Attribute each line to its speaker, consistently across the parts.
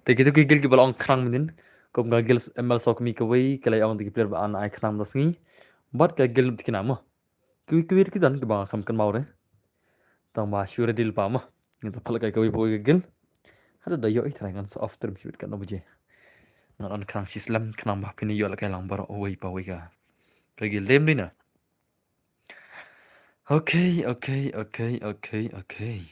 Speaker 1: Gitu gigil ki balong krang minin. Kom gagil ML sok mi kawai kalai ong tiki player ba an ai krang das ngi. Bat gagil tiki nama. Kuir ki dan ki bang kam kan mau re. Tang ba shure dil pa ma. Ngin sa phala kai kawai bo gagil. Hada da yo itra ngan sa after mi kan no buje. Ngan an krang sislam krang ba pini yo la kai lang bar oi pa oi ka. Regil dem dina. Okay, okay, okay, okay, okay.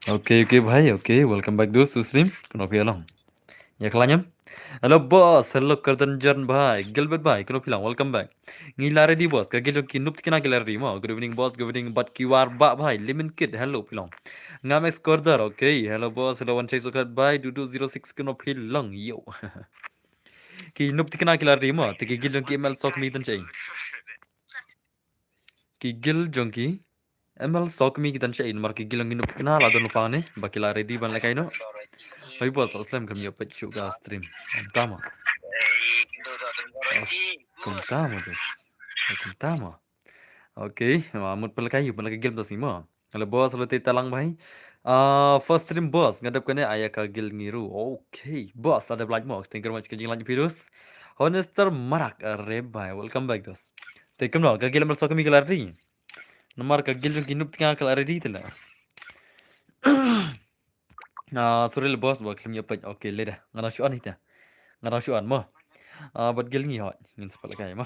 Speaker 1: Okay, okay भाई, okay, welcome back to Susrim. Kenapa hilang? Ya kelanyam. Hello boss, hello Kardanjan bhai, Gilbert bhai, kenapa hilang? Welcome back. Ngila ready boss, kagil ki nup kina gila ready mo. Good evening boss, good evening but QR ba bhai, lemon kid, hello hilang. Ngamex Kordar, okay, hello boss, hello one chase okat bhai, 2206 kenapa hilang? Yo. Ki nup kina gila ready mo, tiki gil ki email sok mi tan chay. Ki gil jongki ML sok mi kitan chay mar ki gil nup kina la don upane, bakila ready ban la kaino. Hoy boss, aslam kam yo pet shuga stream. Tama. Contamos, contamos. Okay, mamut pelakay game tas mo. Kalau boss lo talang bhai. First stream boss ngadap kane aya ka gil ngiru. Okay, boss ada like mo. Thank you very much kajing lanjut virus. Honester marak are bhai. Welcome back dos. Tekem no ka gil mer sok mi galari. Nomor ka gil ginup tinga kalari tila. Suril boss ba kim yapaj. Okay, leda. Ngana shuan hita. Ngana shuan mo. Bat gil ngi hot. Ngin sepalakay mo.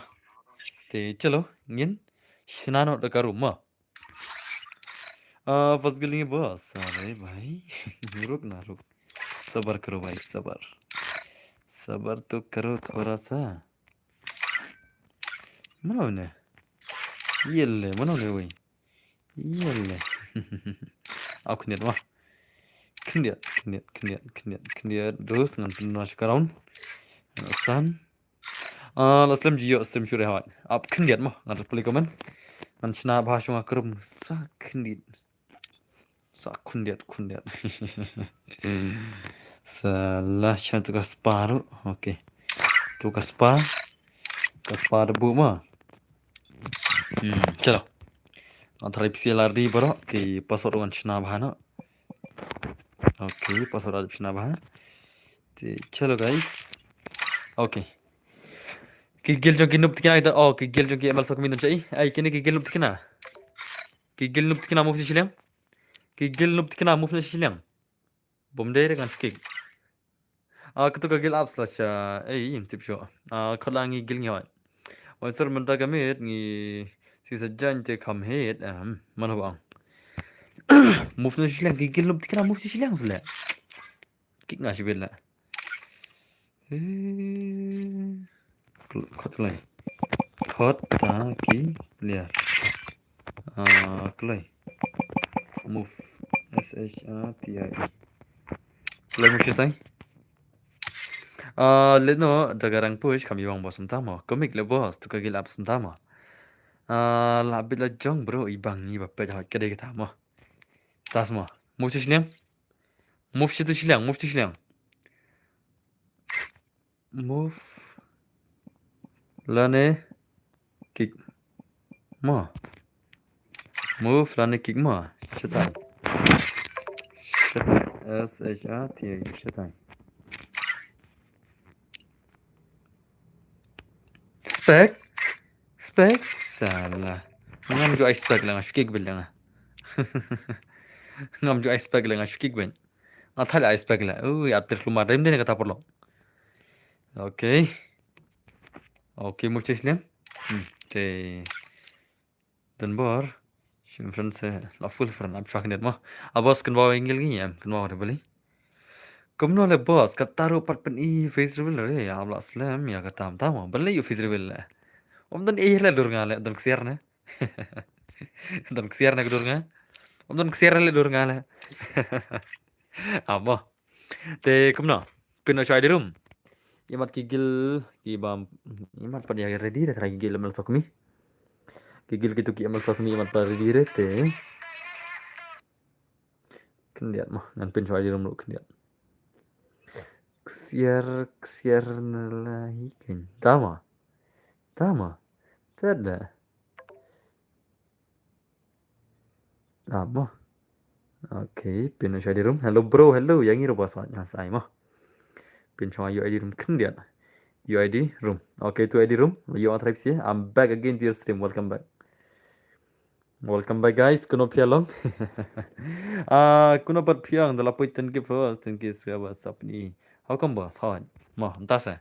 Speaker 1: Te chalo ngin Shinano da karuma. फसगली बस अरे भाई रुक ना रुक सबर करो भाई सबर सबर तो करो थोड़ा सा मनोने वही येल्ले aku keniat mah keniat terus ngantin naskaraun san laslam jiyo stream shure hawat up keniat mah ngantin puli komen ngan shna bahasung akrum sa kundiat salah satu kasparu oke tu kaspar bu mah चलो antara pixel bro ki password ngan shna bahana oke password ad shna bahana चलो guys oke ki gel jong ki nup tikina ida ki gel jong ki emal sok min chai ai kini ki gel nup tikina mufti shilam ki gel nup tikina mufti shilam bom dere kan skik ketu ka gel apps la im tip sho khalangi gel ngi wa wasar menta kamit ngi si sajan te kam het mana bang mufti shilam ki gel nup tikina mufti shilam sla kik ngashi bella khot lai khot ta ki player klai move SHRTI klai move shitai leno dagarang push kami bang bos tama komik le bos tu kagil apps tama labit la jong bro ibang ni bapak jahat kedai kita mah tas mah move shilang move lane kick mah move lane kick mah shitai SHRTI shitai spek salah ngam jo spek lang shkik bil lang ngam jo spek lang shkik ben athal spek la apter kumar dem dene kata porlo okay muchis lem te dan bor shim friends la full friend ab shak net ma abos kan bawa ingil ngi am kan bawa bali kumno le boss kataru pat pen I face reveal re ya abla slam ya katam tama bali you face reveal la dan le dur ngale dan ksiar ne dan ksiar ne dur nga dan ksiar le dur ngale amo te kumno pino chai di room Imat kigil ibam imat pada ready re lagi gil mel sokmi kigil gitu ki mel sokmi imat pada ready re te kendiat mah ngan pin choi di room lu kendiat Ksiar nelahikan. Tama. Tada. Tama. Oke, pin saya di room. Hello bro, hello. Yang ini rupa soalnya saya mah. Pin saya UID room kendian. UID room. Okay, to ID room. You are types here. I'm back again to your stream. Welcome back. Welcome back guys. Kuno pialong. Kuno pat piang dalam poin ke first ten ke siapa WhatsApp ni. How come bos? Hon. Mah, entah saya.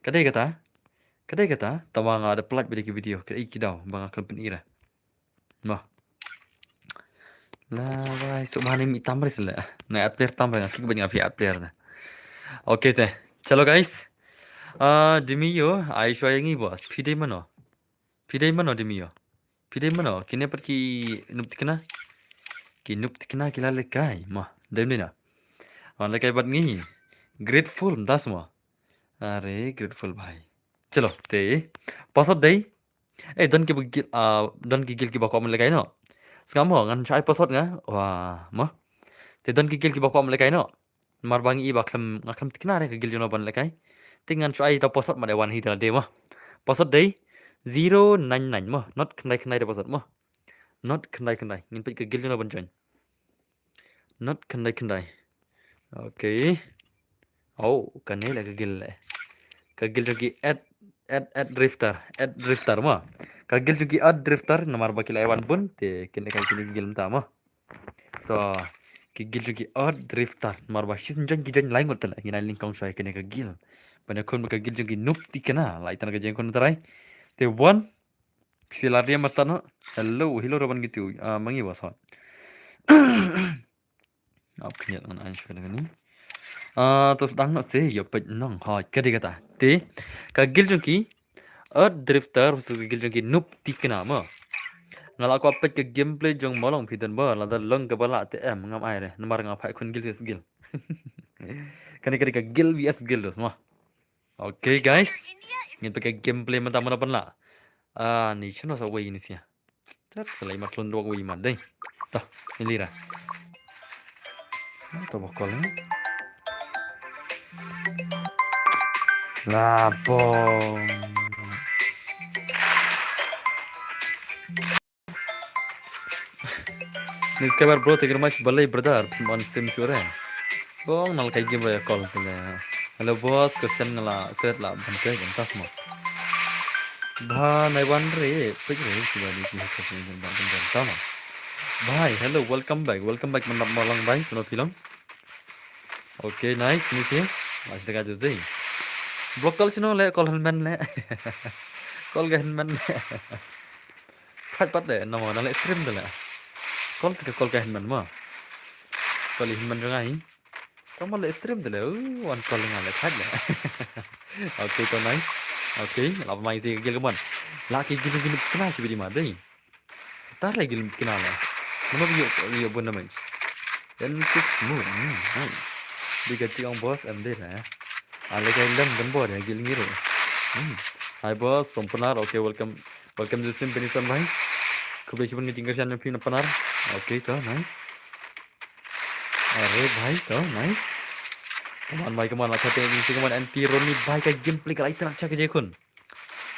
Speaker 1: Kadai kata, tawang ada pelat balik video. Kadai kidau, bang akan penira. Mah. Lah, why subhani mi tambah sila. Nah, player tambah nak kik banyak player dah. Okay teh. Chalo guys. Demi yo, Aisha yang ni bos. Pidai mana demi yo. Pidai mana? Kini pergi nup tikna kila lekai. Mah, demi na. Lekai bat ni. Grateful dah semua. Are grateful bhai. Chalo, te. Pasal day. Don gigil ki bakwa lekai no. Sekarang ngan cai pasal nga. Wah, mah. Te don gigil ki bakwa lekai no. Marbangi iba ngaklam tikna re gigil jono ban lekai. Tingan cai ta pasal made wan hi de mah. Pasal day 099 mah. Not kenai de pasal mah. Not kenai. Ngin pe gigil jono ban join. Not kenai. Okay. Oh, kanai lah gigil. Kagil jogi add drifter mah. Kagil jogi add drifter nomor bakil ewan pun te kini gigil mta mah. So kigil jogi add drifter nomor basis njon gijan lain ngot lah ngina link kong saya kini kagil. Banyak kon kagil jogi nup tikena lai tan gajen kon tarai. Te one silar dia mastano. Hello roban gitu. Mangi wasan. Apa kenyat an answer ni. Terus dang nak sih ya pet nong ha kadi kata te kagil jogi add drifter kagil jogi nup tikena mah. Ngala ko pet ke gameplay jong molong pidan ba la da long ke bala te ngam ai re nomor ngap hai kun gil skill. Kani ka gil vs gil semua. Okay guys. Ngin pakai gameplay mata mana pun lah. Ni chino sa way ini sih. Tak selai mas lon dua way man deh. Tah, ini lah. Tah bakal ni. Lapong. Ni kabar bro tegar match balai brother on sim sure. Bong nal kai game ya call punya. Hello boss, question ngala kret la bantai gentas mo. Bha naiwan re, pegre sudah di sini question bantai sama. Bye, hello, welcome back menap malang bye, kuno film. Okay, nice, ni sih. Masih dekat jadi. Block call sino le call handman le. Call ke handman le. Pat deh, nama nale stream deh le. Call ke handman mah. Call handman jangan. Kamu le stream deh le. One call ngale pat le. Okay, so nice. Okay, lapa main sih gil keman. Laki gil kena sih di mana deh. Setar lagi gil kena lah. Mana bio pun namanya. Dan kiss smooth. Nice. Diganti orang bos ambil lah. Lagi dalam gambar ya gil ngiru. Hi boss from Penar. Okay, welcome to the sim Penison bhai. Kebetulan pun tinggal channel pin Penar. Okay, so nice. Arey bhai, so nice. Come on lah kata ini sih kemana anti Roni bhai ka gameplay ka itan अच्छा ke kun.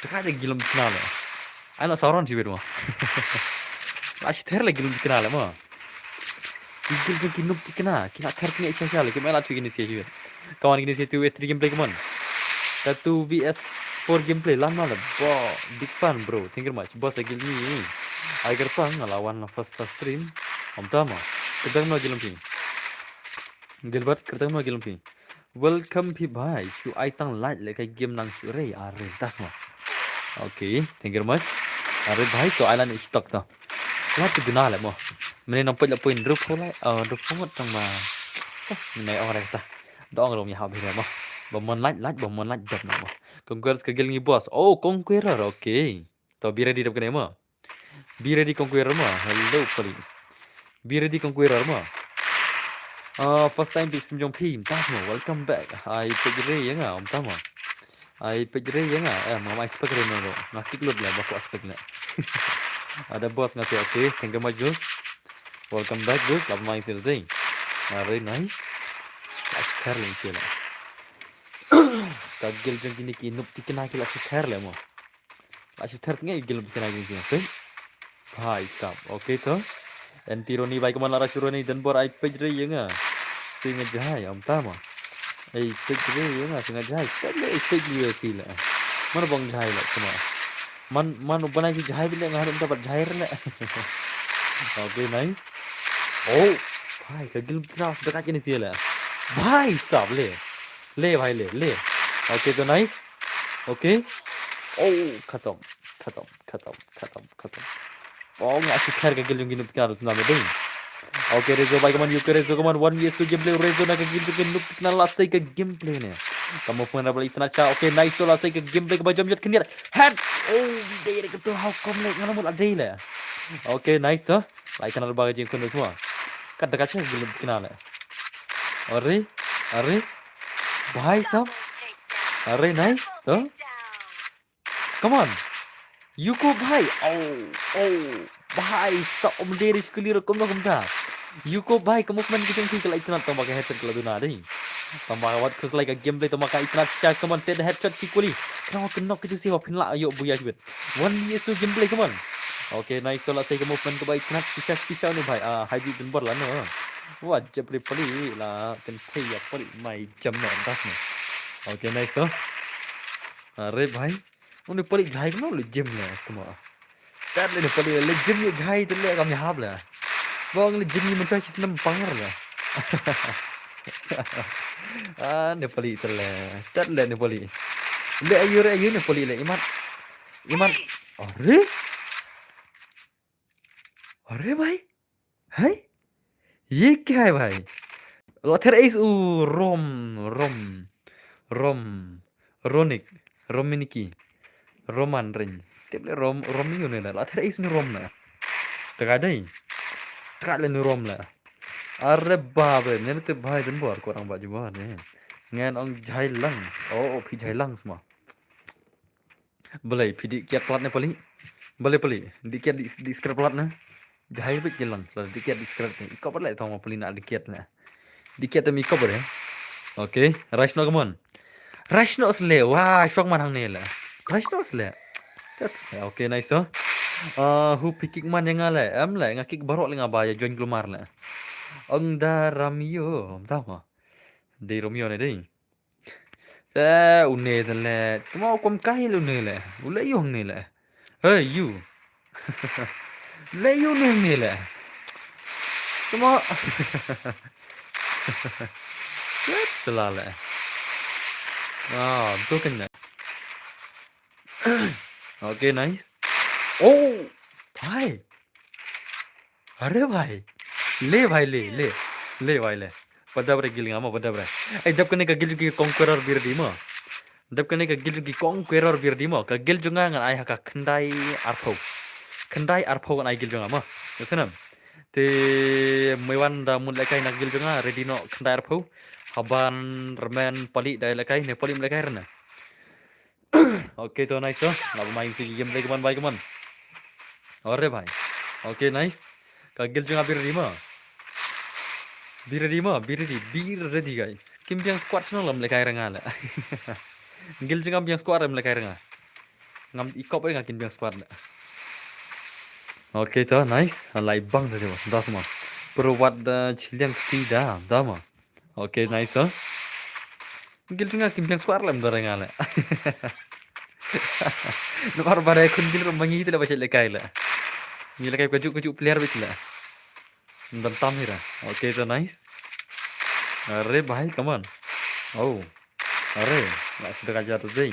Speaker 1: Dekat ada gilum kenal lah. Anak sauran sih berumah. Masih ter lagi gilum kenal lah mah. Gil ke kinup kena ter kena isya lagi malah cuy ini sih juga. Kawan ini sih 2vs3 gameplay kemana? 2vs4 gameplay lama lah. Wow, big fan bro. Thank you much. Boss lagi ni. Agar pang ngelawan first stream. Om tama. Ketemu lagi gilum sini. Gilbert ketemu lagi gilum sini. Welcome pi bhai. Shu ai tang light le kai game nang shu re are tas ma. Okay, thank you very much. Are bhai to island stock ta. Lah tu guna le mo. Mene nampak la point drop ko lai. Drop ko tang ma. Mene orang ta. Dong rom ya habi re mo. Bomon light bomon light job na mo. Conquerors ke gil ngi boss. Oh, conqueror. Okay. To be ready dap kene mo. Be ready conqueror mo. Hello pali. Be ready conqueror mo. First time di sim jong phim tas mo. Welcome back. Ai pejre ya nga om tama. Ai pejre ya nga. Mama expect re no. Ngakik lot lah baku aspek na. Ada bos ngati okay. Thank you much Jules. Welcome back Jules. Love my Thursday. Very nice. Like Carlin sila. kagil jeng kini kinup tikina kila sither le mo la sither ngai gil tikina gini sih भाई साहब ओके तो entironi bai kaman lara suroni dan bor ai pejre yenga singa jahai am tama ai pejre yenga singa jahai kale pejre kila mana bang jahai la kuma man banai ki jahai bile ngarum dapat jahai le oke nice oh भाई kagil kena sudah kaki ni sila भाई साहब ले भाई ले ओके तो nice okay oh खत्म खत्म खत्म खत्म खत्म oh nggak seker kagil yung ginupit ka harus namin din oke Rezo baik kaman yuk Rezo kaman 1vs2 gameplay Rezo na kagil yung ginupit na lasay ka gameplay niya kamu pun balik na siya oke nice to lasay ka gameplay ka ba jam jat kanir head oh dari ka to how come like ngana mo aday la oke nice to like kanal bagay jing kuno semua kadang siya ginupit ka na अरे भाई साहब अरे नाइस तो come on Yuko भाई oh भाई साहब मेरे clear kom na kumta Yuko भाई kamu man kiteng ki kala itna tamba ka headshot kala duna dei tamba wat kus like a gameplay tamba ka itna cha come on set headshot sikuli kena knock itu si hopin la ayo buya sibet one years to gameplay come on okay nice so la sai ka movement ka ba itna sisa ni भाई haji den bor la no wah jepli pali la kan thaya pali mai jam no das no okay nice so अरे भाई उन्हें परी झाई को ना ले जिम ले तुम तर ले परी ले जिम ये झाई तो ले कम यहाँ ले बांग ले जिम ये मतलब किसी ने पंगर ले ने परी तर ले ने परी ले ayu ने परी ले iman अरे भाई है ये क्या है भाई लाथर एस रोमिनिकी Roman ring. Tiap le rom ni ne la thare is ni rom na. Taka dai. Taka le ni rom la. Arre babe ne te bhai den bor ko rang ba ji ba ne. Ngan ong jai lang. Oh phi jai lang semua. Boleh phi di kiat plat ne pali. Boleh pali. Di kiat di skrap plat na. Jai be kilang. So di kiat di skrap ni. Ikop plat tau ma pali na di kiat na. Di kiat mi ikop re. Okay, Rashno come on. Rashno asle. Wah, shock man hang ne la. Rashno asle. That's okay nice so. Who picking man yang ngale? Am le ngakik barok le ngabaya join glumar le. Ong da Ramio, tahu ma? Di Romeo ne dei. Ta une le. Tuma kom kai lu ne le. Ule yong ne le. Hey you. Le you ne le. Tuma That's le. Tu kan le. Okay, nice. Oh, भाई, अरे भाई, ले भाई ले. Pada bre giling ama pada bre. Dap kene ka gil ki conqueror bir di mo. Dap kene ka gil ki conqueror bir di mo. Ka gil junga ngan ai haka khandai arpho kan ai gil junga mo. Yasenam. Te mewan da mun lekai nak gil junga ready no khandai arpho. Haban remen pali dai lekai ne pali lekai rena. Okay तो nice तो अब माइक से game play कमान भाई कमान अरे भाई okay nice kagil jeng abir ready guys kim piang squad no lam lekai renga la gil jeng piang squad lam lekai renga ngam ikop ai ngakin piang squad la okay तो nice alai bang tadi mas das ma pro wat da chilian tidak da ma okay nice तो gil jeng kim piang squad lam renga la Nomor bare kun gil rombangi itu lah baca lekai lah. Ni lekai kaju player betul lah. Bentam hira. Okay so nice. अरे भाई come on. Oh. अरे nak sudah kajar tu deh.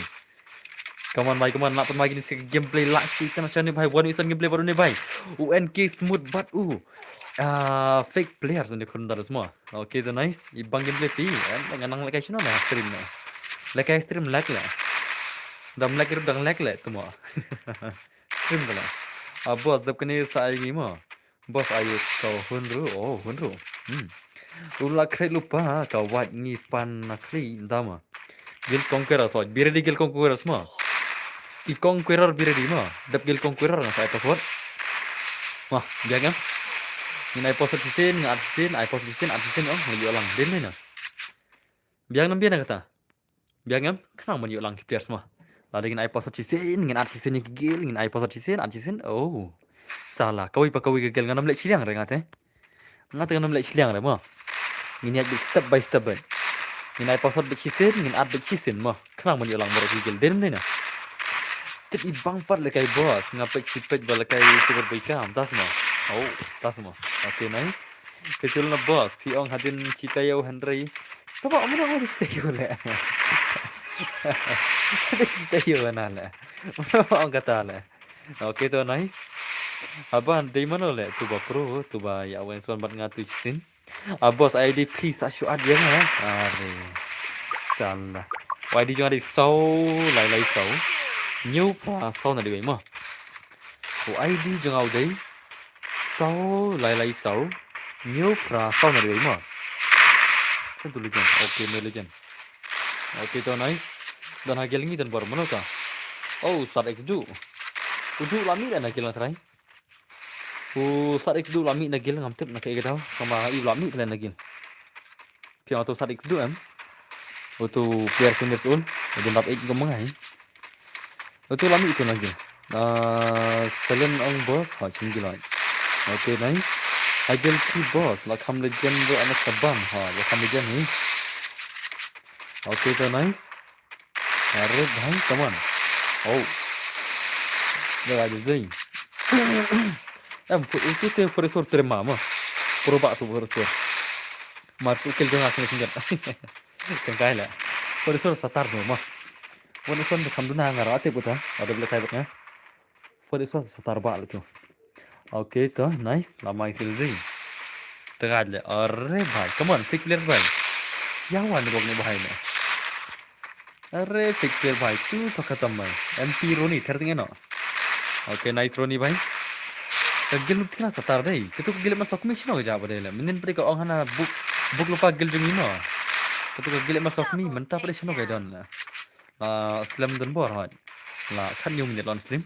Speaker 1: Come on भाई come on nak permagi ni gameplay lah sih kan macam ni भाई one vision gameplay baru ni भाई. UNK smooth but fake players ni kun darah semua. Okay so nice. Ibang gameplay ti kan nang lekai sino lah stream lah. Lekai stream lag lah. Dam lag itu dang lag lah tu mah. Stream lah. Bos dap kini saya ni mah. Bos ayo kau hunru. Ulah kret lupa kau wat ni pan nakli dama. Gil conqueror so. Biredi gil conqueror semua. I conqueror biredi mah. Dap gil conqueror nggak saya password. Wah, biar kan? Ini ai password disin, artisin, oh lagi ulang. Din mana? Biar nambian kata. Biar ngam kenang man yuk lang player semua. Lalu ingin ai pasal cisin, ingin at cisin yang gigil, ingin ai pasal cisin, at cisin. Oh. Salah. Kau gigil ngam lek ciliang re ngate. Ngate ngam lek ciliang re mo. Ingin at step by step. Ingin ai pasal bek cisin, ingin at bek cisin mo. Kenang man yuk lang moro gigil. Dem ni na. Tip ibang part le kai boss, ngapek sipet bala kai super baikam. Tas mo. Oh, tas mo. Okay, nice. Kesul na boss, piong hadin citayaw Henry. Tapa mo na ako citayaw le. Citayaw na le. Ano ang kata le. Okay to nice. Aban day mana le tuba pro tuba ya wen son bat ngatu sin. Boss ID please asyu ad yang ha. Are. Salah. ID jong ada sau lai sau. Nhiều pa sau này đi mà. Của ID jong au đấy. Sau lai sau. Nhiều pra sau này đi mà. Kan tu legend. Okay, no legend. Okay, to nice. Dan hagel ngi dan baru mana ka? Oh, sat x2. Udu lami dan hagel natrai. Sat x2 lami nagil ngam tip nak kaya sama i lami kalian nagil. Kaya auto sat x2 em. Auto player senior soon. Jadi dap 8 kemengai. Auto lami itu nagil. Selen ang boss ha cinggilan. Okay, nice. Hagel ki boss lah kam legend do anak sabam ha, lah kam legend ni. Okay, to nice. Arif bhai, come on. Oh. Dah ada zai. Itu tu forsor terima mah. Proba tu forsor. Martu kel jangan kena tinggal. Kengkai lah. Forsor satar no mah. Forsor tu kam duna ngar ate buta. Ada boleh kai baknya. Forsor satar ba lu tu. Okay, to nice. Lama isil zai. Terad le. Arif bhai, come on, 6 players bhai. Yang wan dog ni bhai ni. अरे सिक्सर भाई तू तो खत्म भाई MP रोनी थर्टिंग ना okay nice रोनी भाई गिल कितना सतार दे तो गिल में sok mission हो जा बदे ले मिनन पर को हना बुक lupa गिल जंगी ना तो गिल में sok mi mentah pada sino kai don la slam don bor ha la khan yung ni lon slim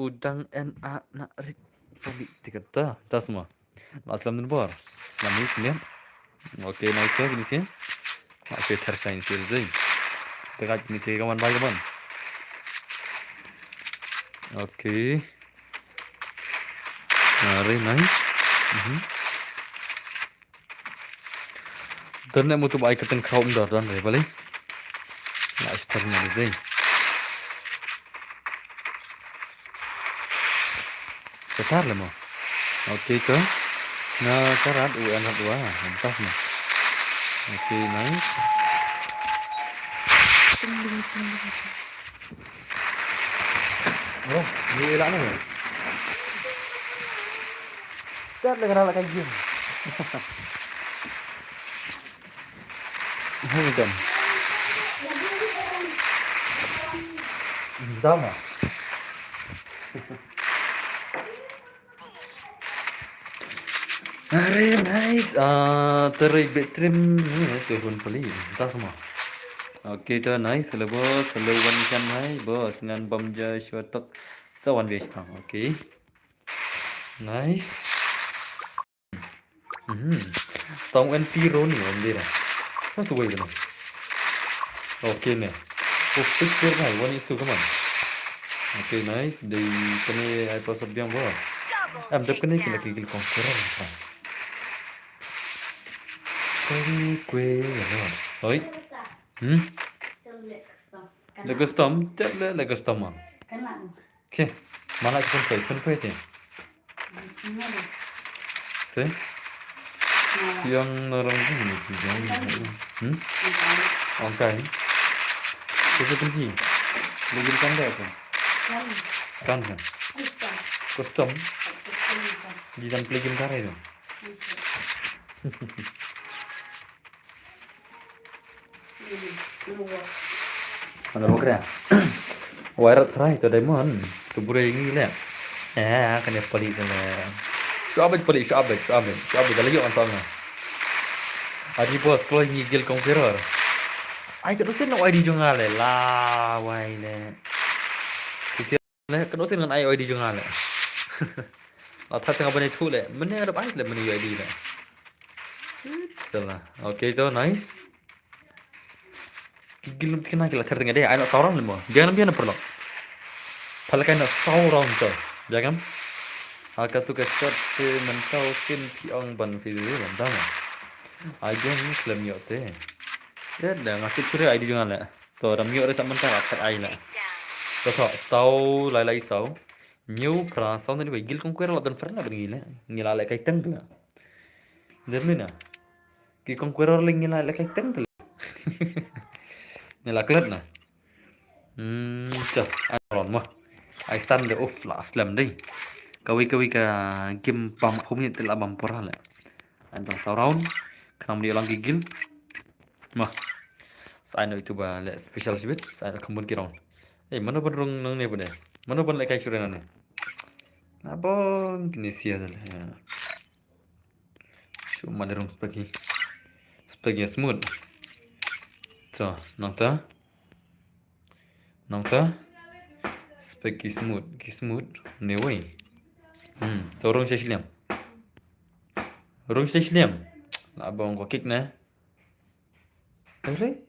Speaker 1: udang na na rit poli tikata tas semua la slam don bor slam ni kemudian oke nice ya gini sih Okay, tersain sih. Dekat ni sih kawan baik kawan. Okay. Very nice. Dan nak mutu baik keteng kau umdar dan re balik. Nah, startnya ni sih. Setar lemo. Okay tu. Nah, karat UN dua. Entah ni. Okay, nice. Oh, ni elak ni. Tak ada kerana kayak gini. Ini kan. Dama. Very nice. Terik betrim ni turun poli. Tak semua. Okay, tu nice. Hello boss. Hello one ikan hai boss. Dengan bom je shortok. So one wish pang. Okay. Nice. Tong NP Roni on dia. Apa tu boleh benar? Okay ni. Oh, picture hai. One is tu come on. Okay, nice. Di kena episode yang boss. Dap kena kila konkuren. Quê rồi. Là custom, chắc là custom à? Okay, mana phân phê thì. Xem. Yang orang ni yang. Okay. Itu kunci. Lagi kan dah tu. Kan. Custom. Di dalam plugin kare tu. Mana mau kira? Wire terai tu diamond. Tu boleh ini le. Kena poli tu le. Syabet poli, syabet. Dah lagi orang sama. Adi bos kalau ngigil conqueror. Ai kat dosen nak ID jongal le. La wai le. Kisi le kat dosen dengan ID jongal le. Atas dengan benda tu le. Mana ada baik le benda ID le. Salah. Okay tu nice. gigil nup tikina gila tertengah deh anak seorang lima biar perlu palakai nak seorang tu jangan agak tu kecut si mentau sin piang ban video mentau aja Muslim yo teh ya dah ngakit sudah ID jangan lah tu ram yo ada sama mentau akat ai lah tu sau lai sau nhiều pra sau này phải gil con quay lại tuần phát là bên gil nghĩ lại cái tăng nữa đến mình à cái con quay linh nghĩ lại cái tăng từ này là cái nè chờ anh còn mà ai săn được off last làm đi kawi ka game pam không nhận tự là bầm pora lại anh ta sau round kenapa dia lang gigil mà saya nak itu bah le special sibit saya nak kembali ke round mana pun rong nang ni pun deh mana pun like kayak sudah nane apa gini sia dah cuma ada rong spagi smooth so nonton spagi smooth ni wei rong saya siliam lah abang kau kick na okay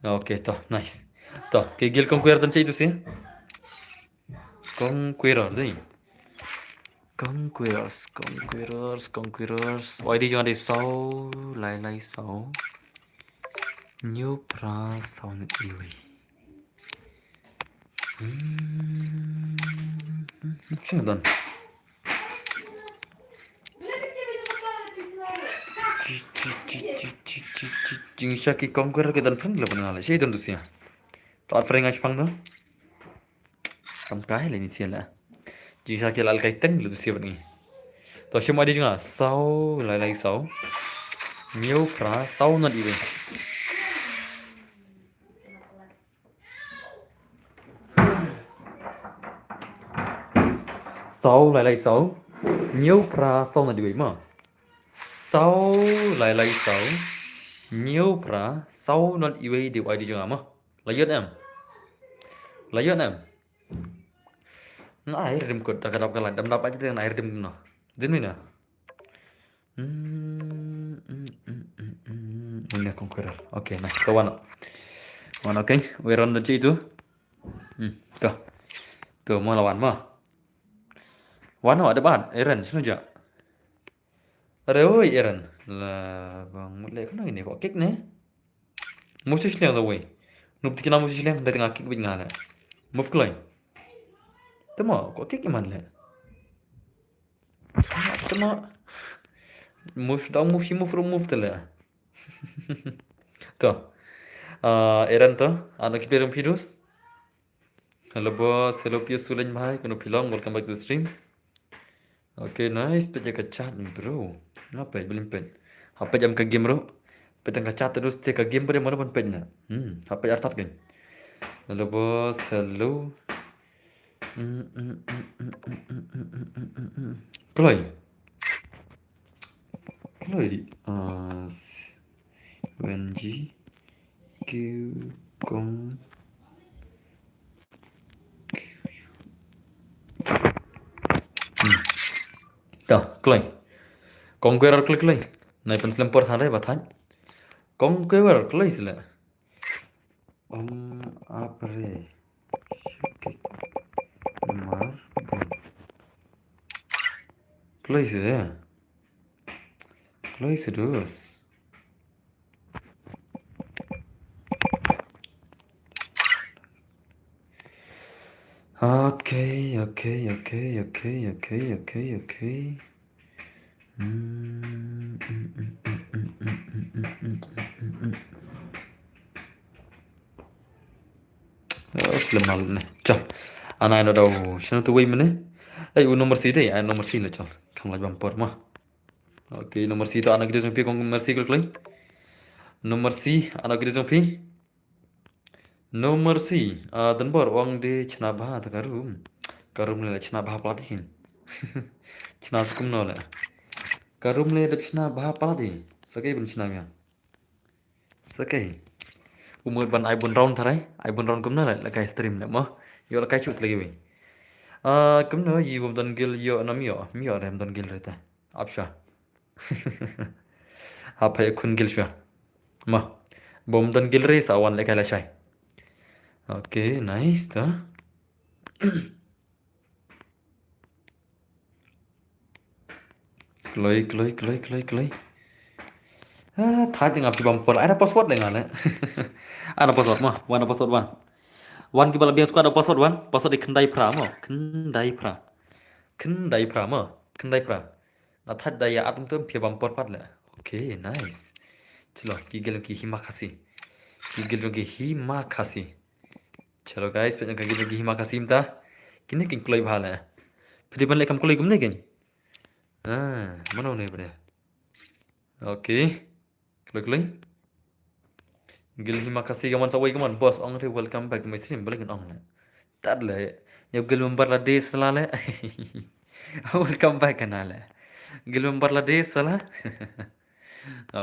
Speaker 1: okay toh nice toh kegil conqueror tan itu sih conqueror deh conquerors why đi cho đi sau lại sau new pra sau này yêu Şunu dön. Jingsha ki conqueror ke dan friend la bana la. Şey dön dusia. To friend aç pang do. Kam cái là ni sia la. Jingsha ki lal kai teng lu dusia bani. To shima di junga sau lai sau. New pra sau na di. Sau lại sáu nhiều pra sau là điều mà sau lại sáu nhiều pra sau nó yêu điều ai đi cho mà lấy em nó ai rim cột đặc đặc cái đâm đâm aja dengan air rim nó đến mình à ini conqueror oke nah kawan oke we run the itu tuh mau lawan mah Wan ada banget, Eren sengaja. Ada oi Eren. Lah bang, mulai kan ini kok kick nih. Mesti silang zawai. Nup tikin mesti silang dari ngakik bin ngala. Move klay. Temo, kok kick gimana lah? Temo. Move telah. Tuh. Eren tuh, anak kiperum virus. Hello boss, hello Pius Sulen bhai, kono pilong, welcome back to the stream. Oke, nice. Pejak chat nih bro. Ngapain belum pen? Apa jam ke game bro? Petang chat terus ke game pada mana pun pen na. Apa artat kan? Hello bos, hello. Play di. Wenji Q Kong. Dah, klik. Conqueror klik. Nai pen slempor thare bathai. Conqueror klik sila. Apre. Mar. Klik sila. Klik terus. Okay. Selamat nih. Cak. Anak ada tahu. Sini tu wei mana? Nomor C deh. Nomor C lah cak. Kamu lagi bumper mah. Okay, nomor C tu anak kita sampai kong nomor C klik. Nomor C anak kita sampai. Nomor C, dan baru orang di Cina bah tak karum le Cina bah pelatihan, Cina sukum nol le, karum le Cina bah pelatihan, sekai pun Cina yang, sekai, umur ban iPhone round tharai, iPhone round kum nol le kai stream le mah, yo le kai shoot lagi we, kum nol yi bom don gil yo na mio rem don gil reta, apsha, apa ya kun gil shwa, mah. bom dan gilre sawan le kala chai. Okay, nice ta. Kloi. Thai ngap si bumper. Ada password dengan ne. Ada password mah. Wan password wan. Wan ki bala bias ko ada password wan. Password di kendai pra mo. Kendai pra mo. Kendai pra. Na thad daya atum tum pia bumper pat le. Okay, nice. चलो गीगल की हिमा खासी चलो गाइस पे गीगल की हिमा खासी मता किने किन क्लोई भाला फिर बन ले कम क्लोई गुमने किन मनो नहीं बने okay Chloe gil hima khasi gaman sawai gaman boss ong re welcome back to my stream balik ong le tad le yo gil member la des sala le welcome back kana le gil member la des sala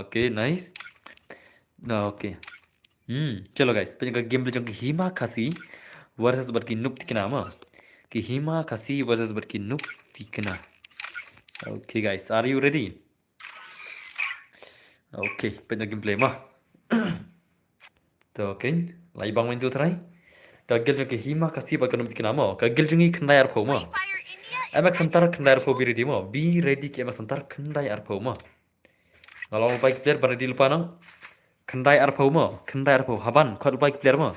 Speaker 1: okay nice okay चलो गाइस पे गेम ले की हिमा खासी versus but की नुप तिकना म कि हिमा खासी वर्सेस बट की नुप तिकना okay guys are you ready okay पे गेम प्ले म तो ओके लाई bang main tu try ka gel ki hima kasi ba kanum tikna mo ka gel jungi khandai ar pho mo emak santar khandai ar pho bi ready mo be ready ki emak santar khandai ar pho mo kalau baik player bar ready lupa nang khandai ar pho mo khandai ar pho haban khot lupa ki player mo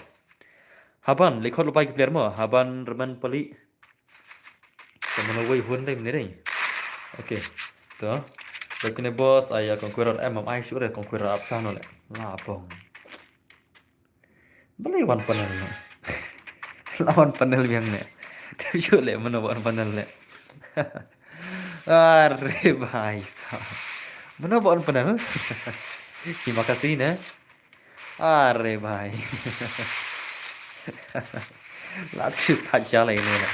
Speaker 1: haban le khot lupa ki player mo haban reman pali teman wei hun dai ne dai oke to Bekene bos ayah conqueror emam ai sure conqueror apsa no le la pong Balai wan panel no. Lawan panel yang ne. Tapi le mana wan panel ne. Arre भाई साहब. Mana wan panel? Terima kasih ne. Arre भाई. Lati tak jalan ini ne.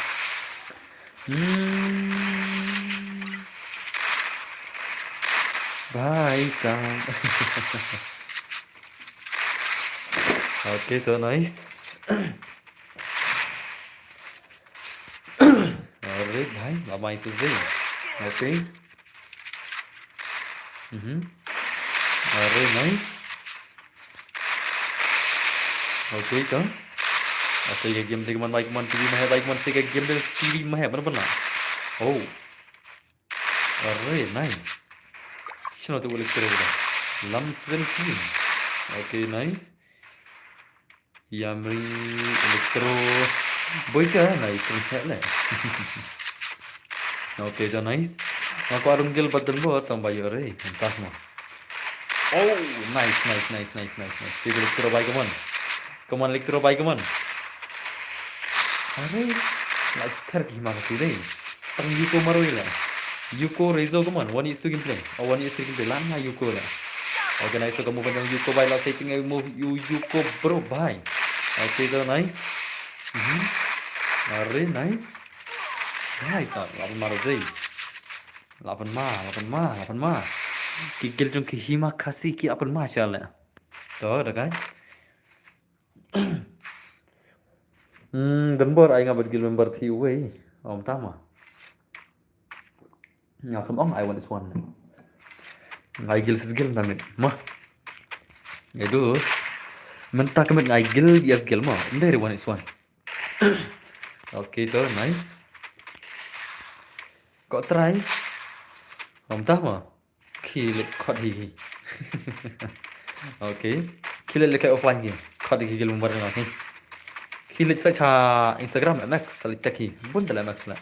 Speaker 1: भाई साहब. Okay, तो nice. अरे भाई lama itu sih. Okay. अरे nice. Okay तो. Asal ये game dengan like man TV में है like man से के game dengan TV में है benar-benar. Oh. अरे nice. Shino tu boleh terus dah. Lam 17. Okay nice. Yamri Electro Boyka naik le. Okay, so nice. Aku arung gel badan buat tambah yore, entah semua. Oh, nice. Tiga Electro baik come on Electro baik come on. Aduh, nice terk gimana sih deh? Tang Yuko marui lah. Yuko Rezo come on, one is to gameplay. Oh, one is to gameplay. Lana Yuko lah. Okay, nice. So kamu panjang Yuko by lah taking a move Yuko bro bye. Okay, so nice. Are nice. Nice, 8 marah deh. 8 mah. Kikil jong ki hima kasi ki 8 mah cale. Tuh, ada kan? Gambar ai ngabat gil member thi wei. Om tama. Nhà không ong I want this one. Ngai gil gil namit. Mah. Itu. Mentah kemet ngai gil yes gil mah. Dari one is one. Okay, tuh nice. Kok try? Om tama. Kilit khot hi. Okay. Kilit le kai offline game. Khot hi gil member ngai. Kilit sa Instagram MX salitaki. Bun dala MX la.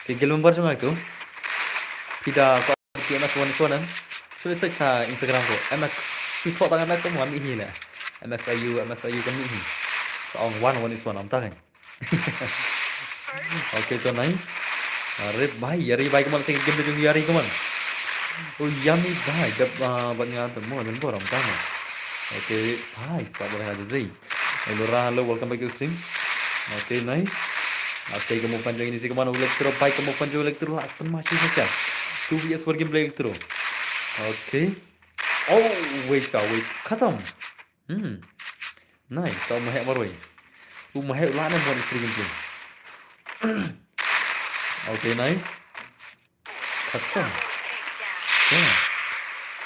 Speaker 1: Ki gil member cuma itu. Pida kok ki MX one an. Sulit sa Instagram ko. MX Sulit tangan MX semua mi hi la. MX ayu kan mi hi. So one is one om ta kan. Okay, so nice. अरे भाई यारी बाइक मन से गेम जो यारी कमन ओ यमी भाई जब बनिया तो मो दिन बोरम ता ना ओके भाई सब रहा जई hello welcome back to stream okay nice asai kamu panjang ini sih kemana elektro baik kamu panjang elektro akan masih saja 2vs for gameplay elektro okay oh wait khatam nice sao mà hẹn maroi mà hẹn lana mon stream gameplay Okay, nice. Kacang. Yeah.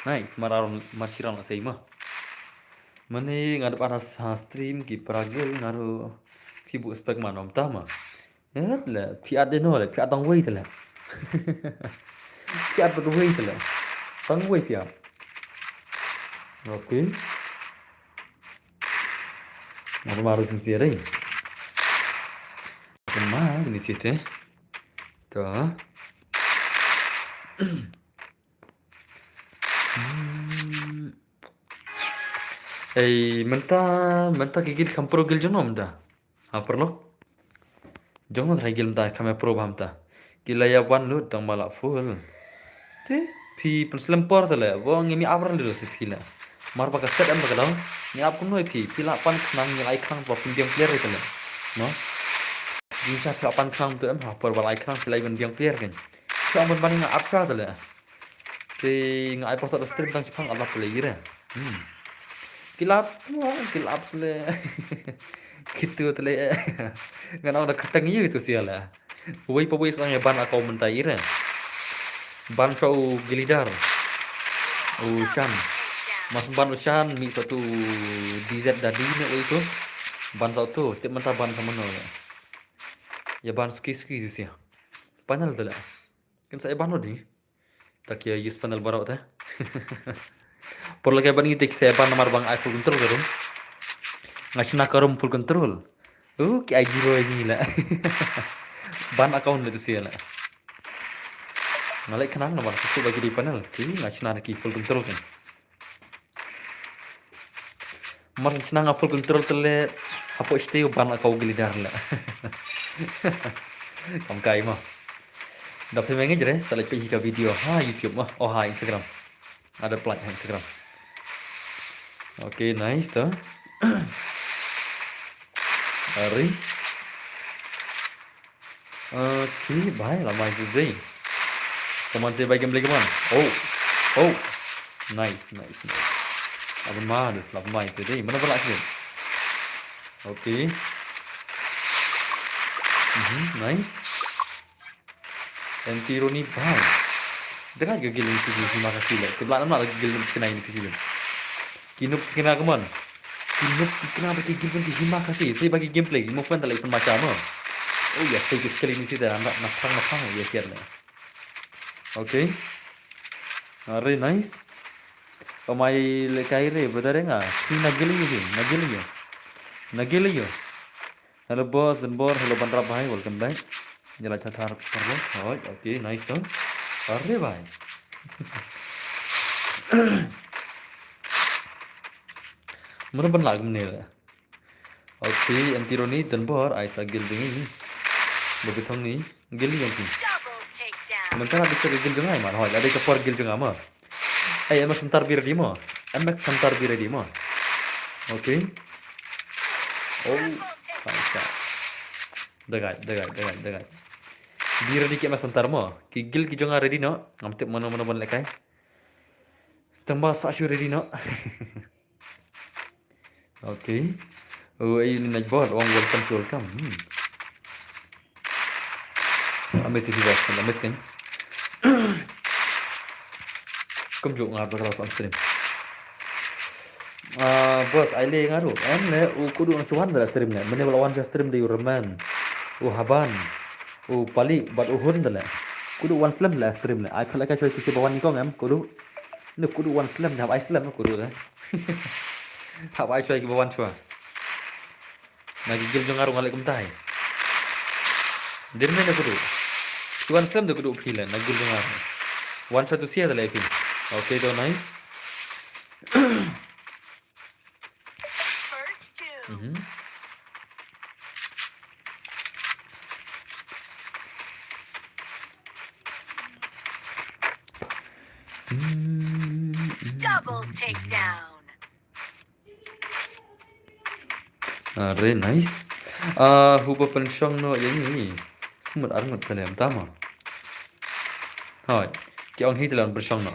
Speaker 1: Nice. Mararon marchiran lah saya mah. Mani ngadep anas stream ki pragil ngaru phi bu spek manom tama. La phi ade no la phi atang wei tala. Phi at bu wei tala. Tang wei phi at. Oke. Ngaru maru sincere aí. Kemana ini sih teh? Tuh. menta gigil kam pro gil jonom da. Perlu? Jangan regil mta kame pro bamta. Gila ya wan lu tang malak full. Te phi penslempor tala. Wo ngimi abran lu si phila. Mar baka set am baka daw. Ni ap kun noi phi la pan knang ni ai khang ba pin biang player tala. No? Di sa phi pan khang tu am ha por ba ai khang play ban biang player kan. So am ban nga ap sa tala. Te nga ai posat stream tang chipang Allah player. Kilap sele. Gitu tala. Ngana udah ketang itu sih lah. Wei pa wei sang ya ban akau mentai ira. Ban sau gilidar. Shan. Mas ban Shan mi satu DZ dadi ne itu. Ban sau tu tip mentah ban sama no. Ya ban ski itu sih. Panel tu lah. Kan saya ban di. Tak ya use panel barau teh. Por lagi ban ngitik saya ban nomor bang iPhone control karum. Ngasih nakarum full control. Ki Giro ini lah. Ban account itu sih lah. Ngalek kenang nomor satu bagi di panel. Ki ngasih nak full control kan. Mar ngasih full control tele apa istio ban account gilidar lah. Kam kai mah. Dapat mengen je selek pergi ke video YouTube mah. Instagram. Ada plat Instagram. Oke, nice tuh. Ari. Oke, baik lama itu deh. Teman saya bagian beli kemana? Oh, nice. Lapan main sedih. Mana pula sih? Oke. Nice. Antironi baik. Dengar gak gilin sih terima kasih lah. Sebelah mana lagi gilin kena ini sih gilin. Kinup kena kemana? Kinup kena bagi gilin terima kasih. Saya bagi gameplay. Mau kan tak lagi macam apa? Oh ya, saya sekali ini sih dah nak pang ya siap lah. Oke. Very nice. Pemain lekaire betul enggak? Si nagili yo. Hello boss dan bor, hello bandra bhai, welcome back. Jala chathar parlo. Oke, nice dong. Arre bhai. Mana ban lag menil. Oke, antironi dan bor aisa gil dingi. Begitu ni, gili yang ni. Mentang habis gil dengai mana? Ada kepor gil dengai mah. Emak sentar bir di mo. Oke. Oh, paisa. Degai. Bir di emak sentar mo. Gil ki jonga ready no. Ngamtip mana ban lekai. Tambah sasu ready no. Oke. Oh, ini naik board. Welcome. Ames kan. Kom jok ngar bakal on stream. Bos, aile ngaru. Le kudu ang suhan dala stream ne. Mene lawan stream di Urman. Haban. Pali bat uhun dala. Kudu one slam la stream ne. Ai phala ka choi kisi bawan ni kong em kudu. Ne kudu one slam ne ai slam kudu la. Hab ai choi ki bawan chua. Nagi gil jong ngaru ngalek kumtai. Dirme ne kudu. One slam de kudu phila nagi gil jong ngaru. One satu sia dala ipin. Okay, though nice.
Speaker 2: First two. Double takedown.
Speaker 1: Very nice. Huba pensyong no ini semut arngot kalian tama. Hai, kiong hitalan pensyong no.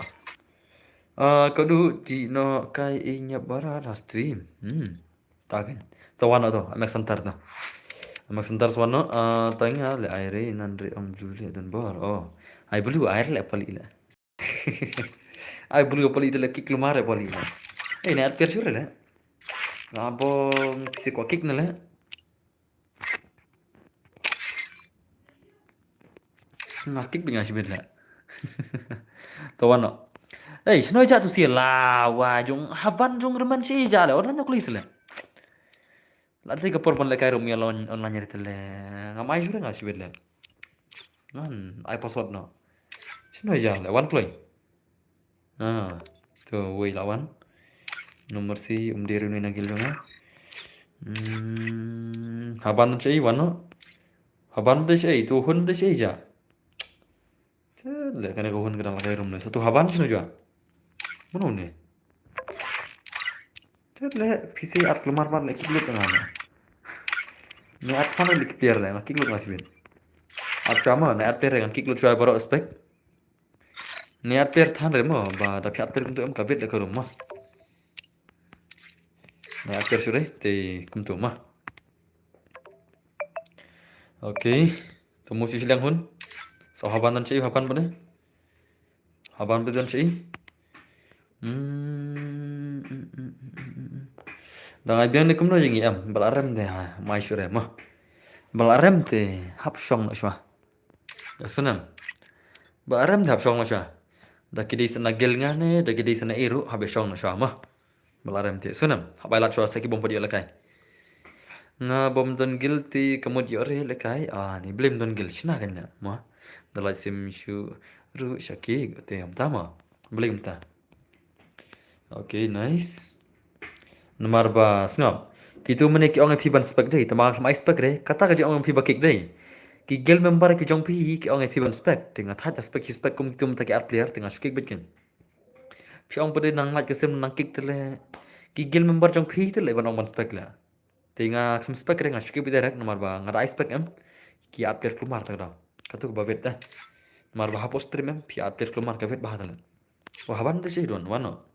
Speaker 1: Kadu di no kai inya bara stream. Takin. Tawana to, amek santar no. Amek santar swana tanya le aire nandre om Julia dan bor. Ai bulu air le pali la. Ai bulu pali le kik lumare pali la. Net per sure le. Ngabong si kwa kick nila. Ngakik dengan si bedla. Tawan no. Eh, sino aja tuh sih lah, wah, jong haban jong reman sih aja lah, orang nyokli sih lah. Lalu ke porban lekai rumia online nyari tele, ngamai sudah nggak sih bedla. Kan, ai password no. Sino aja lah, one play. Ah, tuh, woi lawan. Nomor si diri ni nagil dong ya. Haban tuh sih, wano. Haban tuh sih, tuh hun tuh sih aja. Lihat kan aku hun kedang lekai rumia. Satu haban sino aja. Mana nih? Lihat PC at lemar mar lagi kiklut tengah. Ni at mana lagi player lah, lagi kiklut masih bin. At sama, ni at player yang kiklut cuy baru aspek. Ni at player than remo, bah tapi at player untuk em kabit lekai rumah. Ni at player sudah, te kumtu mah. Oke, temu si silang hun. So haban dan cai haban pada. Haban pada dan cai. Dan biang ni kumno jengi em, balarem deh, mai sure mah. Balarem te hap song nak shwa. Sunam. Balarem te hap song nak shwa. Da kidi sana gel ngane, da kidi sana iru habe song nak shwa mah. Balarem te sunam. Habai lat shwa saki bom podi lekai. Nga bom don guilty kemudian ore lekai. Ah ni blame don guilt shina kan ya, mah. Dalai sim shu ru shaki te am tama. Blame ta. Okay, nice. Nomor ba snap. Kitu menek ong pi ban spek dei, tamak mai spek dei. Kata ka ong pi bakik dei. Ki gel member ki jong pi ki ong pi ban spek. Tengah that aspek ki spek kum tum taki at player tengah skik bitkin. Pi ong pade nang lat kesem nang kik tele. Ki gel member jong pi tele ban ong ban spek la. Tengah kum spek dei ngashki bi direct nomor ba ngada spek em. Ki at player keluar tak dah. Katu ba vet dah. Nomor ba hapus stream em pi at player keluar ka vet ba tele. Wah haban te sih don wano.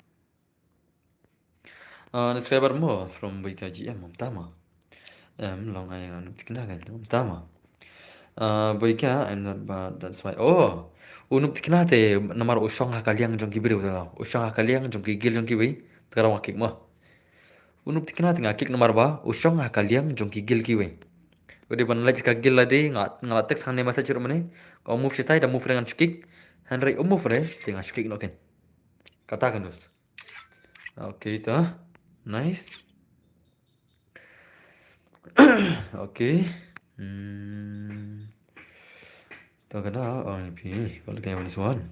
Speaker 1: Subscriber mo from BKGM tama. Long ayang tikna kan tama. Boyka I'm not bad that's why. Oh, unup tikna te namar usong hakaliang jong kibiri utara. Usong hakaliang jong kigil jong kiwi. Sekarang wakik mo. Unup tikna te ngakik nomor ba usong hakaliang jong kigil kiwi. Udah ban lagi kagil lagi ngat tek sang ne masa curu mene. Kau move sitai dah move dengan cekik. Henry move re tengah cekik noken. Katakan dus. Oke itu. Nice. Oke. Tao cái đó puis có cái one one.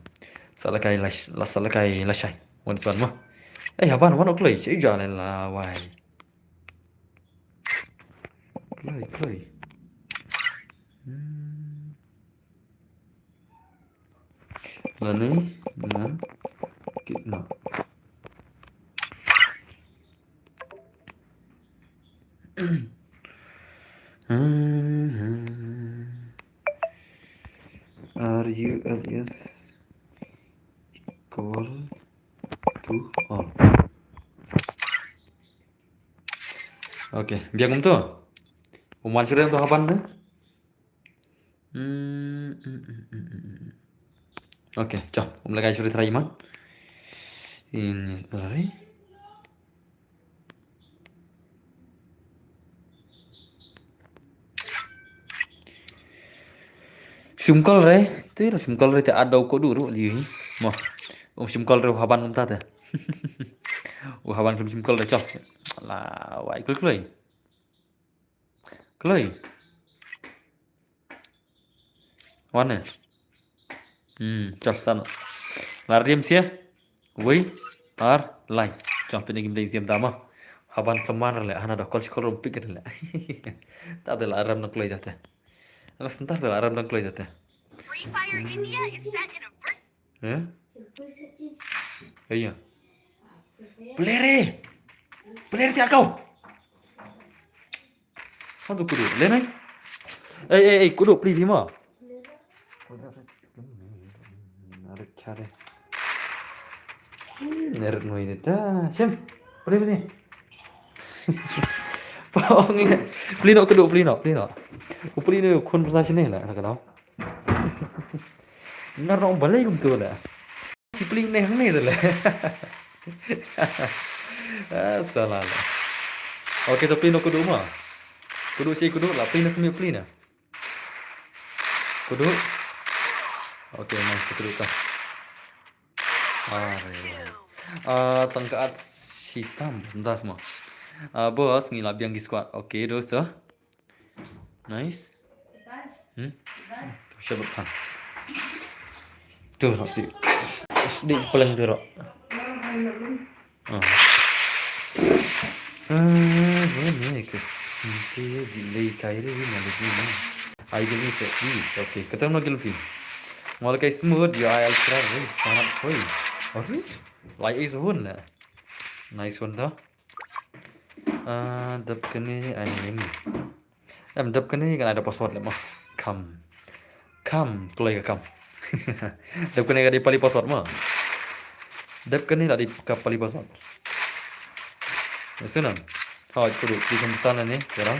Speaker 1: Salah kai la salah kai la shai. One one mo. Eh haban one ok chỉ giờ này là why. Play. Là ní nè. Kịp nọ. Are you alias equal to all? Oke, biar kamu tuh. Umuan sudah untuk kapan tuh? Oke, coba. Mulai sudah terakhir ini lari. Simkol re, tu lah simkol re tak ada uko dulu di sini. Mah, simkol re haban umta tu. Haban kelum simkol re cok. Lah, wai keloi. Mana? Cok sana. Lariam sia. Wei, ar, lai. Cok pening game siam tama. Haban kemana le? Hana dah kol rompik le. Tak ada aram nak keloi dah. Alas sebentar tuh alarm dan keloi tete.
Speaker 2: Free Fire India is set in a
Speaker 1: Ya? Iya. Pelere tiak kau. Kan tuh kudu, lenai. Kudu beli lima. Ada cara. Neret noi dah. Sim, beli. Pong ni. Beli nak kudu beli nak. Upli ni konversasi ni lah nak tahu. Ngar orang balai kum tu lah. Cipling ni hang ni tu lah. Salah lah. Oke, tapi no kudu mah. Kudu sih kudu lah, plin kami plin ya. Kudu. Oke, nice kudu kah. Tangkaat hitam sebentar semua. Bos ngilap yang di squad. Oke, terus tuh. Nice. Siapa kan? Tuh, pasti. Di paling teruk. Boleh ke sini delay kairi mana gini. I gini please. Oke, ketemu lagi lebih. Mulai kayak smooth ya I try. Sangat koi. Oke. Like is one lah. Nice one dah. Dap kene ini. Dap kene kan ada password lah mah. Come, play ke come. Dap kene ada pali password mah. Dap kene ada pali password. Sunan. Thôi kudu di sana nih sekarang.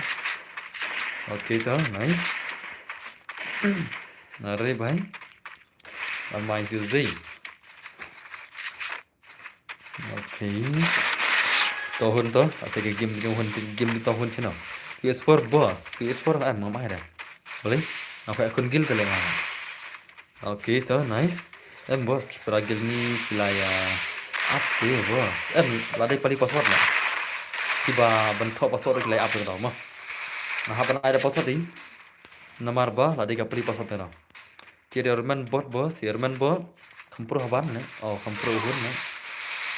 Speaker 1: Oke tuh, nice. Nare bhai. Main Tuesday. Oke. Tahun tuh, ada game di tahun cina. PS4 boss, PS4 mau main dah. Boleh? Apa akun guild kalian main? Oke tuh, nice. Bos, peragil ni kilaya. Apa bos? Ada pali password lah. Tiba bentuk password kilaya apa tau mah? Nah, apa ada password ini? Nomor bah, lagi kapri password tau. Kiri Herman bot bos, Herman bot. Kampur haban nih. Oh, kampur uhun nih.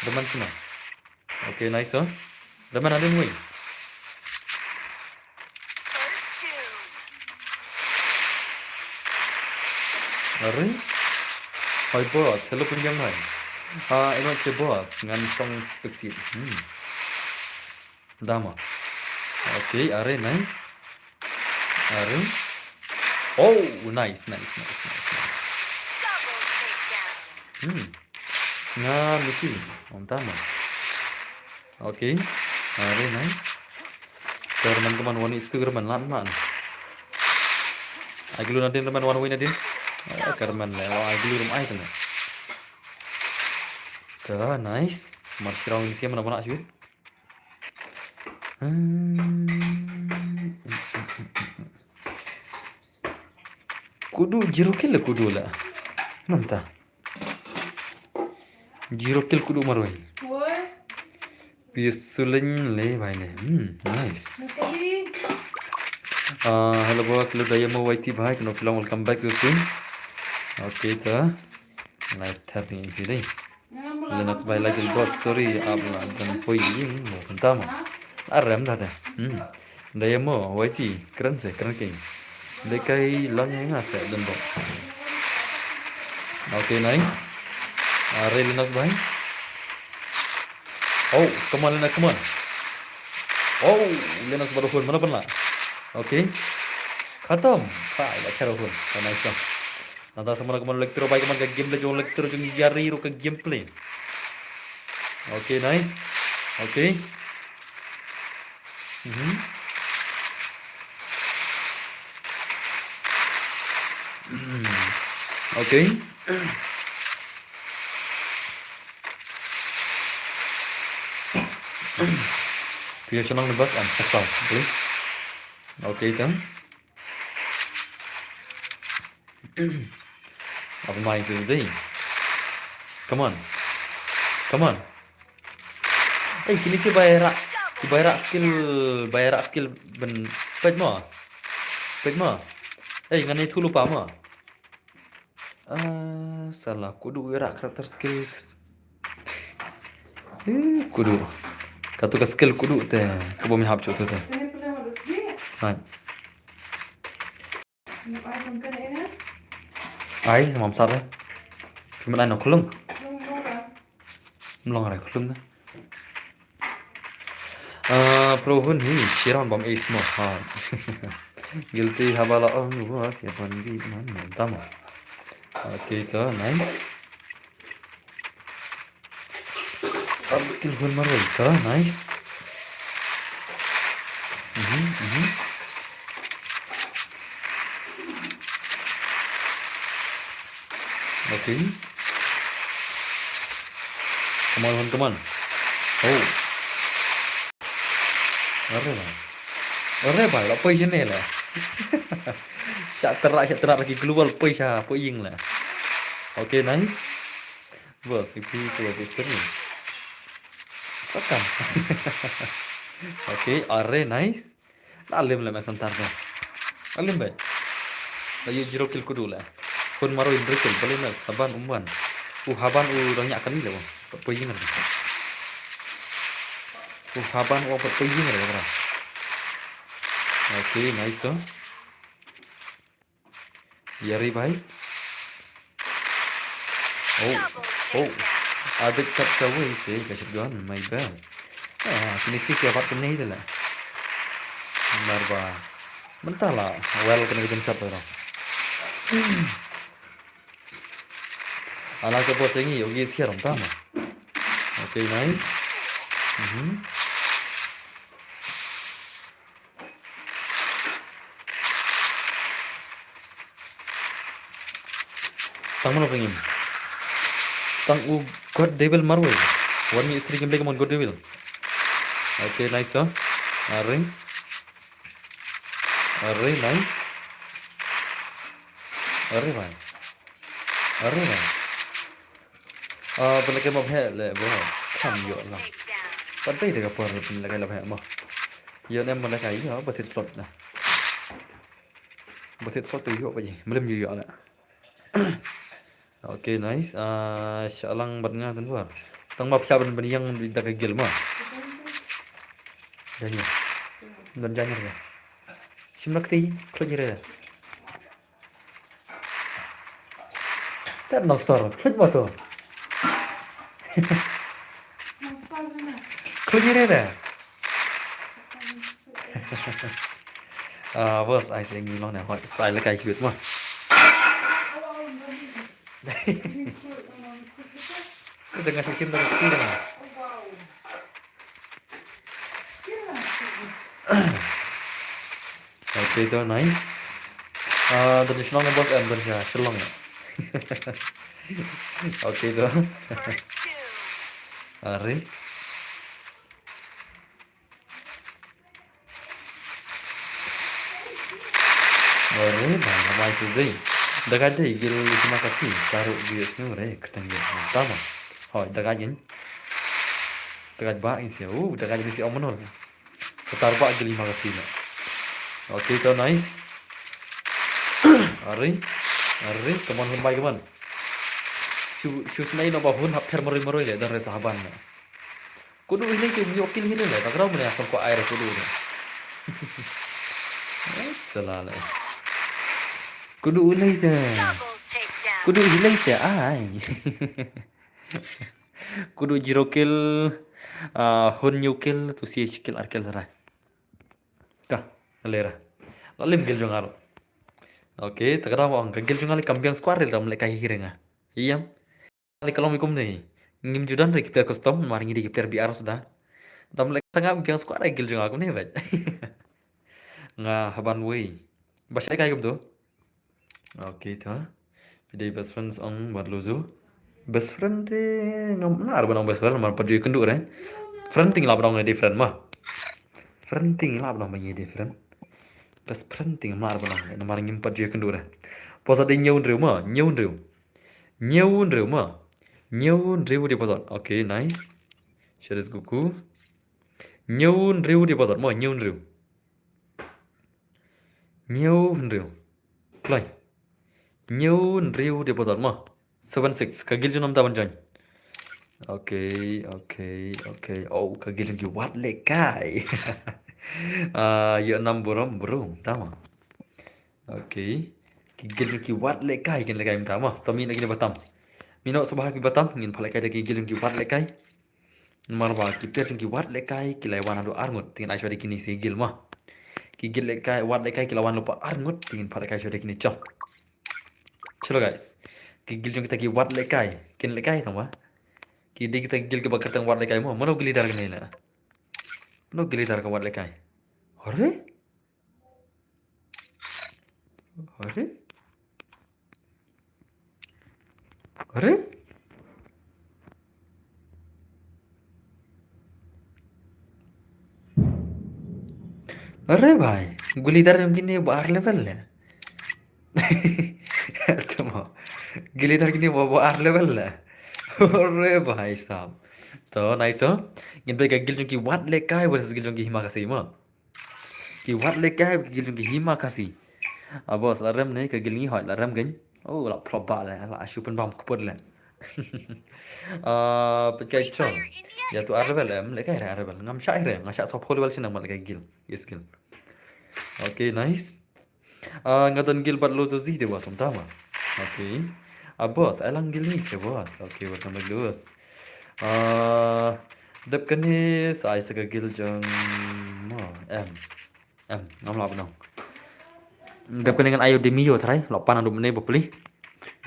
Speaker 1: Herman cina. Oke, nice tuh. Herman ada nih.
Speaker 2: First two.
Speaker 1: Ari? Hai bos, hello penjang hai. Ini si bos, ngan song spektif. Dama. Oke, are nice. Are. Oh, nice.
Speaker 2: Double takedown.
Speaker 1: Nah, Miki. Dama. Oke. Are nice. Teman-teman wani itu kerman lan. Aglu nanti teman wani nanti. Kerman lah. Aglu rum ai kan. Tuh, nice. Mark round ini siapa mana sih? Kudu zero kill kudu lah. Mantap. Zero kill kudu marwai. Pisulen le bhai le. Nice. Hello boss, hello Dayamo YT bhai. No film welcome back to stream. Okay ta. Live tapping easy deh. Linux bhai like boss sorry आपला dan कोई ये mau tentang Aram dah dah. Dayamo YT keren sih keren kayak. Dekai langnya nggak dan dong. Okay nice. Linux bhai. Oh, come on Linux, come on. Oh, Linux baru pun mana pernah? Oke. Khatam. Dah cara pun. Nice. Nanti semua kemana lektur baik kemana ke gameplay jauh lektur jauh jari ru ke gameplay. Oke, nice. Oke. Oke. Dia senang nebas sekal, boleh? Oke kan? Apa main today? Come on. Kini si bayar skill ben pet mah. Ngan itu lupa mah. Salah. Kudu berak karakter skills. Kudu. Katu ke skill kudu teh. Kebo mi hap tu teh. Hai. Ai, mam sar deh. Cuman nak kulung. Melong ada kulung dah. Pro hun ni siram bom ace mo. Guilty habala gua siapa ni mana tama. Oke itu nice. Kill hun marwai itu nice. Oke. Come on. Oh. Are bhai. Are bhai, lo paisa ne la. Syak terak lagi keluar paisa, poing la. Oke, nice. Bos, iki keluar booster ni. Sakam. Oke, are nice. Alim la masan tarna. Alim bhai. Ayo jiro kill kudu la. Kun maro indra kill, boleh na saban umban. Haban banyak kali lah. Poing la. Haban poing la bro. Oke, nice tuh. Yari bhai. Oh, oh. Adik tak tahu sih kasih doan my best. Kini sih kayak apa ni lah. Marba. Bentar lah. Well kena kita cap bro. Anak kebos ini yogi sekarang tama. Oke, nice. Tang mana pengin? Tang God Devil Marvel. Warni istri game come on God Devil. Oke, nice so. Are nice. Are bhai. Are bhai. Benda ke mau hek le bro. Kam yo lah. Pantai dekat por benda ke lah hek mau. Yo nem benda kai yo betit slot lah. Betit slot tu yo apa je? Belum yo lah. Oke, nice. Shalang batnya tu luar. Tang map siapa ben yang dekat gel mah. Jadi. Dan jangan ya. Simlakti, kau jadi. Tak nasar, kau macam tu. Kau jadi. Bos, ai sẽ nghĩ nó này hỏi, sai là cái chuyện mà. Dengan sistem terkini dengan. Oke, itu nice. Dari selong bos dan ya selong. Oke itu.
Speaker 2: First two.
Speaker 1: Ari. Ari, mana masih deh. Dekat deh, gil terima kasih. Taruh di sini mereka ketemu. Tama. Hoi, dekat jen. Dekat bak ini sih. Dekat jadi si omonol. Taruh bak gil terima kasih. Oke itu nice. Ari, kemana hembai kemana? Shu senai nak bahun hap ter meroi le dan sahaban. Kudu ini tu nyokil ini le. Tak tahu mana asal kau air kudu. Salah. Kudu ulai tu.
Speaker 2: Double takedown.
Speaker 1: Kudu ulai tu ai. Kudu jirokil hun nyokil tu si kill arkel sarai. Kah, lera. Lalim gil jongar. Oke, tak tahu orang gil jongar kambiang square dalam lekai hirenga. Iyam. Kali kalau mikum nih. Ngim judan dari player custom mari ngidi player BR sudah. Dalam lekai tengah kambiang square gil jongar aku nih, bet. Nga haban way. Bahasa kayak gitu. Oke, itu. Jadi best friends on buat luzu. Best friend deh, nggak ada best friend, malah pergi kenduk deh. Friend tinggal apa dong different mah. Friend tinggal apa dong different. Best friend tinggal malah apa dong, malah ngim pergi kenduk deh. Pas ada nyeun riu mah, nyeun riu di pasar. Oke, nice. Share kuku. Nyeun riu di pasar mah, nyeun riu. Play. Nyeun riu di pasar mah. 76 kagil junam tawan jan. Oke. Oh, kagil lagi wat lekai. Ya 6 burung, tama. Oke. Kagil lagi wat lekai kan lekai tama. Tomi lagi di Batam. Minok sebah ki Batam ngin palekai de kagil lagi wat lekai. Marwa ki per lagi wat lekai ki laiwan adu arngut tingin aiswa de kini sigil mah. Kigil lekai wat lekai ki lawan lupa arngut tingin palekai aiswa de kini chop. Chalo guys. Gigil jong kita ki wat lekai, kin lekai tong ba? Ki di kita gigil ke bakat tang wat lekai mo, mano gili dar kene na. Mano gili dar ka wat lekai. Hore? अरे भाई गुलीदार gini bar level ya. Temo गिलीदार gini bar level lah. अरे भाई साहब तो nice हो इन पे gil jung ki wat le kai versus gil jung ki hima kasi mo ki wat le kai gil jung ki hima kasi bos la rem ne ka gil ni hỏi la rem gin oh la prop ba la la shu pen bom kuput la pe kai chong
Speaker 2: Fire India
Speaker 1: ya
Speaker 2: is
Speaker 1: tu ar
Speaker 2: set.
Speaker 1: level em le kai ar level ngam sha re ngam sha so pho level sinang mal kai gil yes gil okay nice ngaton gil bat lo zo zi de bos tama okay bos alang gil ni se bos okay welcome back bos đập cái này sai sẽ cái gil jong mo em ngam lap nong đập cái dengan ayo demio try lopan adu meneh beli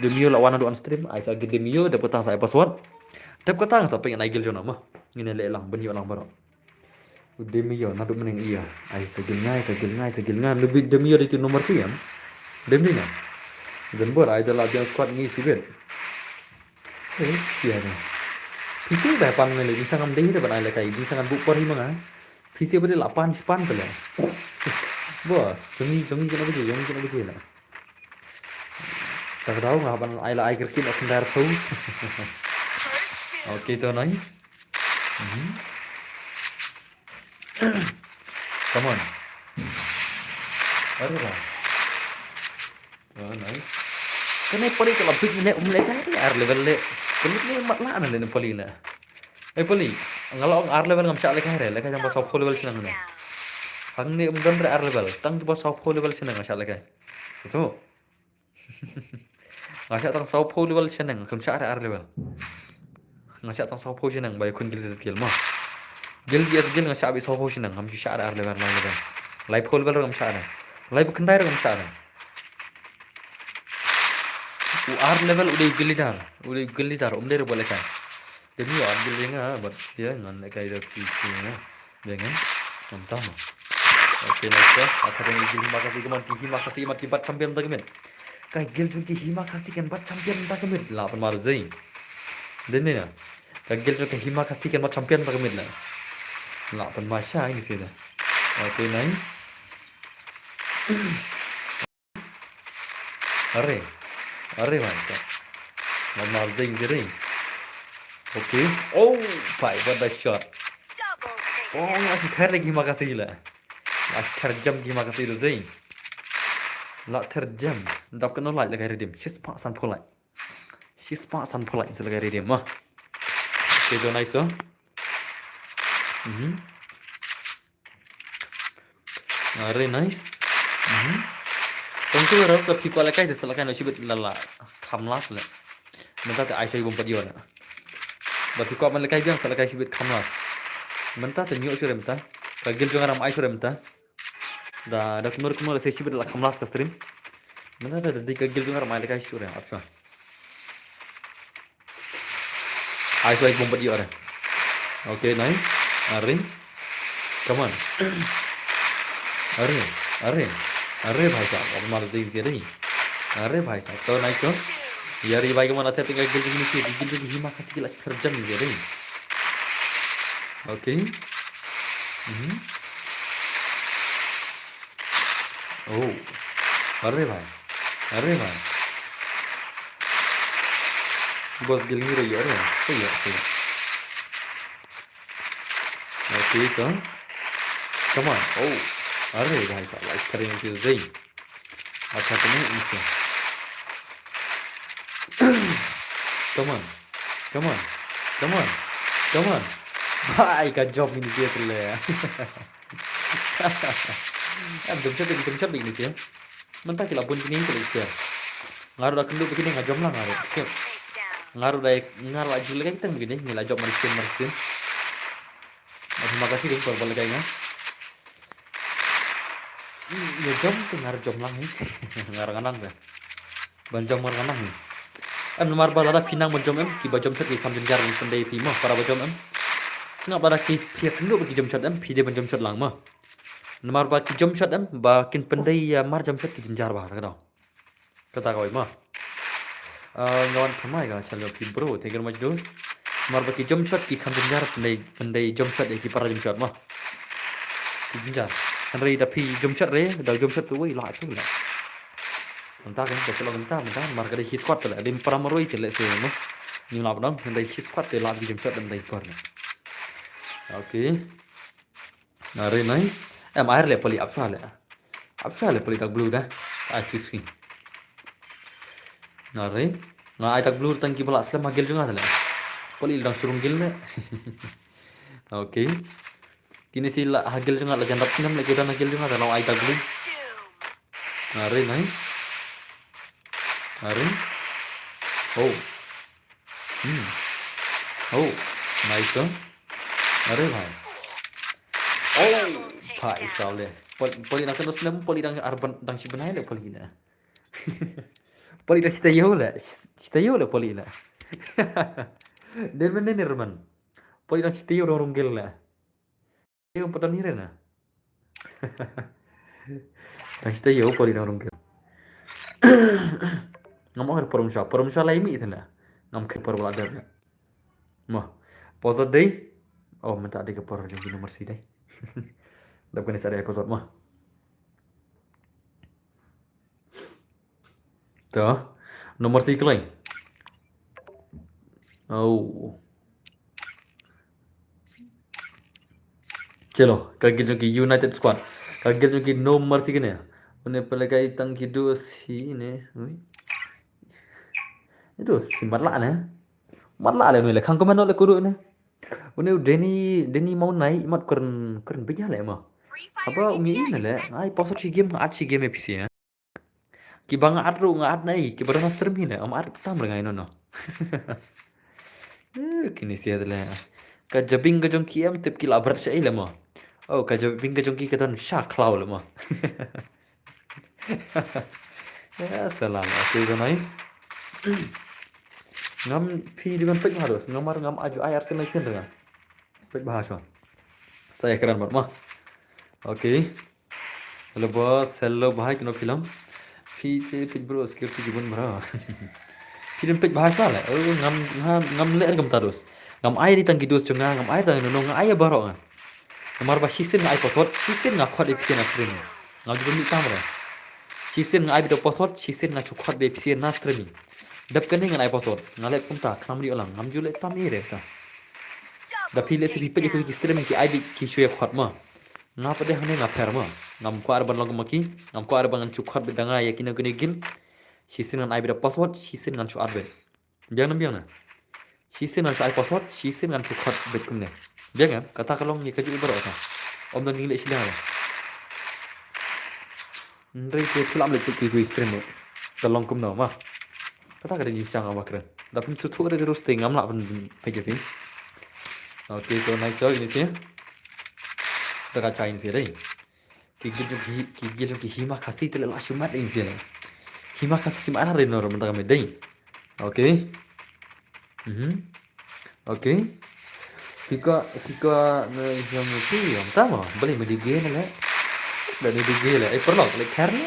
Speaker 1: demio lawan adu on stream ai sa gil demio đập petang saya password đập ketang sampai dengan gil jong mah ngine le lang benyo lang baro demio nadu meneng iya ai sa gil ngai lebih demio itu nomor siam demi na dan bor ai dalam dia squad ni sibet sia ni PC dah pan mele di sangan dei dah banai lekai di sangan buk pori manga PC bade 8 pan pala bos jongi kena beje lah tak tahu ngah ban ai la ai kerkin ok ndar tu
Speaker 2: First 2.
Speaker 1: okay to nice come on अरे वाह oh nice kene poli kalau big ne lekai ar level le kulit ni mat la na le poli na poli ngalong ar level ngam cha lekai re lekai jam pasau level sinang na
Speaker 2: Takedown.
Speaker 1: hang ni umdan re ar level tang tu pasau level sinang ngam cha lekai so ngam cha tang sau level sinang ngam cha ar level ngam cha tang sau sinang bai kun gil skill ma gil ngam cha bi sau sinang ngam cha ar level na level lai level ngam cha na lai bu kendai ngam cha na ar level udah gilidar umder boleh kan demi ar gilinga buat dia ngan lekai da fisinya dengan mantap oke nice apa yang gil makasih keman ki makasih mat kibat champion ta kemen kai gil jun ki makasih kan bat champion ta kemen la pan mar zai den ni na kai gil jun ki makasih kan bat champion ta kemen la pan masya ini sih dah oke nice अरे mantap normal ding ding okay oh bhai what a shot
Speaker 2: Double
Speaker 1: oh
Speaker 2: takedown.
Speaker 1: masih kar lagi makasih lah masih terjam lagi makasih tu zai la terjam dap kena like lagi redeem shispa san polai selagi redeem mah okay do nice oh अरे nice Tunggu rau ke people lekai tu selakai nak sibut lala kamlas le. Mentah tu Aisyah ibu padion. Bagi kau man lekai jang selakai sibut kamlas. Mentah tu nyok sure mentah. Kagil jangan ram Aisyah mentah. Dah kumur le sibut la kamlas ke stream. Mentah tu di kagil jangan ram lekai sure apa. Aisyah ibu padion. Okay nice. Arin. Come on. अरे भाई साहब अब मार देख दिया नहीं अरे भाई साहब तो नाइस हो यार ये भाई के मन आते tinggal gil gil himak kasih gila terjam dia नहीं oke oh अरे भाई बस gil ni रही अरे सही है oke तो come on oh अरे भाई साहब लाइक करेंगे फिर नहीं अच्छा तो नहीं इसे come on भाई का job ini dia tu lah belum cepat ini sih mentah kita pun ini kalau itu ngaruh dah kendu begini ngajom lah ngaruh
Speaker 2: Double takedown.
Speaker 1: ngaruh aja lagi kita begini nilai job marisin terima kasih ding for boleh kayaknya ya jom tu ngaruh jom lang ni ngaruh nganang dah banjom ngaruh nganang ni nomor balada pinang banjom ki bajom set ki kam jenjar ni pendai pimo para bajom sengap pada ki pihak kendu bagi jom set pide banjom set lang mah nomor ba ki jom set ba kin pendai ya mar jom set ki jenjar bah kata kau mah ngawan pemai ka chal pi bro thank you much dos nomor ba ki jom set ki kam jenjar pendai jom set ki para jom set mah ki jenjar Henry tapi jump shot re, dah jump shot tu wei lah tu lah. Mentah kan, kalau mentah, marka dia hit squad tu lah. Dia peramaroi tu lah sih, no. Ni lah dong, Henry hit squad tu lah jump shot dan dah ikor. Okay. Very nice. Air le poli absah le poli tak blue dah. Saya susu. Nari. Ngai tak blue tangki bola selam magil juga tu lah. Poli dang surung gil le. Okay. Kini sila hagil juga lah jandap sinam lagi udah hagil juga kalau ai tak blue. Nari nice. Nari. Oh. Oh. Nice tu. Nari bhai. Oh. Pak isau le. Poli nak terus nem poli dang arban dang si benai le poli na. Poli dah cita yo le poli la. Dia mana ni Roman? Poli dah cita yo orang gel la. Dia patut ni rena. Dah cita yo poli orang gel. Ngam porum sha lai mi ithla. Ngam ke por wala dar. Mah. Pause dei. Oh, minta ada ke por yang nomor si dei. Dah bukan ada episode mah. Tuh, nomor 3 lain. Oh. चलो kaget जो कि United Squad kaget जो कि nomor sih kena उन्हें pelagay tang hidu sini itu si marla le nuile khang komen le kuru ne une Denny mau naik mat keren beja le mah apa umi ini le ai poso si game episode ya ki bang ru ngat nai ki barang stream ni am art tam ngai no kini sih adalah ka jabing ka jong ki am tip ki labar sai le mah oh ka jabing ka jong ki katan sha cloud le mah ya salam okay so nice ngam phi dengan pek harus ngamar ngam aju ayar sen sen dengan pek bahasa saya keren banget mah oke hello bos hello bahai kino film phi pek bro security jibun mara film pek bahasa lah ngam le ngam terus ngam ai di tangki dus chunga ngam ai tang no ngam ai baro ngamar ba sisen ai posot sisen ngakhot episen stream ngam jibun ni kamera sisen ngai bido posot sisen ngachukhot be episen na streaming dap kene ngan ai posot ngale kumta khamri olang ngam jule tam ni re ta da phile se pipe je ki streaming ki ai bi ki shue khot ma na pade hane na pher ma ngam ko ar ban log ma ki ngam ko ar ban chukhot be danga ya kina gune gil sisen ngan ai bido posot sisen ngan chu arbe biang na sisen ngan ai posot sisen ngan chukhot be kumne biang kan kata kalong ni kaju ibaro ta om dan ngile sila Ndri ke film le ki stream mo kalong kum no ma kata kada ni sang apa keren dapin sutu ada terus tingam lah pun pejatin oke so nice so ini sih dekat China sih deh kigil ki hima kasih tele lah shumat ini sih hima kasih gimana reno orang mentang medai oke oke kika yang itu yang pertama beli medige lah dan medige lah perlu le karena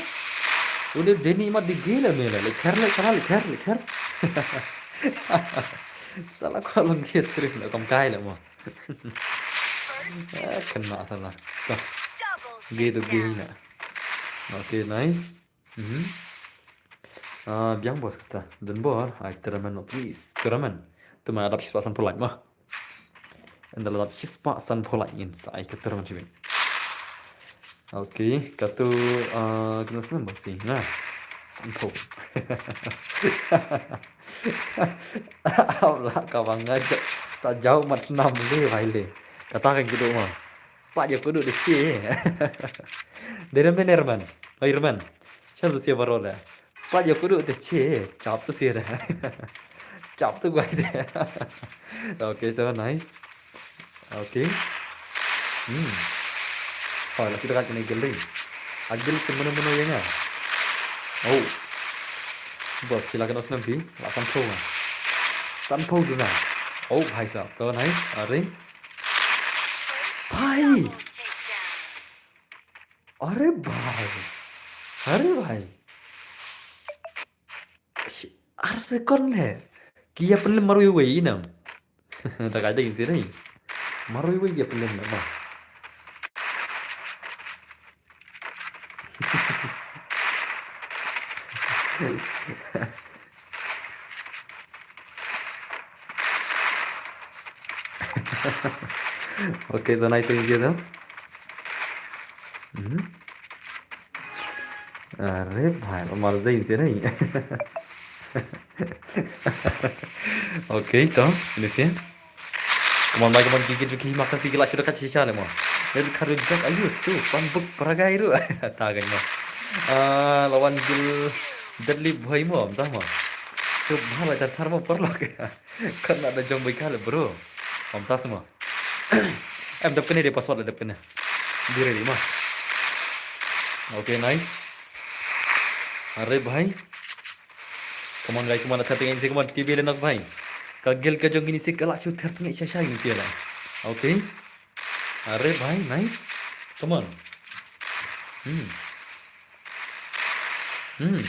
Speaker 1: udah Denny mat digila mela le karle salah kalau nge stream lah kom kai lah mah kena salah gitu gila oke nice biang bos kita dan bor ai teraman no please teraman teman adap sipasan polite mah anda adap sipasan polite inside ke teraman sih oke katu kena senang pasti nah sampo Allah kawan ngajak sajau mat senam le baile katakan gitu mah pak je kudu de si dere menerman Irman shalu sia barola pak je kudu de si chap tu sia chap tu gai de oke so nice oke oh lah sudah kena geling agil semena-mena ya nga oh bos silakan os nabi lah sampo guna oh bhai sahab so nice अरे भाई arse kon le kia pelem maru iwe inam tak ada yang sini maru iwe kia pelem nama okay तो नाइस लीजिए था। अरे भाई मर जाइए से नहीं। ओके तो ini sih. Kemana kemana gigi juga maka sih gelas sudah kasih cale mau. Jadi karujak ayo tuh pambuk peragai itu. Tagai mau. Lawan gil deadly boy mau entah mau. Subhanallah tar mau perlu kan ada jom kali bro. Om tas mau. Em dap kene dia password dap kene. Dire di mah. Oke nice. अरे भाई कमान गाइस कमान अच्छा tinggal sih kमान TV lenas भाई kagel ka jong ini sih kelak shoot tertengah syasha ini sih lah oke अरे भाई nice come on hmm hmm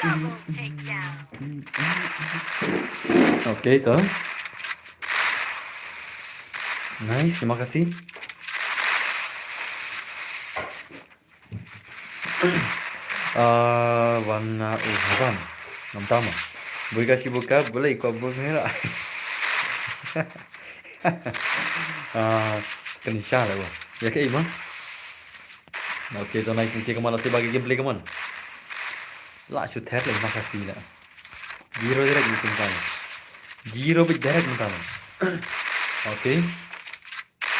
Speaker 2: Double takedown.
Speaker 1: oke itu nice terima kasih warna uhaban namtama boleh kasih buka boleh kau boleh merah kenisah lah bos ya kayak imam oke itu nice sih kemana sih bagi gameplay kemana lah shoot head lagi makasih lah zero direct di sini zero bit direct mentang oke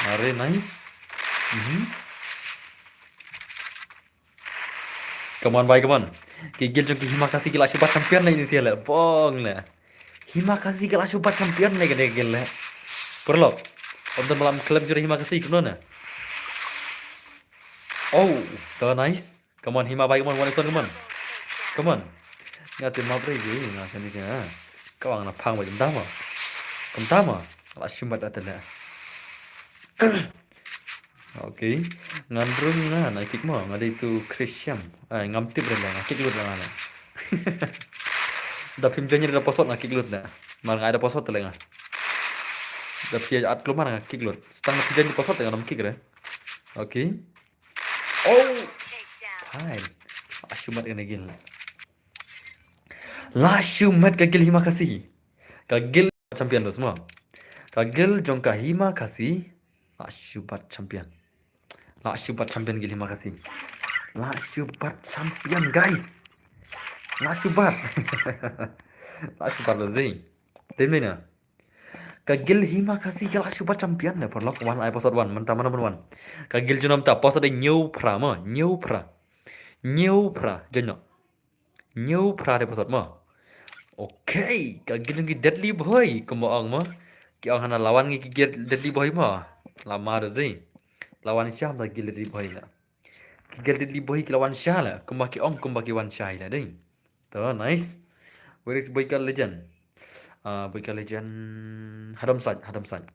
Speaker 1: are nice come on bye come on gigil jong himakasi gila super champion lah ini sih lah bong lah himakasi gila super champion lah gede gila perlo untuk malam klub juri himakasi kuno na oh so nice come on hima bye come on one come on come on ngatin mau beri je ngatin ni kan kau ang napang macam tama kum tama lah simbat atala oke ngandrung na nakik mo ngada itu Christian ngamtip dah ngakik lut na ngana dah film janji dah posot ngakik lut na mar ada posot telenga dah sia at keluar ngakik lut setengah janji posot dengan ngakik dah oke oh
Speaker 2: Takedown.
Speaker 1: hai asyumat kena gil Lashumat kagil hima kasih. Kagil champion tu semua. Kagil jongka hima kasih. Lashubat champion. Lashubat champion gil hima kasih. Lashubat champion guys. Lashubat. Lashubat lo zai. Tem na. Kagil hima kasih gil lashubat champion na perlok one episode 1 mentah mana one. Kagil junam ta episode new pra ma, new pra. New pra jenok. New pra episode ma. Oke, kagil ngi deadly boy kemoang mah. Ki ang hana lawan ngi kigir deadly boy mah. Lama rezai. Lawan Syah tak gil deadly boy lah. Kigir deadly boy ki lawan Syah lah. Kumbaki ong kumbaki wan Syah lah ding. Tuh nice. Where is boy legend? Boy legend hadam sad.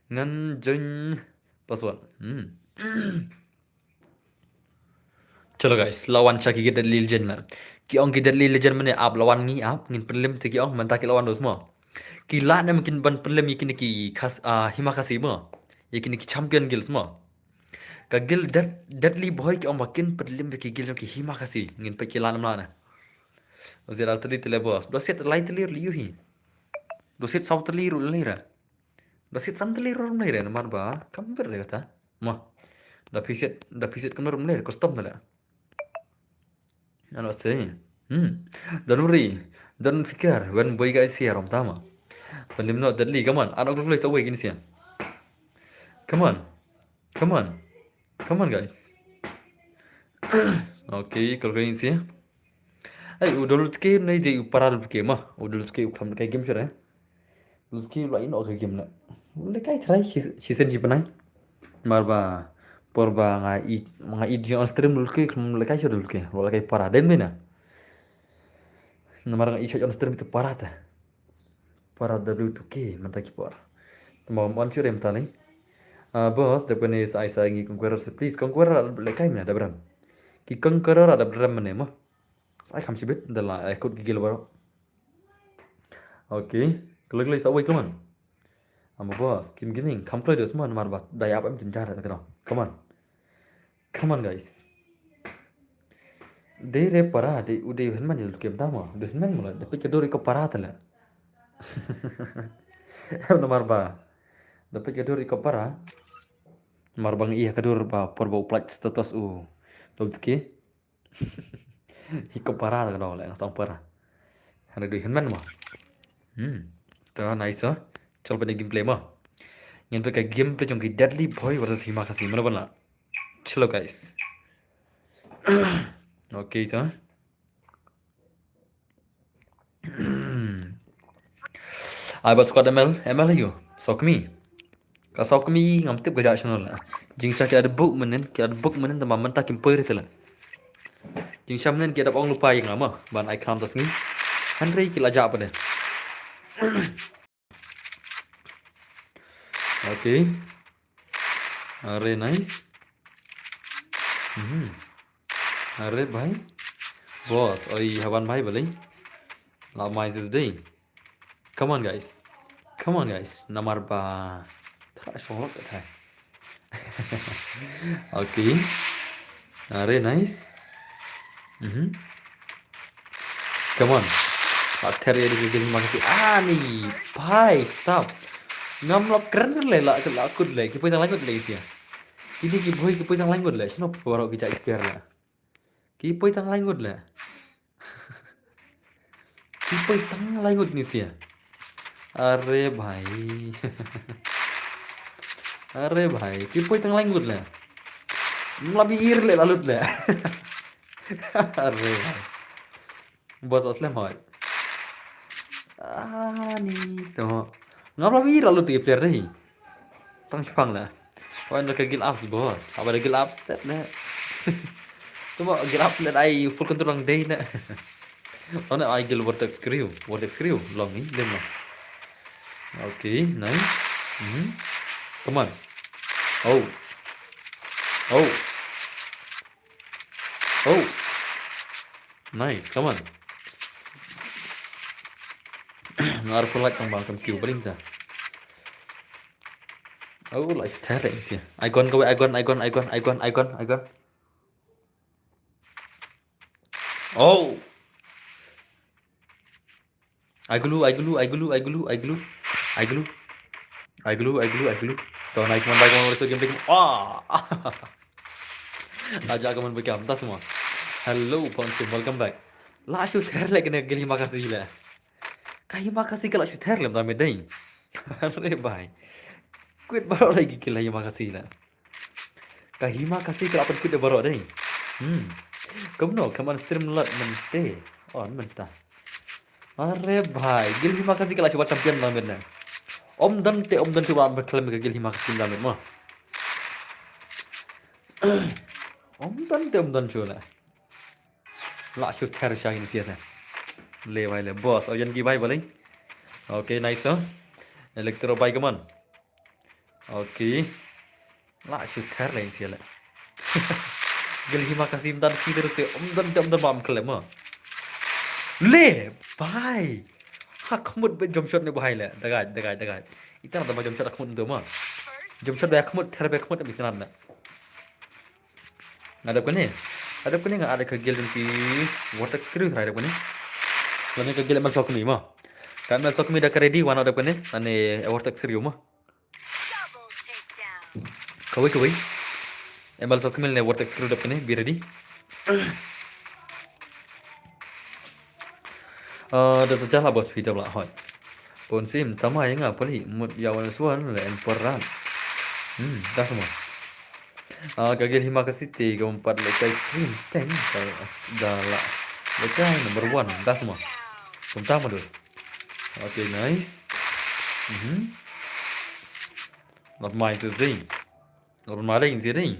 Speaker 1: Ngan jeng password. Chalo guys, lawan Syah kigir deadly legend lah. Ki ong ki deadly legend mana up lawan ngi up ngin prelim te ki ong mentah ki lawan dos semua. Ki la na mungkin ban prelim yakin ki khas himakasi mo. Yakin ki champion gil semua. Ka gil deadly boy ki ong makin prelim ki gil ki himakasi ngin pe ki la na na. Ozir altri tele boss. Do set light lir liu hi. Do set south lir lira. Do set sam lir rum lira mar ba. Kam ver le kata. Mo. Da piset kan rum lira custom la. Ano sih? Danuri, dan fikir, when boy guys here om tama. Pelim no deadly, come on, anak lu away gini sih. Come on guys. Oke, kalau gini sih. Udah lu ke nih di paral ke mah, udah lu ke ukam kayak game sih ya. Lu ke lain oke game lah. Lu kayak try season si penai. Marba porba ngai di on stream lu ke kayak sih lu ke, lu kayak parah den mana. Nomor ngai on stream itu parah ta. Parah W2K mentaki parah. Mau mancur em tali. Bos, depan ni saya ingi conqueror please conqueror lekai mana ada beram. Ki conqueror ada beram mana mah. Saya kam sibit adalah ikut gigil baru. Oke, klik sa away, come on. Ama boss, kim gini, kam klik semua nomor bat, daya apa mencar ada come on guys. Dere para, de udah henman jalan game tama, udah henman mulai, tapi keduri ke para tela. Nomor ba, tapi keduri ke para. Nomor bang iya kedur ba, porbo plat status Lalu ki, hiko para tak dong, langsung para. Ada duit henman mah. Tuh nice ah. Coba pada gameplay mah. Yang pakai gameplay trong Deadly Boy versus Himakasi mana bana. Chalo guys. Oke itu. Ai squad ML yo. Sokmi. Ka Sokmi ngam tip gajak channel lah. Jing cha ada book menen tamam mentah kim peur itu lah. Jing syam menen kita ong lupa yang lama ban icon tas ni. Henry kila ajak apa deh. Oke. Are nice. Are भाई boss oi hawan भाई boleh lama is day. Come on guys nomor ba tak shock tak. Oke. Are nice. Come on. Akhir ya di makasih nih भाई sab ngam lo keren le la akut le ki poitang langut le sia. Ini ki boy ki poitang langut le sino borok ki cak ipiar la. Ki poitang langut le. Ki poitang langut ni sia. Are भाई. Are भाई ki poitang langut le. Lebih ir le lalut le. Are भाई. Bos aslam hoy. Nih tuh. Ngam lebih ir lalut ipiar deh. Tang pang lah. Why nak gil ups bos? Apa ada gil ups tak na? Cuma gil ups nak ai full control lang day na. Oh na ai gil vortex screw long ni dem lah. Okay, nice. Come on. Oh. Nice, come on. Ngar full like kang skill paling dah. Oh, like staring sih. Icon. Oh. I glue. Tahu naik man baik game bikin. Ajak kamu berkam tas semua. Hello, Ponsi, welcome back. Lah shoot hair lagi nih gili makasih lah. Kahi makasih kalau shoot hair lem tamai deh. Are bhai. Quit baru lagi kila makasih lah. Kahi makasih kalau apa quit baru deh. Kamu stream lot mente. Oh, mentah. Are bhai, gil makasih kalau coba champion lah benar. Om dan coba berklaim ke gil makasih lah benar. Om dan coba. Lah shoot hair syahin siapa? Le bhai le boss. Ojan ki bhai boleh? Okay, nice oh. Electro bhai come on. Okay. Lah shoot hair lain siapa? Gil makasih dan si terus om dan bam klaim ah. Le bhai. Hakmut be jump shot ne bhai le. Dagat. Itana da jump shot hakmut ndo ma. Jump shot be hakmut therbe hakmut be itana. Ada ko ne ada ke gil ki vortex screw ada ko ne. Lane ke gil mal sok mi ma. Kan mal sok mi da ready one ada ko ne. Ane vortex screw ma.
Speaker 2: Double takedown.
Speaker 1: Kawai. Emal sok mi ne vortex screw da ko ne be ready. Dah terjalan bos video lah hot. Pun sim tama yang apa ni mut yawan suan le emperan. Dah semua. Gagal himakasi 3 4 lekai stream tank dah lah. Lekai number 1 dah semua. Pertama dos. Okay, nice. Not mine today. Not maling sini.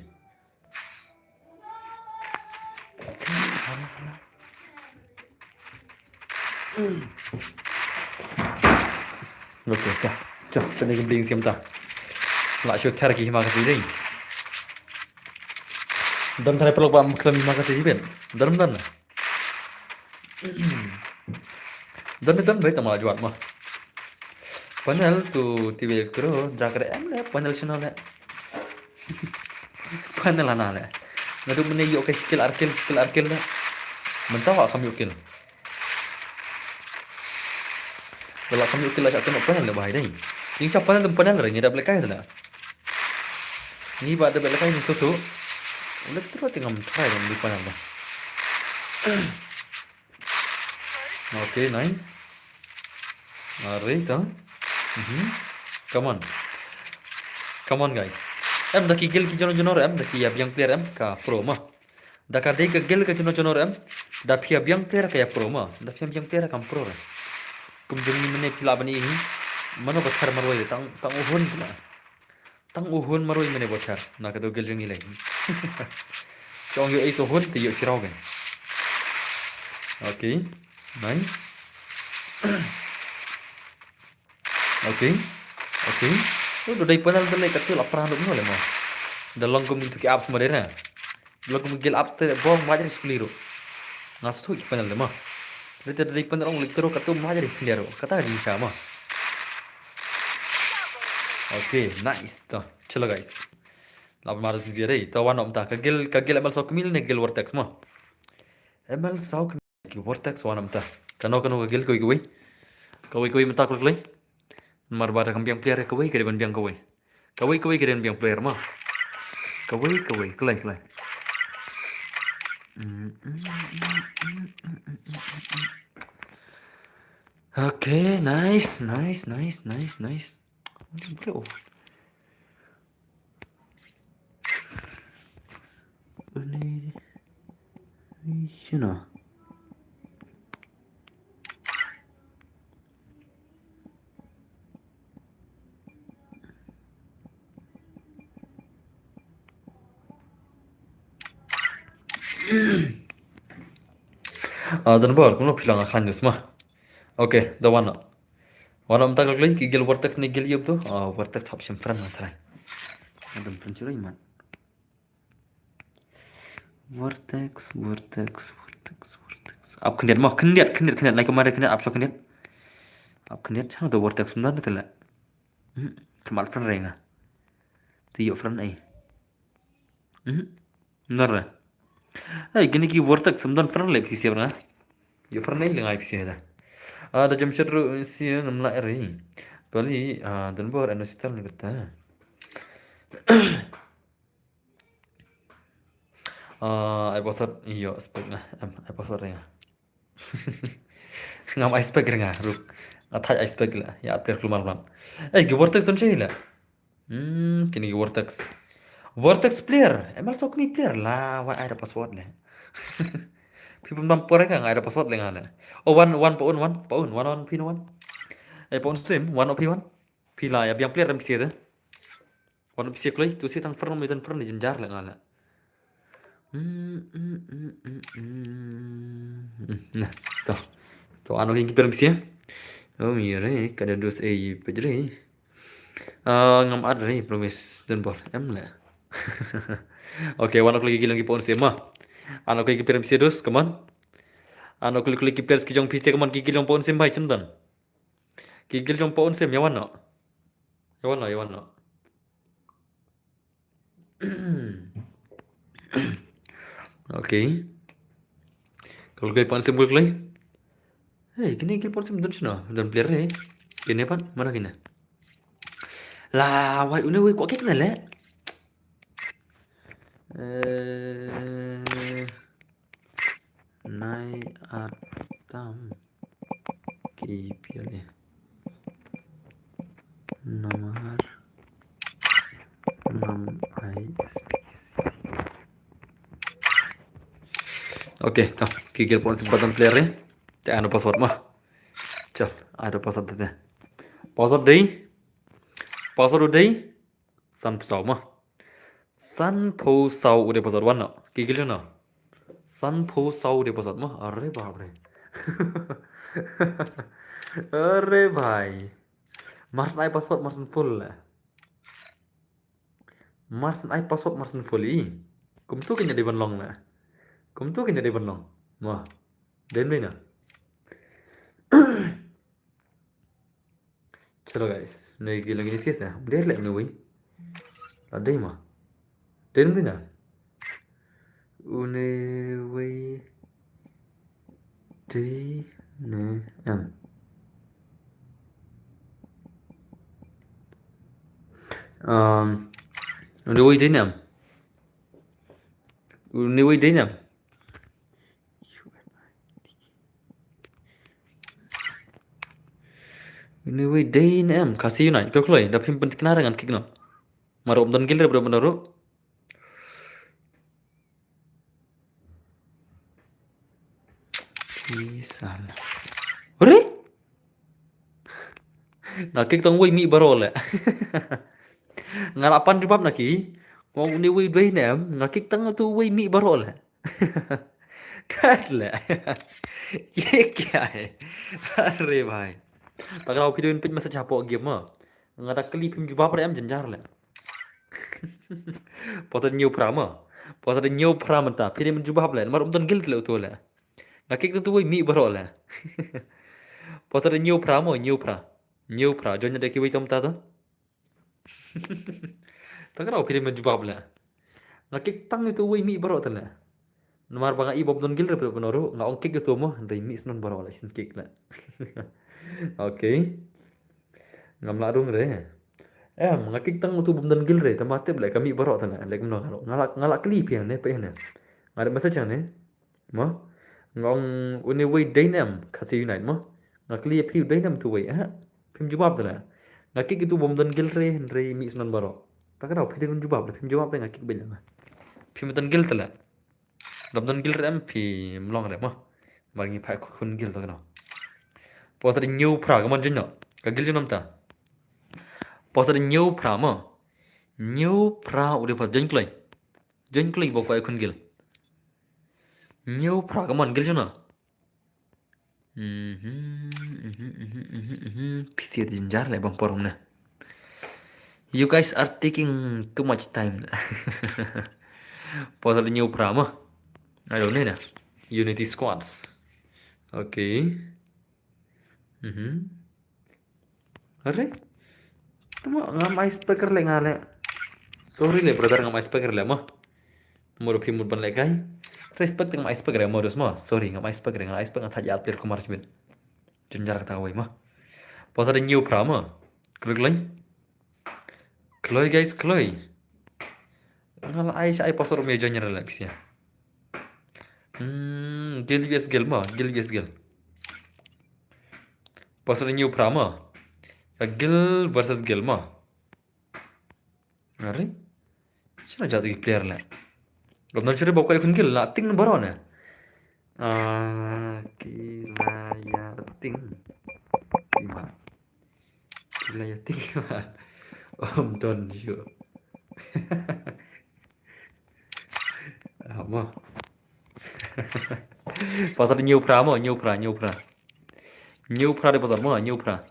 Speaker 1: Okay, dah. Tadi gambling siam dah. Lah shoot hair ki himakasi deh. Dan tadi perlu pam klaim himakasi sih ben. Dalam. Dan baik malah juat mah. Panel tu TV elektro drakre em le panel channel le. Panel ana le. Ngadu mene yo ke skill arkil le. Mentau kami ukil. Kalau kami ukil aja tu panel le bahai dai. Yang siapa panel re nyada belakang sana. Ni ba ada belakang ni suatu. Udah terus tinggal try di panel dah. Okay, nice. Alright, huh? Come on guys. Em dah kigil ki jono em dah ki yang player em ka pro mah. Dah ka dei ka gil ka jono em dah pia yang player ka ya pro mah. Dah pia yang player kam pro re. Kum jeng ni mene pila bani ini. Mana bachar marwai tang uhun pula. Tang uhun marwai mene bachar. Na ka do gil jeng ni lagi. Chong yo is uhun ti yo sirau kan. Okay. Nice. Okay. Udah dari panel tu lagi kecil apa random ni mah. Dalam kum itu ke apps modern. Dalam kum gil apps tu bong majar sekeliru. Ngasu ki panel mah. Dari panel orang elektro katu majar sekeliru. Kata di sama. Okay, nice. Tuh, chalo guys. Lap marah sih deh. Tahu wan om tak kagil emal sok mil ne gil vortex mah. Emal sok ki vortex wan om tak. Kano kagil koi mentak lagi. Marbara kambiang player kawai kere ban biang kawai kere biang player mah kawai kelai okay, nice bro ini şuna dan baru kuno bilang akan just mah. Oke, the one. Warna tak lagi gigil vortex nih gil yup tuh. Vortex option friend mah Adam friend curi man. Vortex. Up kendiat mah kendiat naik kemarin kendiat up so kendiat. Up kendiat sana tuh vortex benar tuh lah. Kemal friend renga. Tiyo friend ay. Benar lah. Gini ki vortex sebenarnya friend lah PC pernah. Yo friend ay lang PC dah. Ada jam seru sih namla eri. Bali dan baru anu sitar nih kata. Episode iyo spek nah episode nya. Ngam ispek renga ruk. Atai ispek lah ya update keluar. Ki vortex tuh sih lah. Kini ki vortex. Vortex player, emal sok ni player lah, wah ada password lah. People mampor kan ada password lah ngala. Oh one pin one. Paun sim one pila ya biang player MC tu. One PC klai tu si tang firm di jenjar lah ngala. Nah, tuh anu yang kiper MC ya. Oh mire, kada dus pejre. Ngam ada nih promise dan bor em lah. Oke, one lagi gilang ki paun sim mah. Anu ki kiper MC dus, come on. Anu klik kiper ki jong PC come on ki gilang paun sim bai chundan. Gigil jong paun sim yawan no. Oke. Kalau kayak paun sim klik. Gini paun sim dan player nih. Gini pan, mana gini? Lah, why une kok kayak kenal le? Nai atam ki pilih nomor 6 ISP. Oke, tuh gigil pun sempatan player nih. Tidak ada password mah. Cel, ada password tadi. Password deh. San pesau mah. San pesau udah password one no. Gigil no. San pesau udah password mah. Arre babre. Arre bhai. Marsen ai password marsen full lah. Marsen ai password marsen full i. Kum tu kena di benlong lah. Mah. Den na. चलो गाइस नहीं Gill lagi sis ya dia lek me wei ada mah dia mungkin na une wei di ne em une wei di nem une wei di nem une wei di nem kasih unai kau kelai dah pim penting kena dengan kikno marom dan gil berapa benar salah ore nak kik tong wei mi barol le ngalapan jubab naki mau une wei doi nem ngakik tang tu wei mi barol le कर ले ये क्या है अरे भाई अगर आप वीडियो इन पे मैसेज छापो game nggak ada klip yang jubah pada em jenjar le pota new prama pota ada new prama ta pide menjubah le mar umton guilt le utu le nggak kik tu wei mi baro le pota ada new pra jonya de ki wei tom ta to ta kara pide menjubah le nggak kik tang itu wei mi baro ta le Nomor bang ibob non gil repre penoro nggak ongkik gitu mo dari mix non baro la sin kik la oke ngam la dong re ngakik tang tu bom non gil re tamate bla kami baro tana lek no halo ngalak klip ya ne pe ne ngada masa chane mo ngong uni wei dainam khasi unite mo ngakli phi dainam tu wei ha phim jawab tana ngakik itu bom non gil re mix non baro takara phi non jawab phim jawab re ngakik bela phim non gil tala Lomdon gil rem pi mlong rem mah bagi pai kun gil to no pos ada new pra ga mon jinno ka gil jinom ta pos ada new pra mo new pra udah pas jen klai bo pai kun gil new pra ga mon gil jinno pisi ada jinjar le bang porum na you guys are taking too much time pos ada new pra mo I don't know. Unity squads. Okay. Arre? Tama ngamai speaker le ngale. Sorry le brother ngamai speaker le mah. Moro pimut ban le kai. Respect ngamai speaker le modus mah. Sorry ngamai speaker ngamai speaker ngat hajat player kumar jibin. Jenjar kata wai mah. Pas ada new pra mah. Kloi guys, kloi. Ngal ai pastor meja nyara la bisnya. Gil vs gil mah, gil vs gil. Pas ada new pra mah. Gil versus gil mah. Arre? Siapa jadi player lah? Belum tahu cerita bawa ikut gil lah, ting baru na. Gila ya ting. Gimana? Gila ya ting gimana? Om Don Ju. Apa? Pasal new pra mah, new pra. New pra di pasal mah, new pra.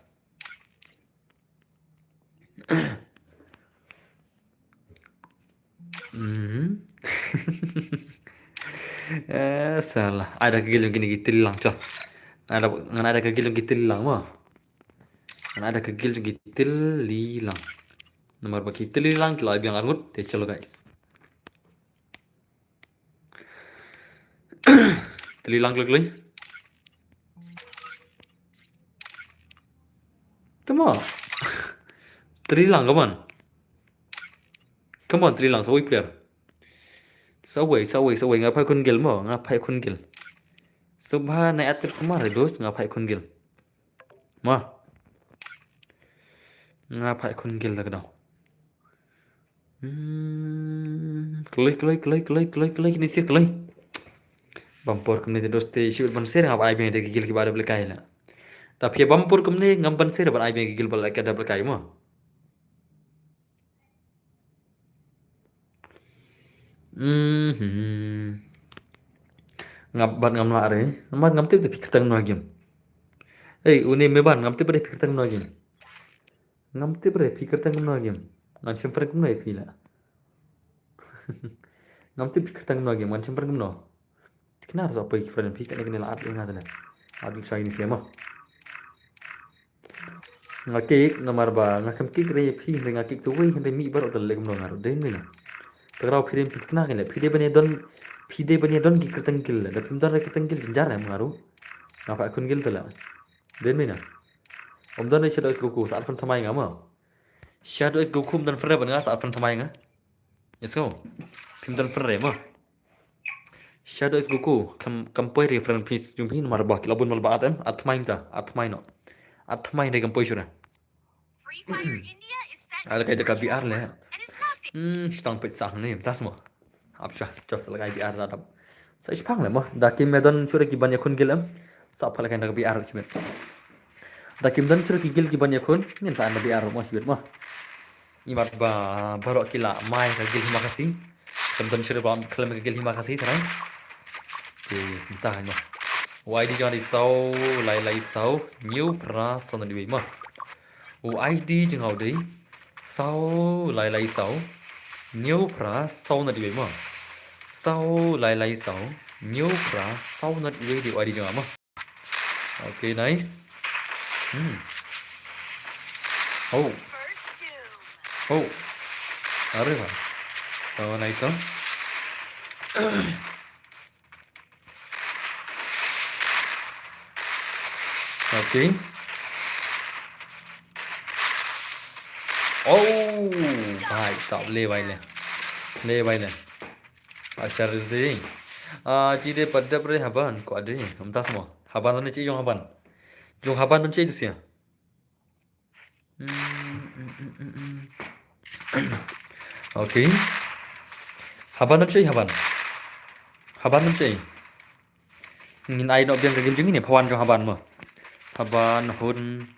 Speaker 1: Salah. Ada kegil gini gitu lang coh. Ada kegil gitu lang mah. Ada kegil gitu lang. Nomor bagi lang kalau biang armut, deh celo guys. Telilang klik. Tama. Telilang come on telilang sawai player. Sawai ngapai kun gil mo, ngapai kun gil. Subha na atir kumar dos ngapai kun gil. Ma. Ngapai kun gil tak dong. Klik ni sih klik. Bampur kemni dos te shoot ban ser ngap ai beng de gil ki bada belkai la. Tapi bampur kemni ngam ban ser ban ai beng gil bal ka da belkai mo. Ngam la re. Ngam tip de pikir tang no game. Uni me ban ngam tip de pikir tang no game. Ngam tip de pikir tang no game. Ngan simper kum no pila. Ngam tip pikir tang no game ngan simper kum no. Kena harus apa friend pikir ni kena la at ingat na. Adul sai ni siapa? ngakik nomor ba ngakam kik re phi re ngakik tu wei hende mi bar odal legam longar den mina tagrau phirim pitna kele phide bane don ki kertang kil da pim don kertang kil jar em ngaru ngapa kun gil tala den mina om don shadow is goku saat fan thamai ngama shadow is goku dan fre ban saat fan thamai nga yes go pim don fre mo shadow is goku kam poi reference piece jum phi nomor ba kilabun mal ba atem atmai no atmai re kam poi shura
Speaker 2: Free Fire India is set
Speaker 1: ala kai ka biar le
Speaker 2: and is happy.
Speaker 1: stang pet sang ni tas mo apsha just la kai biar da dam sa ispang le mo da kim medon sura ki banya kun gilam sa phala kai da biar chibet da kim dan sura ki gil ki banya kun nin sa na biar mo chibet mo imat ba barok kila mai ka gil makasi kam dan sura ba klam ka gil makasi tarai thì ta mà YD cho đi sau lại sau nhiều pra sau này đi mà YD chừng nào đi sau lại sau nhiều pra sau này đi mà sau lại sau nhiều pra sau này đi YD chừng mà ok nice oh
Speaker 2: First doom.
Speaker 1: oh ada apa oh nice oh ok oh भाई साहब ले भाई ले अच्छा rezeki cide pada pre haban ko ade हमता semua haban tu cik jong haban tu cik tu sia okay haban tu cik haban tu cik ngin ai no biang kagil jeng ni phawan jong haban mo haban hun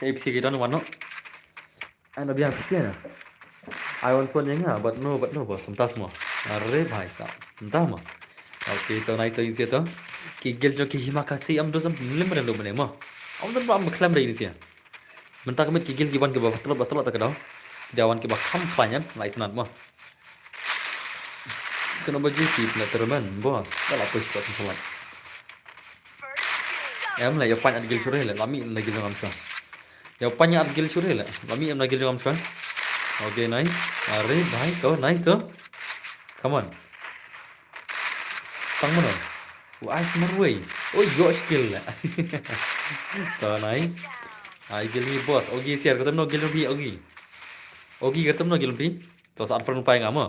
Speaker 1: FC ki don wan no ai no biang pisia na ai on phone yang but no bos हमता semua अरे भाई साहब entah mah oke to nice to to kigel jo ki himakasi am dosam lim ren do bane mah am dan am klam dai ni sia mentak met kigel ki ban ke bawah telot tak dau dawan ki ba kham klanyan lai tunat mah kena baju ki na terman bos dah push to semua
Speaker 2: First doom.
Speaker 1: em la ya pan adgil sure le lami lagi jong am sa ya pan ya adgil sure le lami em lagi jong am sa oke nice अरे भाई तो nice oh come on tăng mana wah smart way oh yo skill lah so nice ai gil ni boss ogi share katam no gil bi ogi katam no gil bi to saat front pai ngama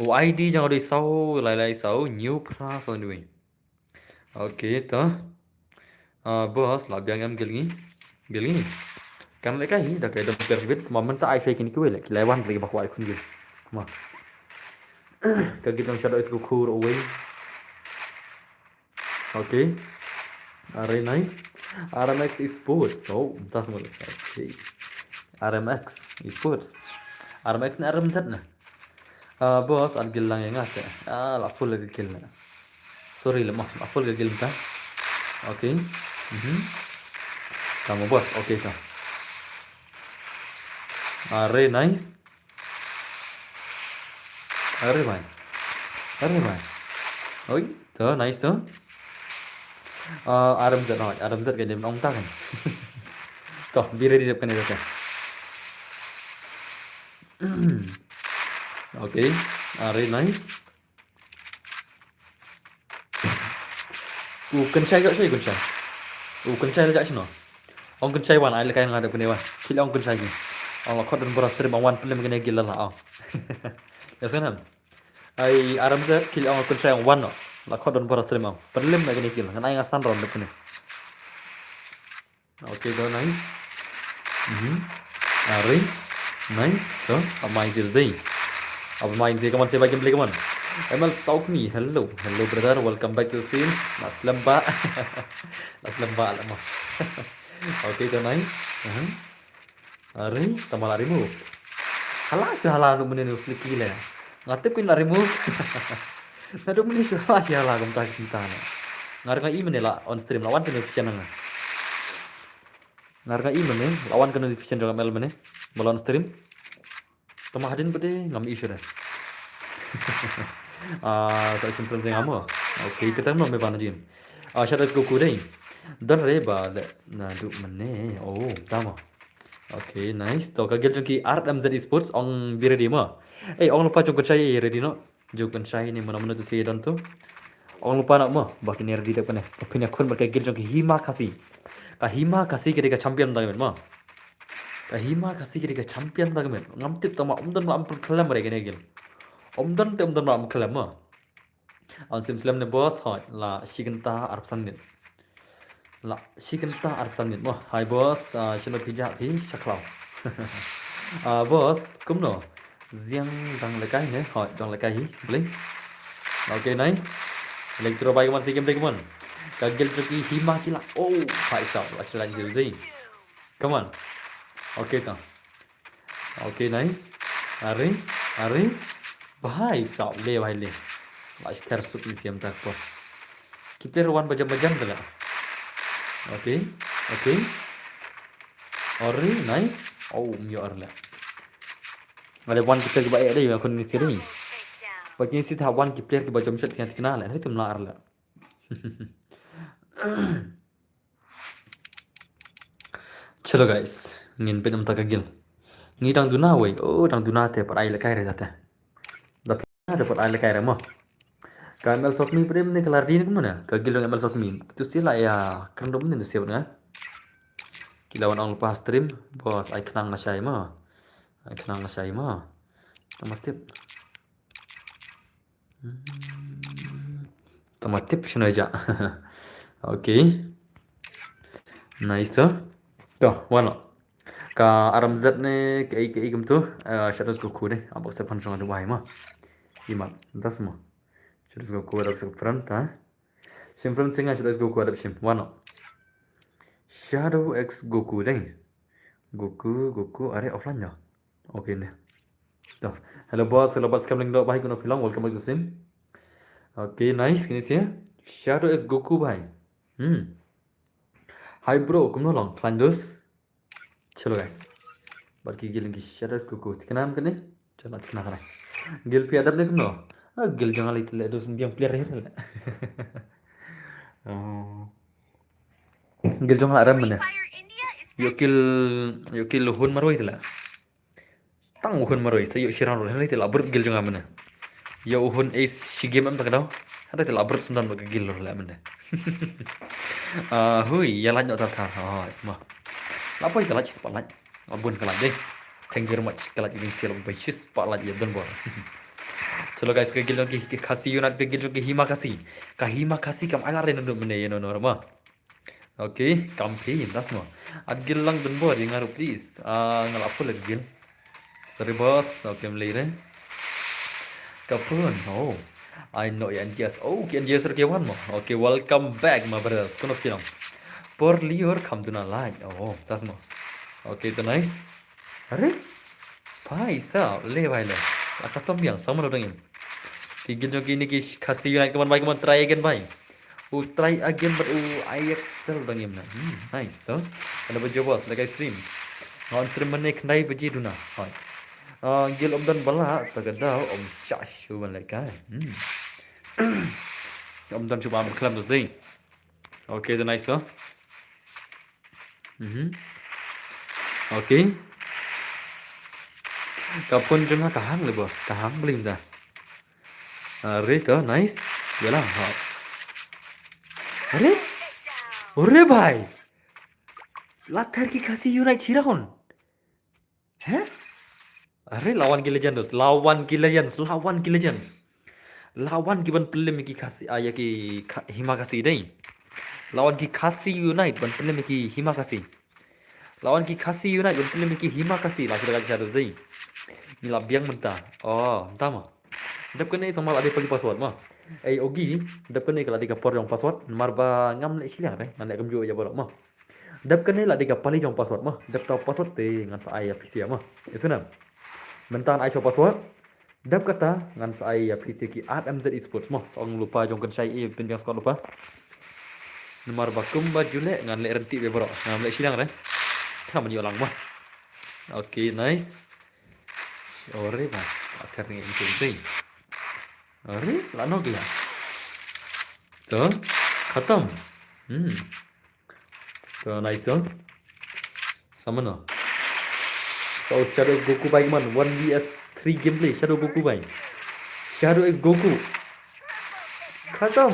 Speaker 1: oh id jangan đi sau lại sau new plus on way ok to boss là biang em gil ni kan lại cái dah kayak dah berbit moment tak ai fake ni kuwe lek lewan lagi bakwa ai kun gil ma kagitang shadow is Goku away okay very nice RMX Esports oh tas mo okay RMX Esports RMX na RMZ na boss ad gil lang yang ase la full lagi kill na sorry lemah la full lagi kill ta okay kamu boss okay ta very nice अरे भाई ôi thở nice đó Adam giật cái điểm ông ta này còn đi đi được cái này được kìa ok very nice cần chay gỡ cần chay nó chạy chứ nó ông cần chay bạn ai là cái nào được cái này bạn khi ông cần chay gì ông là cotton brush từ bằng one film cái này gila lah ông ya sana ai Adam zat kill ang kun sayang one no la khodon boras tremang perlim lagi ni kill ngan ai ngasan ron dekne okay do nice ari nice so amai zirday amai zirday kaman saya bagi play kaman Emal Saukmi hello brother welcome back to the scene mas lamba lama okay do nice ari tamal remove halah nu menen flicky le ngatep kuin la remove nadu meni halah gam ta kita na ngarga i menela on stream lawan kan notification na ngarga i mene lawan kan notification jong mel mene on stream tama hadin bade ngam issue na sa sim tren sing amo okay kita no me banajin shadow Goku dei Don reba le na du mane. Oh, tama. Okay, nice. To kagil jong ki RMZ Esports ong bi ready mo. Ong lupa jong kacai ready no. Jong kacai ni mana-mana tu si don tu. Ong lupa nak mo. Baki ni ready dak pane. Punya kun berkagil jong ki Hima Kasi. Ka Hima Kasi kiri ka champion dak men mo. Ka Hima Kasi kiri ka champion dak men. Ngam tip tama don ma ampun kelam re gene gil. Don ma am kelam mo. On sim slam ne boss hot la shiganta arab sanit. La shiganta arab sanit mo. Hi boss, chino pija pi chaklau. Boss, cũng no. Riêng đằng lại cái nhé, hỏi đằng lại cái hi, bling. Okay, nice. Electro bay kemana sih game kemana? Kagel pergi hima kila. Oh, phải sao? Lại chơi lại gì gì? Come on. Okay ta. Okay, nice. Ari. Bahai sao? Le bahai le. Lại tersuk ni siam tak po. Kita ruan bajam-bajam tu lah. Okay. Ari, nice. Oh, mio arla. Ada one kita ke baik đây màคนนี้sini. Bagi si tha one ki player ki bajom shot kan kenal lah. Itu melar lah. Chalo guys, ngin pe nam takagil. Ni dang duna wei. Oh, dang duna te par ai la kai re ta. Da pe par ai la kai re mo. Ka ML sok mi prem ni kelar di ni kemana? Kagil dong ML sok mi. Itu sila ya kan dom ni siap na. Kilawan ong lepas stream, bos ai kenang masai mo. Tamatip. Tamatip shino aja. Okay. Nice to. To, wala. Ka RMZ ne cái game tu, Shadows Goku ne. Abang saya panjang ada wahai mah. Imat, das mah. Shadows Goku ada sak front ha. Sim front singa Shadows Goku ada sim. Wala. Shadow X Goku deh. Goku are offline ya. Okay ne. To, hello boss coming do bhai kuno film welcome back to sim. Okay, nice kini sih. Shadow X Goku bhai. Hi bro, kumno long clandos. Chalo guys. Bagi gil lagi Shadow X Goku. Tikenam kan ni? Chalo tikena kan. Gil pi adab ni kumno. Gil jangan lagi le dos biang player here le. Gil jangan aram mana.
Speaker 2: Fire India is set.
Speaker 1: Yo kill hun maroi tela. Tang hun maroi sa yo shiran ro hele tela ber gil jangan mana. Yo hun ace shigem am takadau. Ada tela ber sendan bagi gil ro le mana. Hui ya lanjut ta. Mah. Apa yang kalah spotlight? Abun kalah deh. Thank you very much. Kalah ini siapa baik spotlight ya don bor. Chalo guys, kagil lagi kasi unit kagil lagi Hima kasi. Ka Hima kasi kam ala ren do mene no norma. Okay, campaign das mo. Ad gil lang don bor yang ngaruh please. Ngal apa lagi gil? Sorry boss, okay mlire. Kapun. Oh. I know NGS. Oh, NGS kewan mo. Okay, welcome back my brothers. Kono film. Por liur come to na like. Oh, that's mo. Okay, itu nice. Are? Paisa, le vai le. Akatom yang sama lo dengin. Tigil jo gini ki kasih unit kaman baik kaman try again bhai. Try again but IXL dengin na. Nice to. Ada baju bos like stream. On stream mana kendai baju duna. Hai. Gil dan bala tagadau shashu man like kai. Dan cuba ambil kelam tu deh. Okay, itu nice to. Okay. Kapun jengah kahang le bos. Kahang beli dah. Are to nice. Yalah. Are bhai. Latar ki kasih unit Chiraon. Hah? Are lawan ki legends. Lawan ki ban pelim ki kasih ki Hima kasih deh. Lawan ki kasih unit ban pelim ki Hima kasih. Lawan ki kasih unit ban pelim ki Hima kasih. Langsung dekat Shadows deh. Ni lah biang mentah. Oh, entah mah. Dap kena itu mal ada pagi password mah. Ogi, dap kena kalau ada kapor yang password, marba ngam le silang deh. Nanti kamu juga bolak mah. Dap kena lah ada pali yang password mah. Dap tahu password te ngan saya PC mah. Isunam. Mentan ai password. Dap kata ngan saya PC ki RMZ Esports mah. Soang lupa jong kan saya pin yang skor lupa. Nomor bakum bajule ngan le renti be borok. Ngam le silang deh. Kamu nyolang mah. Okay, nice. Ore mah. Akhir ni ini. अरे लानो गया तो खत्म Tuh, nice tuh. Sama no. So Shadow X Goku baik man. 1vs3 gameplay Shadow Goku baik. Shadow X Goku.
Speaker 2: Triple takedown.
Speaker 1: खत्म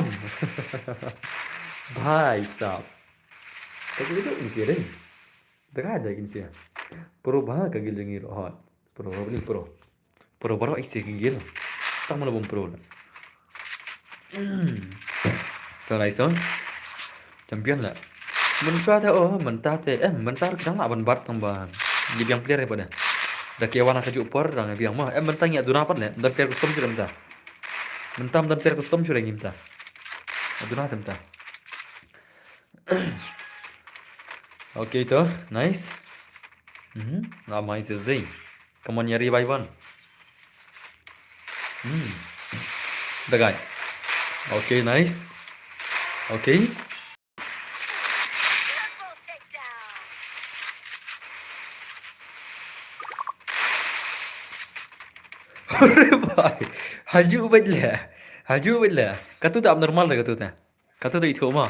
Speaker 1: भाई साहब tapi itu isi deh ada isi pro bah kagil jengi hot pro beli pro baru isi kagil tak mana bom pro tuh nice on champion lah mentah teh oh mentah teh mentah kadang nak ban tambah di biang player pada dah kiawan nak kejuk por dah biang mah mentah nyak tu rapat lah dan player custom sudah mentah dan player custom sudah ngimta aduna mentah Oke itu, nice. Lama isi zing. Come on nyari by one. The guy. Oke, nice. Oke.
Speaker 2: Triple takedown.
Speaker 1: अरे भाई हजू बदला कतु तो abnormal है कतु तो इथो मा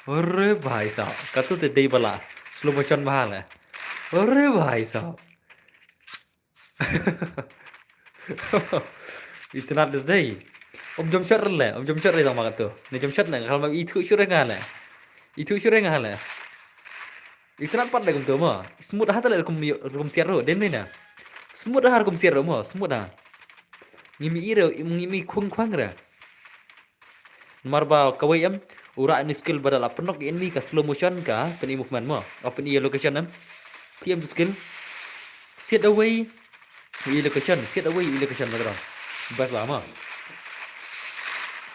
Speaker 1: अरे भाई साहब कतु तो दे बला स्लो मोशन महाल है अरे भाई साहब इतना डिजाई om jumshot le sama katu ni jumshot na kalau itu syureng ngale itu syureng ngale itu nak pat le kum tu ma smooth ha ta le kum siaro den ni na smooth ha kum siaro ma smooth ha ngimi iro ngimi khung ra marba kawai am ura ni skill badal apnok ini ka slow motion ka pen movement ma open e location am pm skill set away location madra bas lama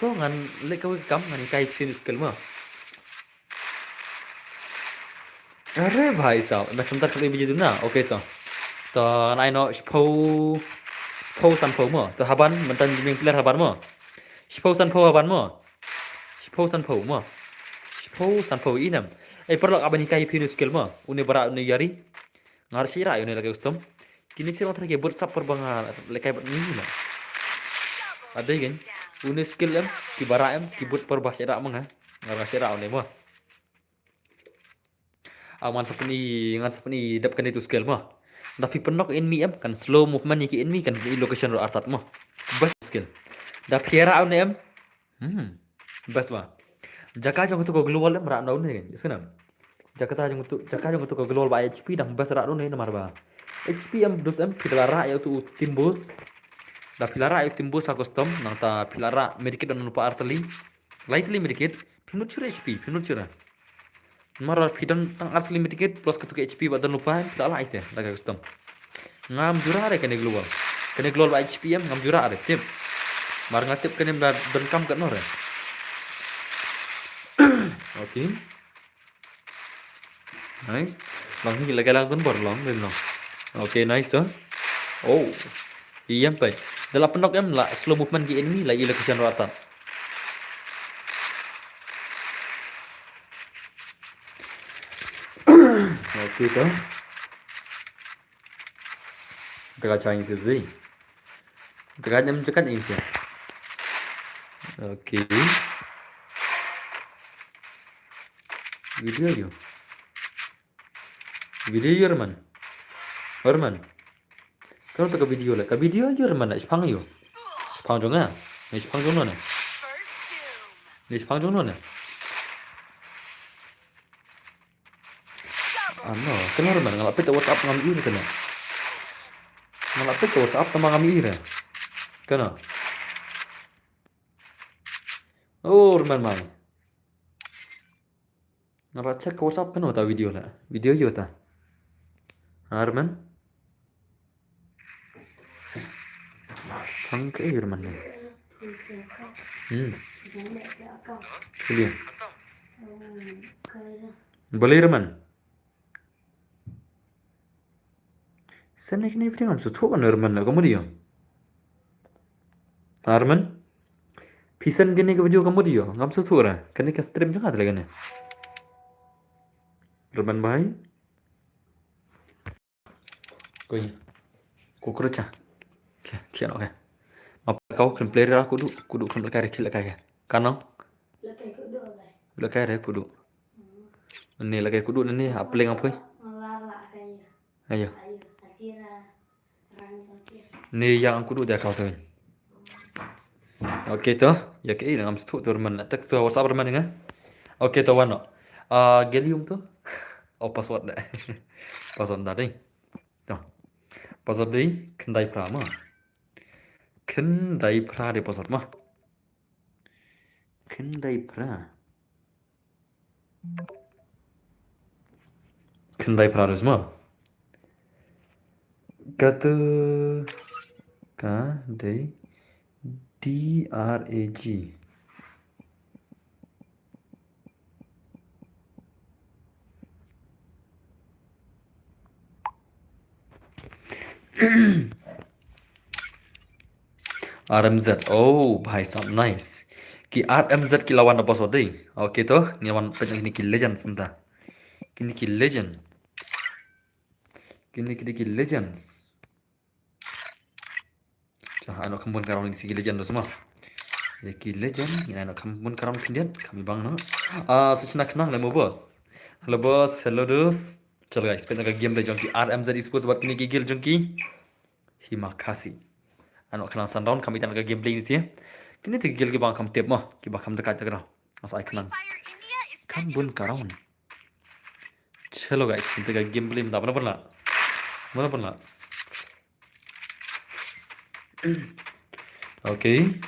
Speaker 1: to ngan le kawai kam ngan kai sin skill ma अरे भाई साहब मैं क्षमता चले बीजे दूँ ना ओके तो नाइ नो स्पो संपो मो तो हाबान मंतन जिमिंग प्लेयर हाबान मो स्पो संपो inam perlu abani kai pinu skill mo uni bara uni yari ngar sira uni lagi ustom kini sira terakhir buat sap perbangal lekai bat ni na ada kan uni skill em ki bara em ki buat perbah sira manga ngar sira uni mo aman seperti dapkan itu skill mah tapi penok enemy em kan slow movement ki enemy kan di location ro artat mah bas skill da piera on em bas mah jaka jong tu ko global em ra daun ni isna jaka jong tu ko global ba HP dang bas ra daun ni namar ba HP em dus em pilara ya tu timbus da pilara ya timbus aku custom nang ta pilara medikit dan lupa arteli lightly medikit pinut cura HP pinut cura Mara pidon tang art limit ticket plus ketuk HP badan lupa tidak lah itu laga custom ngam jura ada kene global ba HP em ngam jura ada tip mar ngatip kene dan kam kat nore oke nice bang ni laga lang don bor long oke nice tuh oh iya pai dalam penok em lah slow movement ki enemy lah ila kesan rata oke tuh kita cari sih kita cekat ini sih oke video Herman kau tak ke video lah ke video aja Herman nak sepang yo sepang jong ah ni sepang jong mana ni sepang jong mana ano kenapa Herman ngalapit WhatsApp ngam ini kena ngalapit WhatsApp sama ngam ini kena oh Herman mai napa cek WhatsApp kena ta video lah video yo ta Herman thằng cái Herman này Sili boleh Herman sana kini video ngam suatu kan Herman lah kamu dia Herman pisan gini ke video kamu dia ngam suatu orang kini ke stream juga ada lagi nih Herman bhai coi cockroach à kia nó kìa mà câu cần play ra kudu kan lekar kira lekar kan no lekar đấy kudu Ini lagi kudu ini apa yang apa?
Speaker 2: Ngelala kayaknya.
Speaker 1: Ayo.
Speaker 2: Ayo, atira. Rang sakit.
Speaker 1: Ni yang kudu dia kau tu. Oke tu, ya ke ini ngam stu tu man teks tu WhatsApp man dengan. Oke tu wano. Gelium tu. Oh password dah. Password dah deh. Tu. Password deh kendai prama. Kendai pra deh password mah. Kendai pra. Kendai pra deh semua. Kata Kadai DRAG. RMZ. Oh, भाई साहब nice. कि RMZ की lawan apa sode? Oke toh, ni lawan penyang ini ki legend sebentar. Kini ki legend. Kini ki legends. Cah anak kampun karang di sigi legend tu semua. Ya ki legend, ni anak kampun karang pindian kami bang no. Sechna kenang lemo bos. Hello bos, hello dus. चलो guys, pengen agak game deh jongki RMZ Esports buat kini gigil jongki. Himakasi. Anak kenang sundown kami tan agak gameplay ni sih. Kini tigil ke bang kam tip mah, ki bakam dekat jaga. Asa ai kenang.
Speaker 2: Fire India is set
Speaker 1: Kan
Speaker 2: in
Speaker 1: bun karang. Chalo guys, kita agak gameplay minta mana pernah. Mana pernah. Okay.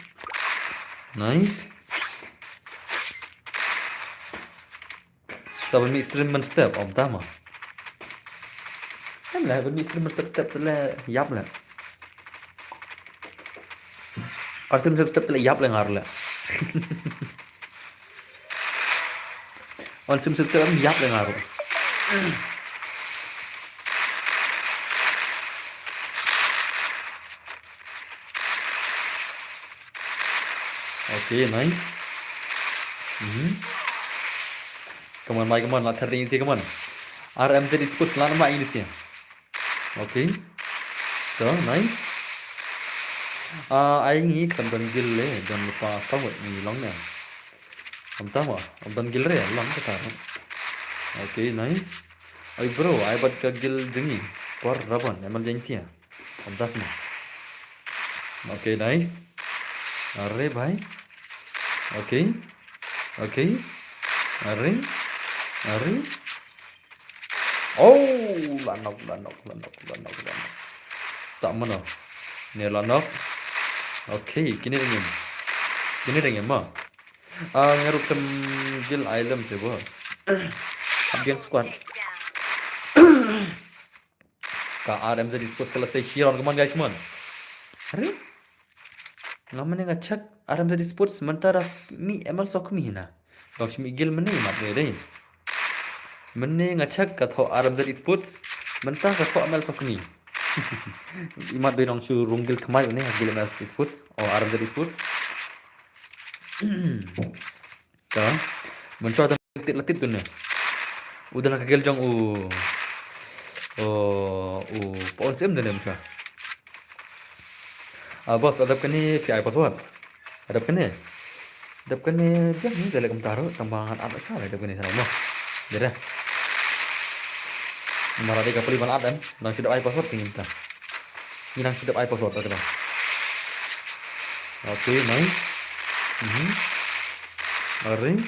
Speaker 1: Nice. Sa bên Mỹ stream mình step om ta mà. Em lại bên Mỹ stream mình step tức là giáp lại. Ở stream step tức là giáp lại ngar lại. On stream step em giáp lại ngar. Okay, nice. Come on, Mike, come on, not 30 sih, come on. RMZ Esports lah nama ini sih. Okay. So, nice. Anh nghĩ cần đơn gil le, jangan lupa sawat ni long na. Om tama, om dan gil re, long kita. Okay, nice. Ay bro, ay bad ka gil dengi. Por raban, emergency ya. Om tas mo. Okay, nice. Arre bhai. Okay. Okay. Arre. Arre. Oh, lanok. Sama no. Ni lanok. Okay, kini dengan mah. Ngaruk tem gil item sih bos. Abang squad.
Speaker 2: down.
Speaker 1: Ka RMZ Esports kalau saya share on kemana guys man. Aduh. Lama ni ngacak RMZ Esports sementara mi emal sok mi na. Lakshmi gil mana mat deh. Mana ngacak kata RMZ Esports mentah kata emal sok mi. Imat be nong chu runggil kemai ni gil emal Esports oh RMZ Esports. Ka mencoba letip tu ni. Udah nak gil jong Paul Sim dan macam. Bos adap kini PI password. Adap kini biar ni dalam taruh tambangan apa salah adap kini sama. Jadi marah dia kapal iban adam, nang sudah PI password tinggi kita. Ini nang sudah PI password ada. Okay, nice. Arring,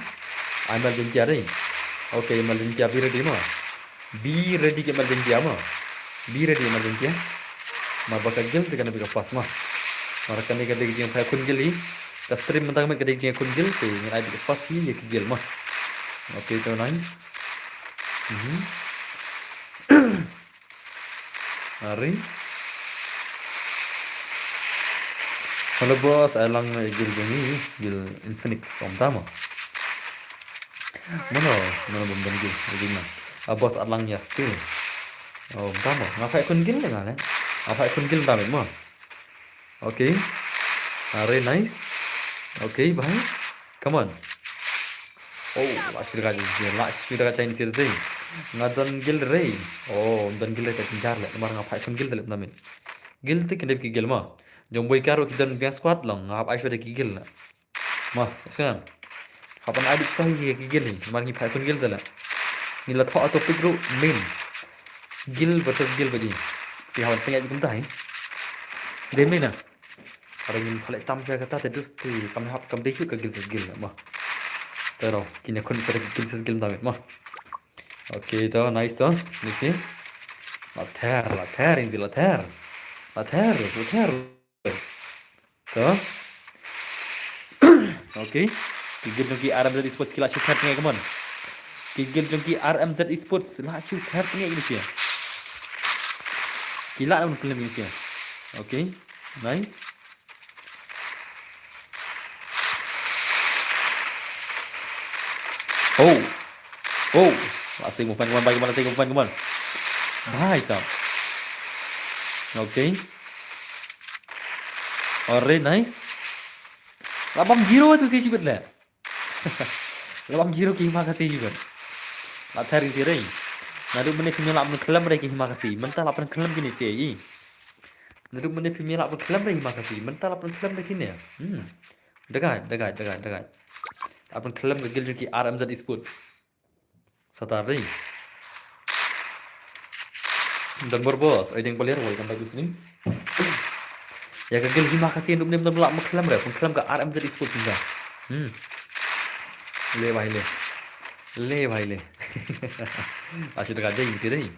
Speaker 1: emergency arring. Okay, emergency be ready mah. Be ready ke emergency mah. Be ready emergency. Ma bakal gil tu kan lebih fast mah. Mara kan ni kadang jeng kun gil hi. Tas stream mentang mek kadang jeng kun gil tu ni ai lebih fast hi ya gil mah. Okay, tu nice. Arring. Halo bos, alang gil gini, gil Infinix om tama. Mana bom gil, begini. Bos alang ya still. Oh, tama. Ngapain kun gil dengan eh? Ngapain kun gil tama mah? Okay. Are nice. Okay, bye. Come on. Oh, sudah Chinese sih. Ngadan gil rey. Oh, dan gil rey kejar le. Mar ngapain kun gil dalam namin. Gil tu kena pergi gil mah. Jom boy karo kita biang squad lang. Ngap ai sudah gigil lah. Mah, sekarang. Kapan adik saya gigil ni? Mar ngapain kun gil dalam. Ni là thọ topic ru main. Gil versus Gil bagi. Pihak pengen cũng tay. Đến đây nè. Ada ingin balik tam saya kata terus ti kami hap kami dikit ke Gil versus Gil mah. Terus kini aku nak Gil versus Gil tahu mah. Oke, itu nice tuh. Ni sih. Later ini later. Later. Tuh. Oke. Gigil jongki RMZ Esports kila shoot head nih, come on. Gigil jongki RMZ Esports lah shoot head nih ini sih. Gila namun film ini sih. Oke. Nice. Oh. Masih move on, come on. Bye, sao? Okay. Alright, nice. 8-0 itu sih juga lah. 8-0 ke terima kasih juga. Latar ini rai. Nadu menit pemilak berkelam mereka terima kasih. Mental apa kelam gini sih? Nadu menit pemilak berkelam mereka terima kasih. Mental apa kelam mereka ni? Dekat. Apa kelam gagil juga RMZ Esports. Satari. Dan berbos, ada yang player welcome back to sini. Ya gagal terima kasih untuk benar-benar mengklaim dah, mengklaim ke RMZ Esports juga. Le भाई ले. Asyik dekat je sini ni.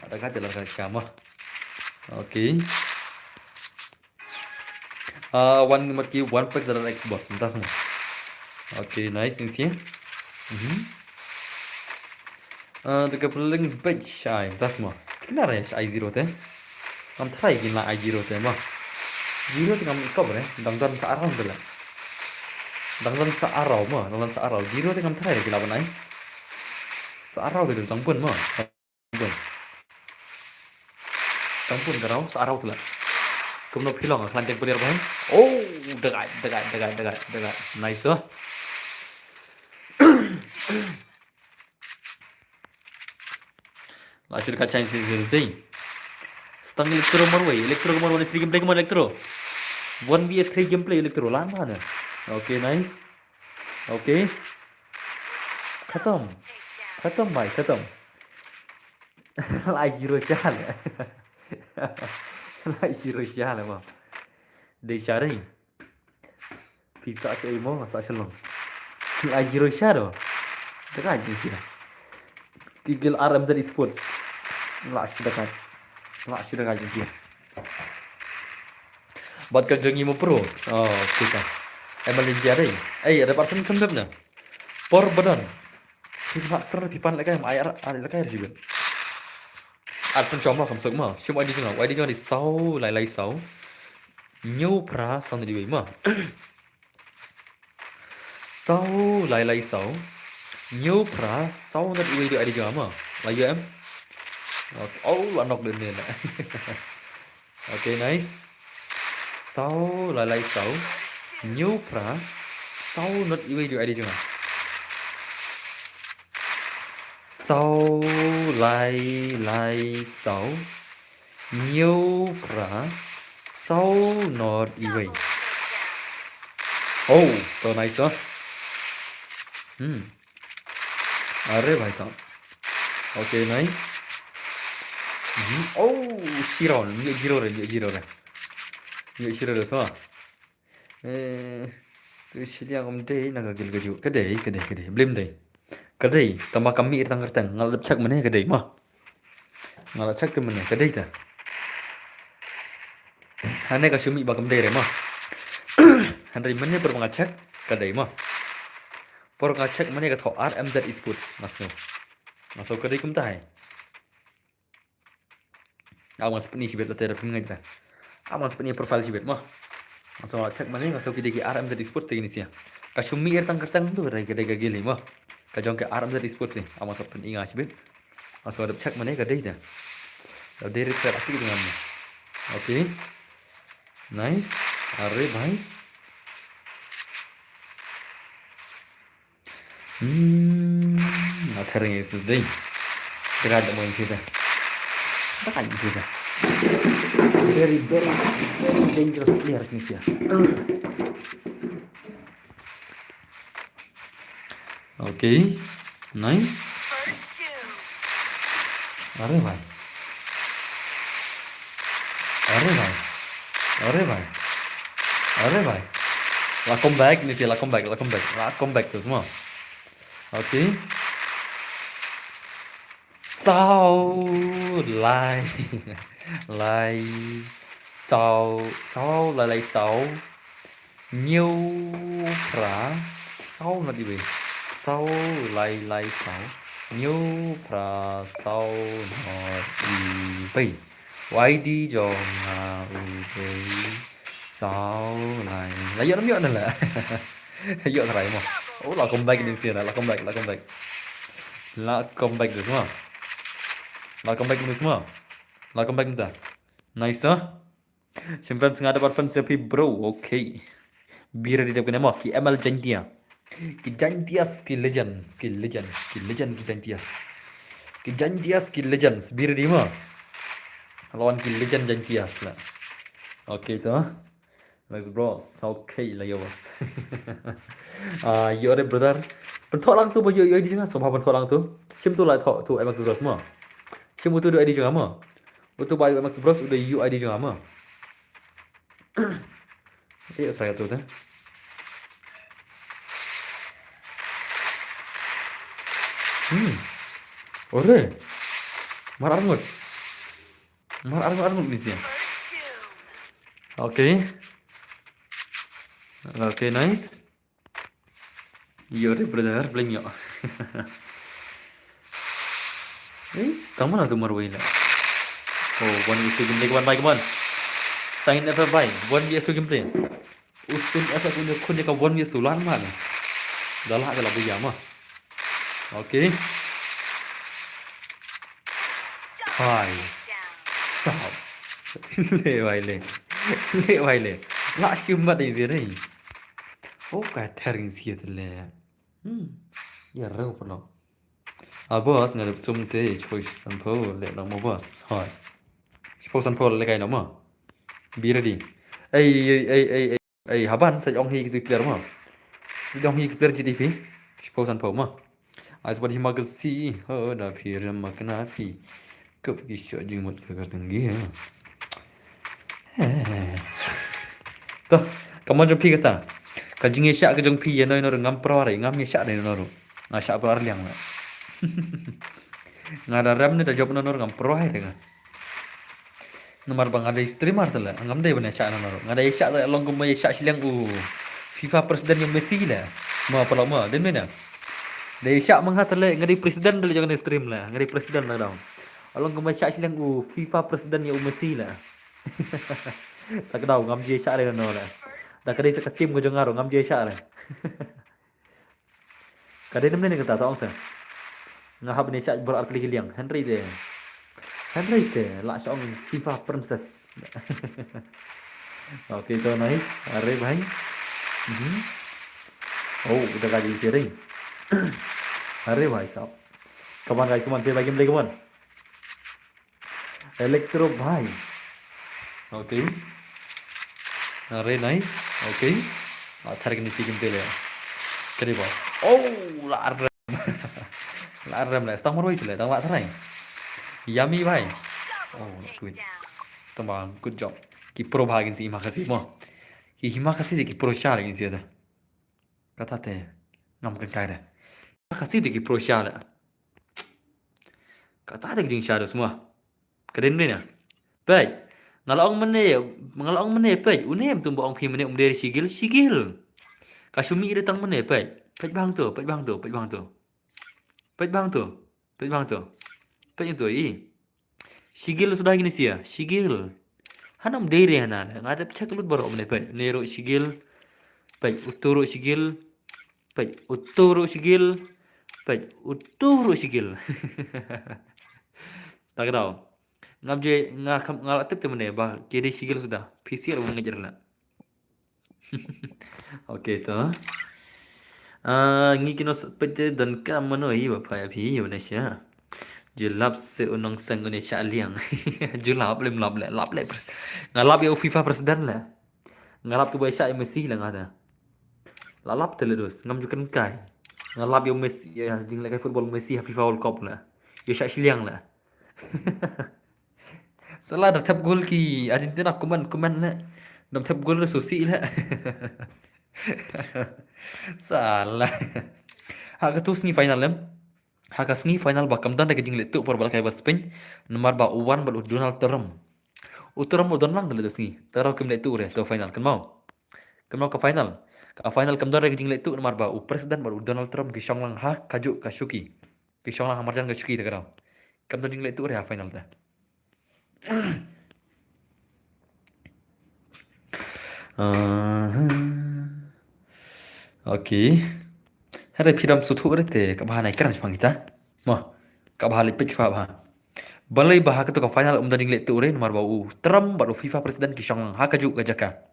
Speaker 1: Ada kat dalam kat kamu. Okay. One pack dari Xbox, entah semua. Okay, nice ini sih. Dekat paling batch shy, entah semua. Kenapa ya I0 teh? Kamu try gini lah I0 teh mah. 0 tengah ikut ber, dangdang searau tu lah. Dangdang searau mah, dangdang searau. 0 tengah try lagi lawan ai. Searau tu tangpun mah. Tangpun kerau searau tu lah. Kamu nak pilih kelantan player apa? Oh, dekat. Nice lah. Asyik dekat Chinese sih. Stang elektro kemana ni gameplay kemana elektro 1vs3 gameplay elektro lama dah. Okay, nice. Okay, khatam bhai khatam. I0 shal mah de shari pizza saya mau masak selong I0 shal dekat je sih. Gigil RMZ Esports lah dekat sih. Buat kerja ngimu pro. Oh, kita. Emang jari. Ada person sembabnya. Por badan. Sifat fer pipan lagi ayar lagi juga. Artan cuma kamu semua. Cuma ID jangan di sau lai sau. New pra sau di mah. Sau lai sau. New pra sau nak di ID jangan mah. Lagi em. Oh, anak dia ni lah. Okay, nice. Sau lai sau. New pra sau not iwe di ID jangan. Sau lai sau. New pra sau not iwe. Oh, so nice lah. Are bhai sahab. Okay, nice. Oh, Shiron, ni Jiro re. So. Tu silia ngomde nak gil gaju. Kedai. Blame dai. Kedai, tambah kami datang kertang. Ngalap cak mana kedai mah. Ngalap cak tu mana kedai ta. Hane ka syumi ba kamdai re mah. Handai mana per mengacak kedai mah. Per ngacak mana ka tho RMZ Esports masuk kedai kum tai. Awang seperti ni sibet latar pengen kita. Awang seperti ni profil sibet mah. Masuk cek mana masuk ke RMZ Esports ini sih. Kasumi kertang tu rai kedai gili mah. Kajong ke RMZ Esports ni. Awang seperti ingat sibet. Masuk ada cek mana kedai dah. Dah direct aktif dengan ni. Okay. Nice. Are bhai. Nak kering itu deh. Tidak ada main sih dah. Bakal juga. Very dangerous player ni sih. Okay, nice. अरे भाई, अरे भाई, अरे भाई, अरे भाई. Là comeback ini sih, lah comeback tuh semua. Oke. Sau lai lai sau sau lai sau nhiều pra sau là gì vậy? Sau lai sau nhiều pra sau nó đi bay quay đi cho về sau lai là do nó nhớ nên là nhớ thằng mà. Oh, là comeback ini sih, là comeback tuh semua. Welcome back semua. Welcome back bentar. Nice huh? Simpan sengaja dapat fans tapi bro. Okay. Biar di depan nama ki ML Jantia. Ki Jantias ki legend. Ki Jantias. Ki Jantias ki legends. Biar di mana? Lawan ki legend Jantias lah. Okay tu. Nice bros. Okay lah ya bos. Yo deh brother. Pentolang tu baju yo di sana. Sobat pentolang tu. Sim tu lah tu MX Bros semua. Sim tu ID juga mah. Betul baik MX Bros udah UID juga mah. Iya saya tuh teh. Ore. Mar armut di sini. Oke. Oke, nice. Iya deh brother, bling yo. Setengah mana tuh marwai lah. Oh, one isu gameplay kawan baik kawan. Sign FF baik, one isu gameplay. Usun FF punya kun ka one isu lan mana. Dah lah kalau punya mah. Oke. Hai. Sao. Le vai le. Lah cuma di sini. Oh, kayak tering sih tu le. Ya rau pula. Bos ngadep sum te choi sampo le lang mo bos. Hai. Choi sampo le kai no mo. Bi ready. Haban sa ong hi tu player mo. Si ong hi player GDP. Choi sampo mo. Ais body magasi ho da phir makna phi. Cấp ki shot jing mot ka tinggi ya. Tuh, kamu jom pi kata. Kajing syak ke jong pi ya no ngam pro re ngam syak de no. Syak pro liang lah. Ngada ram ni dah job nonor ngam pro hai dengan nomor bang ada streamer tu lah ngam dai bana syak nonor ngada syak tu long kumai syak silang FIFA presiden yang Messi lah ma apa lama dan mana dai syak manghat le ngadi presiden tu jangan stream lah ngadi presiden lah dong long kumai syak silang FIFA presiden yang Messi lah tak tahu ngam je syak le nonor lah dah kadai sak tim ko jong ngaro ngam je syak lah kadai nem ni kata tahu sah ngahab ni syak berarti liang Henry deh lah seorang FIFA princess. Oke itu nice are bhai oh udah kaji sharing are bhai sahab kawan guys kawan saya bagi play kawan Electro bhai oke are nice oke tarik ni sikin pele keri bos oh larem lah stang marwai tu lah tang lak serai Yummy bhai. Oh, good. Teman, good job. Ki pro bhagin si makasih mo. Ki makasih ki pro sha lagi sih ada. Kata teh ngam kan kai dah. Makasih ki pro sha lah. Kata ada jing sha semua. Keren ni na. Baik. Ngalong mene baik. Unem tu bong pi mene dari sigil. Kasumi datang mene baik. Baik bang tu. Baik itu Sigil sudah gini sih ya, sigil. Hanam diri hana, nggak ada pecah kelut baru omne pe. Nero sigil, baik uturu sigil, Tak tahu. Nggak aktif temen ya, bah. Jadi sigil sudah. PCR mau ngejar lah. Oke itu. Ngikino pete dan kamu noi bapak ya pi Indonesia. Julap se unang sang Indonesia liang. Julap lem lap le. Ngalap ya FIFA presiden lah. Ngalap tu baisha Messi lah ngada. Lalap teledus ngam jukan kai. Ngalap ya Messi ya jing like football Messi FIFA World Cup lah. Ya syak liang lah. Salah dah tap gol ki Argentina kuman lah. Dah tap gol dah susi lah. Salah. Hak tu semi final lem. Hak semi final bakam dan dah kejing letu por balakai bas Spain. Nomor ba uwan balu Donald Trump. Uturam mo Donald le semi. Taraw kem letu re to final kan mau. Kan mau ke final. Ka final kam dan dah kejing letu nomor ba u presiden balu Donald Trump ki shong lang hak kaju ka shuki. Ki shong lang hamarjan ka shuki ta karau. Kam dan jing letu re final ta. Okey. Hari piram sutu rete ka bahana ikan sepang kita. Mah, ka bahale pitch fa bah. Balai bah ka to ka final ding le tu re nomor bau Trump baru FIFA presiden ki shong ha ka ju ka jaka.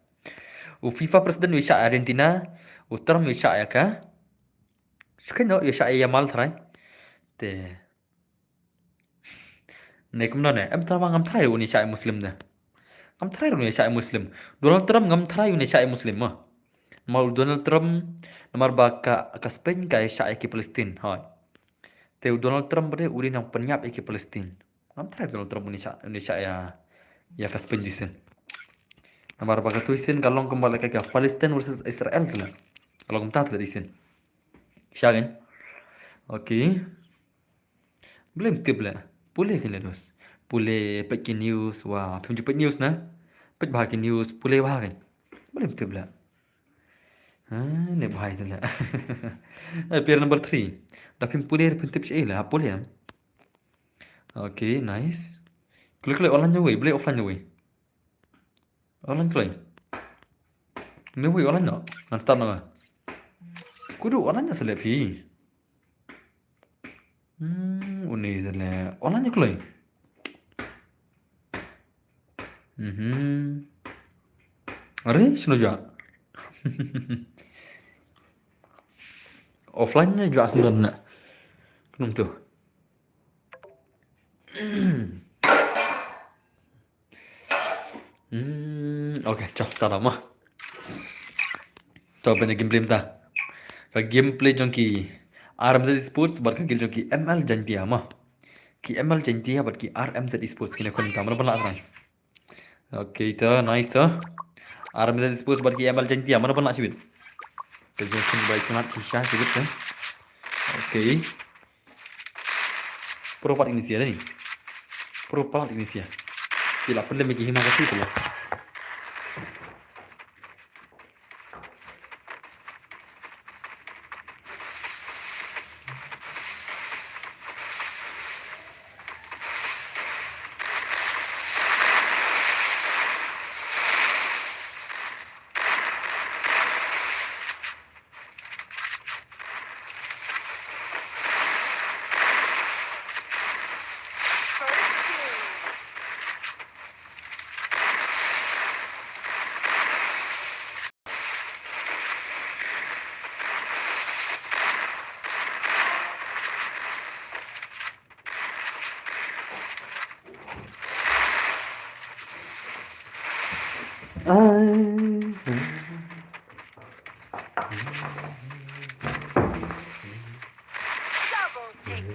Speaker 1: FIFA presiden wi sha Argentina, Trump wi sha ya ka. Sukan no ya sha ya mal thrai. Te ne kum no ne am tawang am thrai uni sha muslim da. Am thrai uni sha muslim. Donald Trump ngam thrai uni sha muslim mah. Mau Donald Trump nomor ba ka Spain ka sha ki Palestin. Hai. Te Donald Trump bre uri nang penyap ki Palestin. Ngam thrai Donald Trump uni sha ya ka Spain disin. Nomor ba ka tu isin kalong kembali ka Palestin versus Israel tu lah. Kalau kum tat la disin. Sha kan? Okey. Belum tibla. Boleh kan dos. Boleh pakai news wah, penjumpa news na. Pet bahagi news, boleh bahagi. Belum tibla. Ne bahai tu lah. Pair number 3. Tapi boleh pentip sih lah, boleh am. Okay, nice. Klik online je boleh offline je Online klik. Ni online no. Nan start no. Kudu online je selep hi. Uni tu lah. Online je klik. Are, sino juga? Offline-nya juga sebenarnya. Kenapa tu? Okay, start mah. To apa gameplay ta? Ka gameplay jongki RMZ Sports barka gil jongki ML jantia mah. Ki ML jantia barki RMZ Sports kini kon ta mana bana ran. Okay, ta nice ta. RMZ Sports barki ML jantia mana bana sibit. Kerja kun baik sangat kisah sibit kan. Okay. Pro part ini sia ni. Pro part ini sia. Tidak perlu bagi terima kasih tu lah.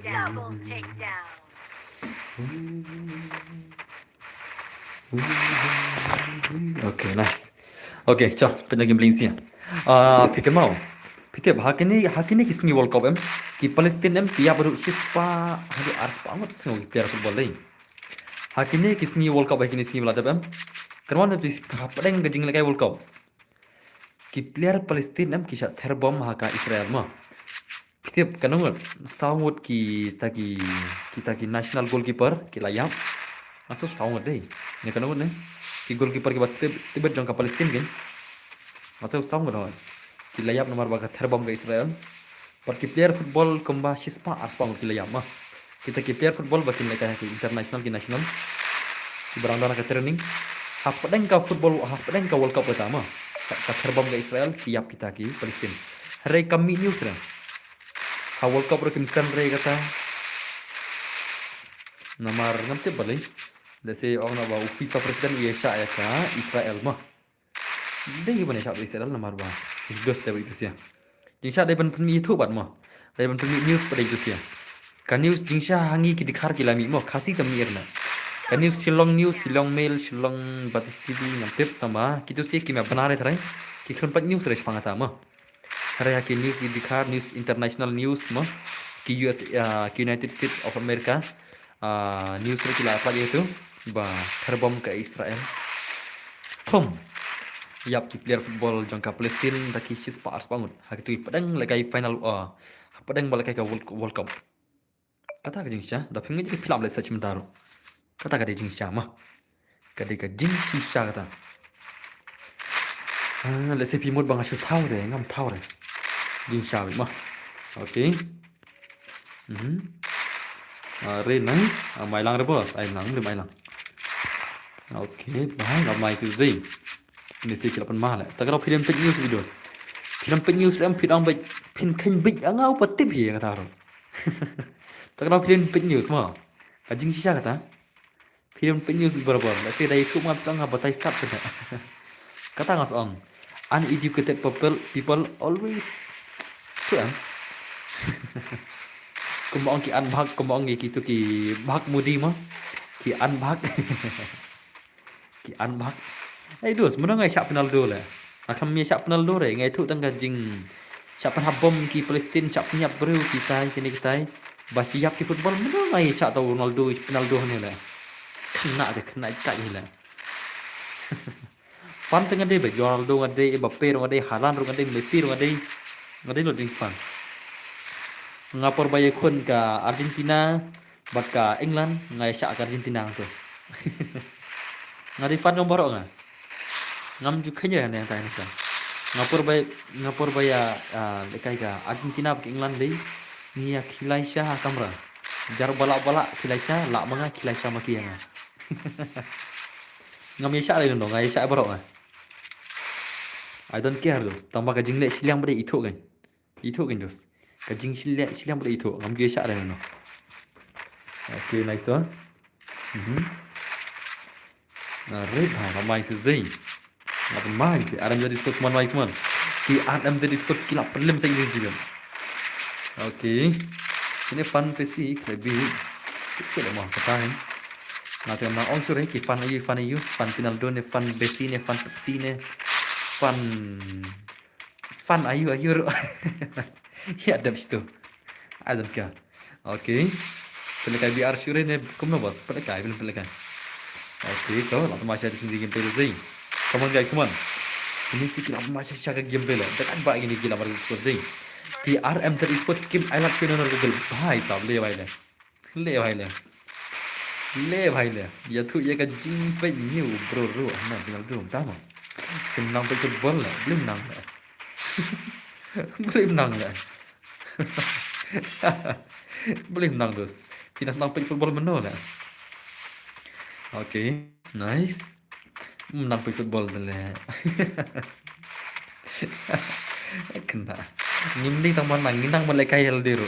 Speaker 2: Double takedown.
Speaker 1: Okay, nice. Okay, ciao. Pernah game bling sia. Pikir mau. Pikir hakini kisni World Cup em. Ki Palestin em pia baru sispa hadi ars banget sing pia football lain. Hakini kisni World Cup hakini sini belada em. Kerana bis padang gajing lekai World Cup. Ki player Palestin em kisah terbom haka Israel mah. Kita kanong sawut kita ki national goalkeeper ki layap. Masuk sawut deh. Ni kanong ne. Ki goalkeeper ki batte tibet jong ka Palestin kan. Masuk sawut dah. Ki layap nomor baga terbom ke Israel. Par ki player football kemba sispa aspang ki layap mah. Kita ki player football bakin lekai ki international ki national. Ki berandana ka training. Hapadeng ka football hapadeng ka World Cup pertama. Ka terbom ke Israel siap kita ki Palestin. Hari kami news dah. Ha World Cup rekim kan re kata nomor ngamte balik dese orang nak FIFA presiden USA ya ka Israel mah dei bane sha Israel nomor ba dos tebe itu sia jing sha dei ban pemi itu bat mah dei ban pemi news pada itu sia Ka news jingsha hangi ki dikhar ki lami mo khasi kami irna. Ka news news, Shillong Mail, Shillong Batis TV ngapip tama kitu sih ki ma banare thrai. Ki khun pat news res pangata mo. Thrai ki news ki dikhar news international news mo. Ki US ki United States of America news ri ki la pat itu ba terbom ke Israel. Pum. Yap ki player football jangka Palestin taki sis pa ars bangun. Hak tu padang lakai final padang balakai ka World Cup. Kata ka jingsha da phim ngi film le sach mentaru. Kata ka de jingsha ma. Ka de ka jingsha kata. Le se pi mod bang asu thau de ngam thau de. Jingsha ma. Okay. Re nice. Mai lang re boss. Ai lang de mai lang. Okay, bye. Gặp mai siêu gì. Ini sih kira mahal. Tak kalau film news videos. Film news em film baik film khen big angau patip hi kata ro. Tak kalau film news mah. Kajing sisa kata. Film news berapa? Saya dari itu mah sang batai start kata. Kata ngas ong. Uneducated people always tuan. Kumong ki anbhag kumong gitu ki bhag mudi mah. Ki anbhag. Ki anbhag. Dos mana ngai siap Ronaldo lah. Akan mi siap Ronaldo re ngai tu tangga jing. Siap habom ki Palestin siap nyiap bro kita kini kita. Ba siap ki football mana ngai siap tahu Ronaldo ni lah. Kena cak ni lah. Fan tengah deh bagi Ronaldo ngade Mbappe ngade Haaland ngade Messi ngade lo ding fan. Ngapor bayi kun ka Argentina bat ka England ngai siap ka Argentina tu. Ngade fan ngomborok ngah. Ngam juga nya yang tanya kan. Ngapur baya lekai ka Argentina ke England dei nia Khilaisha kamera. Jar balak Khilaisha lak manga Khilaisha maki yang. Ngam ya lai dong ngai sya barok ah. I don't care dos. Tambah ka jingle silang bade itu kan. Itu kan dos. Ka jing silang bade itu. Ngam ya sya lai dong. Okay, nice one. Red ramai sih. Apa mai sih? Adam jadi sports man mai semua. Ki Adam jadi sports kila perlim saya ini juga. Okay. Ini fun pesi lebih. Kita mau kata ni. Nanti orang orang suruh ki fun ayu, fun Ronaldo ni, fun Messi ni, fun Pepsi ni, fun ayu. Ya ada situ. Adam kah? Okay. Pelekai biar suruh ni kumno bos. Pelekai. Okay, kau lah masih ada sendiri game peluzing. Come on guys, come on. Ini sih kita masih cakap game bela. Dekat bak ini gila marah sports ding. PRM dari sports game I like channel Google. Bhai sab le भाई ले. Ya tu ya ka jing pe new bro. Nah, tinggal tu tama. Kenang pe football lah, belum nang lah. Belum nang dos. Tidak nang pe football meno lah. Okay, nice. Menang football dulu. Kena. Ngimli taman nang nginang melekai ladiro.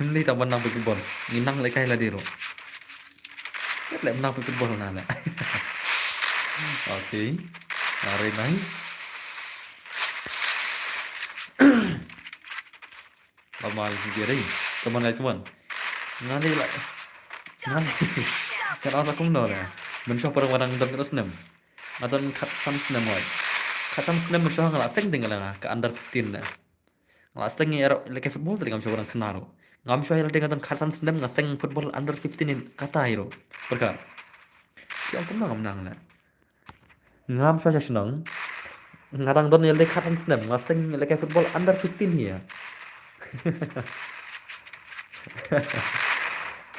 Speaker 1: Ngimli taman nang football. Nginang lekai ladiro. Lek menang football nana. Okay. Very nice. Bamal sendiri. Teman lain semua. Ngani lah. Kan aku kumno lah. Mencoba orang-orang terus nem. Atau kat sam nem wai. Kat sam nem mencoba ngelaseng tinggal lah ke under 15 lah. Ngelaseng ya lek football tadi ngam orang kenaro. Ngam coba dengan kat sam nem ngaseng football under 15 in kata hero. Perkara. Siang kumno ngam nang lah. Ngam coba senang. Ngarang don lek kat sam nem ngaseng lek football under 15 ya.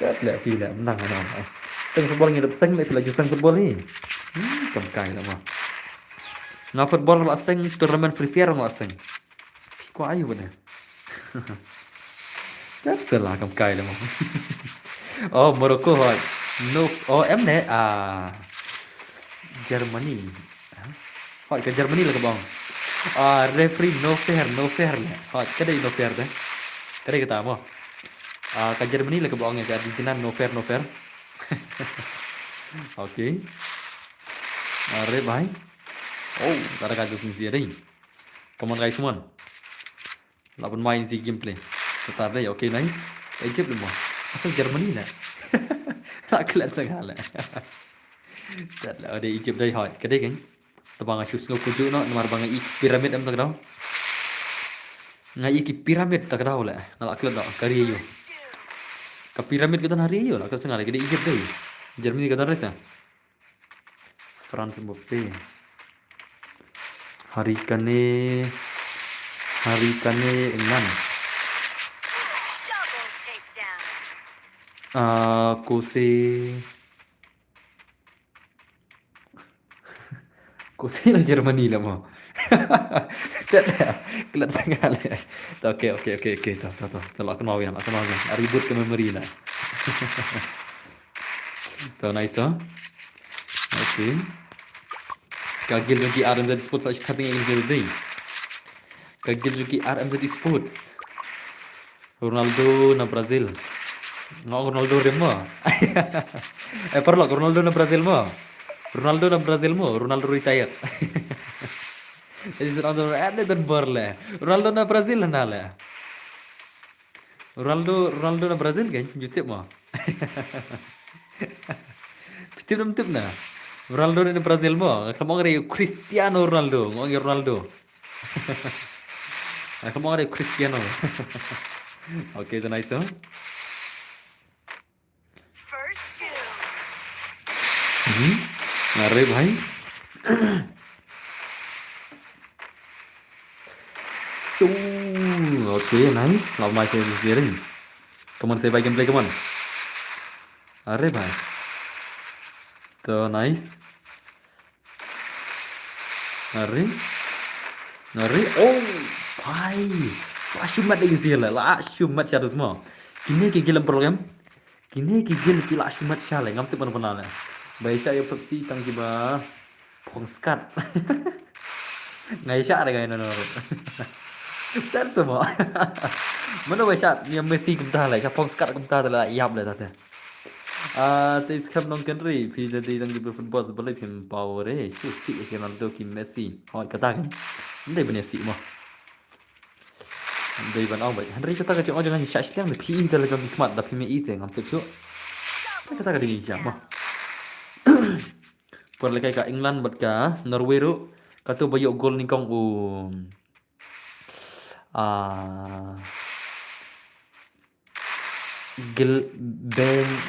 Speaker 1: Kat lek pila menang menang. Seng football ngidup seng lek lagi seng football ni. Kamkai lah mah. Nga football lah seng turnamen free fire lah seng. Kau ayu benar. That's lah kamkai lah mah. Oh Morocco hoi. No. Oh em ne Germany. Hoi ke Germany lah ke bang. Referee no fair lah. Hoi kedai no fair deh. Kedai kata apa? Ke Germany lah ke bang ya ke Argentina no fair. Okay. Are bhai. Oh, tara ka josing si ring. Come on guys, come on. Laban main si gameplay. Start deh. Okay, nice. Egypt lu mah. Asal Germany lah. Nak kelat sangat lah. Tak lah ada Egypt dari hot. Kedai kan. Tabang asyus ngau kujuk no nomor bang ik piramid am tak tahu. Ngai ik piramid tak tahu lah. Nak kelat no kari yo. Ka piramid kita hari yo lah kelat sangat lah. Kedai Egypt deh. Germany kita rasa. France Mbappe. Hari kane England. Kose lah Germany lah mau. Tak ada. Kelat sangat lah. Okey. Tahu. Kalau aku mau yang. Ribut ke memori lah. Tahu nice oh. Okay. Kagil lagi RMZ Sports aja starting yang ini. Kagil lagi RMZ Sports. Ronaldo na Brazil. Ronaldo demo. Perlu Ronaldo na Brazil mo. Ronaldo retired. Jadi Ronaldo ada dan berle. Ronaldo na Brazil na le. Ronaldo na Brazil kan jutip mo. Tip na. Ronaldo na Brazil mo. Kamu ngari Cristiano Ronaldo. Ngongi Ronaldo. Kamu ngari Cristiano. Okay, itu nice oh. Ngare bhai. So, okay, nice. Love my sharing. Come on, say bye gameplay, come on. Are bhai. So nice. Ngare. Oh, bhai. Langsung mat lagi sih lah. Langsung mat siapa semua. Kini kegil program. Kini kegil kila langsung mat siapa. Ngam tu pernah lah. Baik saya Pepsi tang kiba. Pongskat. Ngai siapa ada gaya nonor. Tak semua. Mana baik siapa yang Messi kemtah lah. Siapa Pongskat kemtah lah. Iap lah tadi. Tes kam nong kenri. Pi jadi tang kiba football sebelah pim power Cuci Ronaldo ki Messi. Hoi kata kan. Ndai benar sih mah. Dari ban awal, Henry kata kerja orang jangan syak siang, tapi ini dalam jam hikmat, tapi me itu yang hampir tu. Kata kerja jam mah. Perlu kayak England berka Norway tu, kata bayar gol ni kong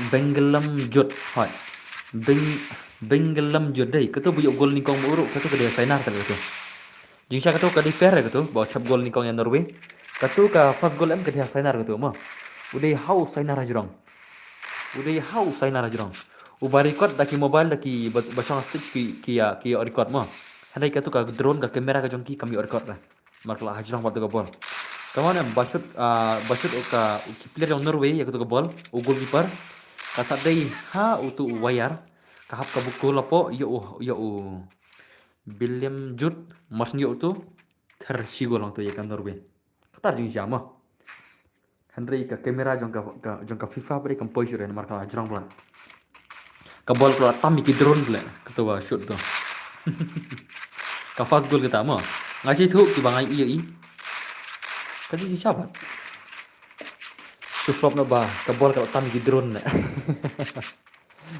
Speaker 1: Bengelam jod, hoi. Bengelam jod deh, kata bayar gol ni kong urut, kata kerja final kata. Jika kata kadi fair kata, bawa cap gol ni kong yang Norway. Katu ka first goal em kedia sainar gitu mah. Udah how sainar ajrong. Ubari record daki mobile daki bacang stitch kia record mah. Handai katu ka drone ka kamera ka jongki kami record lah. Markla ajrong waktu ka ball. Kawan basut ka player yang Norway ya katu ka ball, goalkeeper. Kasadai ha utu wayar. Kahap ka buku lapo yo William Jude mas yo tu tersigol lang tu ya kan Norway. Kata jing siapa? Henry ka kamera jongka FIFA beri composure yang markah ajrong pelan. Ka ball pelan tam ki drone pelan. Ketua shoot tu. Ka fast goal kita mah. Ngasih tu ki bangai iya. Kadi jing siapa? Tu flop na ba. Ka ball ka tam ki drone.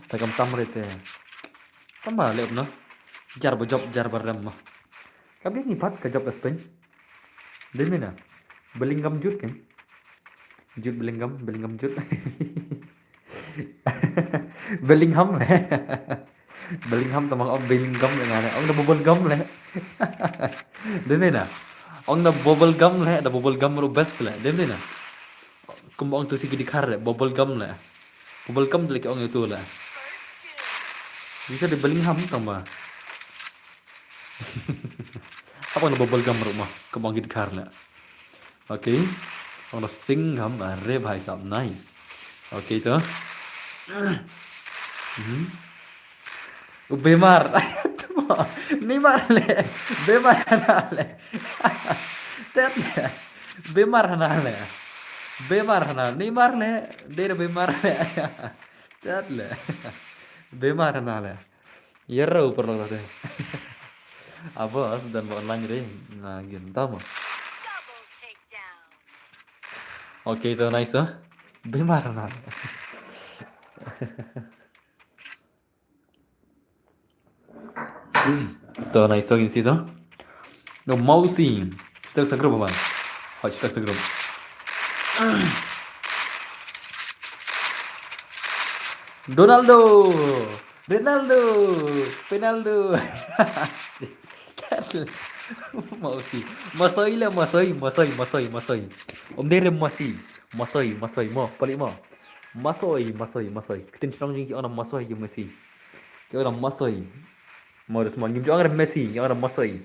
Speaker 1: Takam tam rete. Tambah lep no. Jar baram mah. Kabi ni pat ka job Spain. Demi na. Bellingham Jude kan? Bellingham Jude. Bellingham lah. Bellingham tamang Bellingham dengan ông đã bubble gum lah. Đến đây nè. Ông đã bubble gum lah, đã bubble gum rồi best lah. Đến đây nè. Cũng ông tu si di kar lah, bubble gum lah. Bubble gum tu lagi ông itu lah. Bisa di Bellingham tambah. Apa yang bubble gum rumah? Kembang di kar lah. Okay. Ông sing hầm are bhai sahab nice. Okay तो. Bemar. Neymar le. Bemar le. Tet le. Bemar le. Neymar le. Der bemar le. Tet le. Bemar le. Yerra ऊपर लग रहा है. Apa dan online deh. Nah, gitu mah. Okay, so nice ah. Bagaimana Ronaldo? Tuh, nice talking sih tuh. No mau sih. Kita segera bang. Harus kita segera. Ronaldo, Ronaldo, Penaldo. Mau sih. Masoi lah, masoi. Om dia masoi, mo, paling mo. Masoi. Kita ni orang ni orang masoi je Messi. Kita orang masoi. Mau semua ni orang Messi, orang masoi.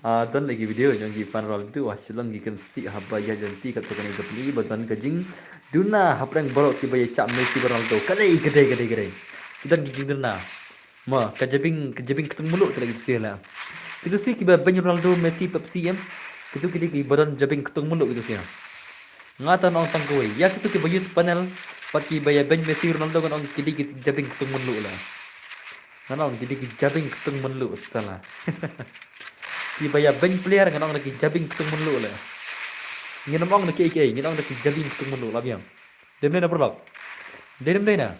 Speaker 1: Dan lagi video yang di fan roll itu wasilang gikan si habaya janti kat tukang itu beli badan kajing duna haprang borok ki baya cak Messi Ronaldo kadai. Kita giging duna ma kajabing ketemu muluk tadi gitu lah itu sih kiba banyak Ronaldo Messi Pepsi itu ki badan jabing ketemu muluk itu sih ngata nong tangkoi ya itu ki bayus panel paki baya ben Messi Ronaldo kan ong kidi jabing ketemu muluk lah nong kidi jabing ketemu muluk salah Ibaya bank player kan orang lagi jabing ketemu lu lah. Ngin orang lagi iki, ngin orang lagi jabing ketemu lu lah biang. Dem na perlok. Dem na.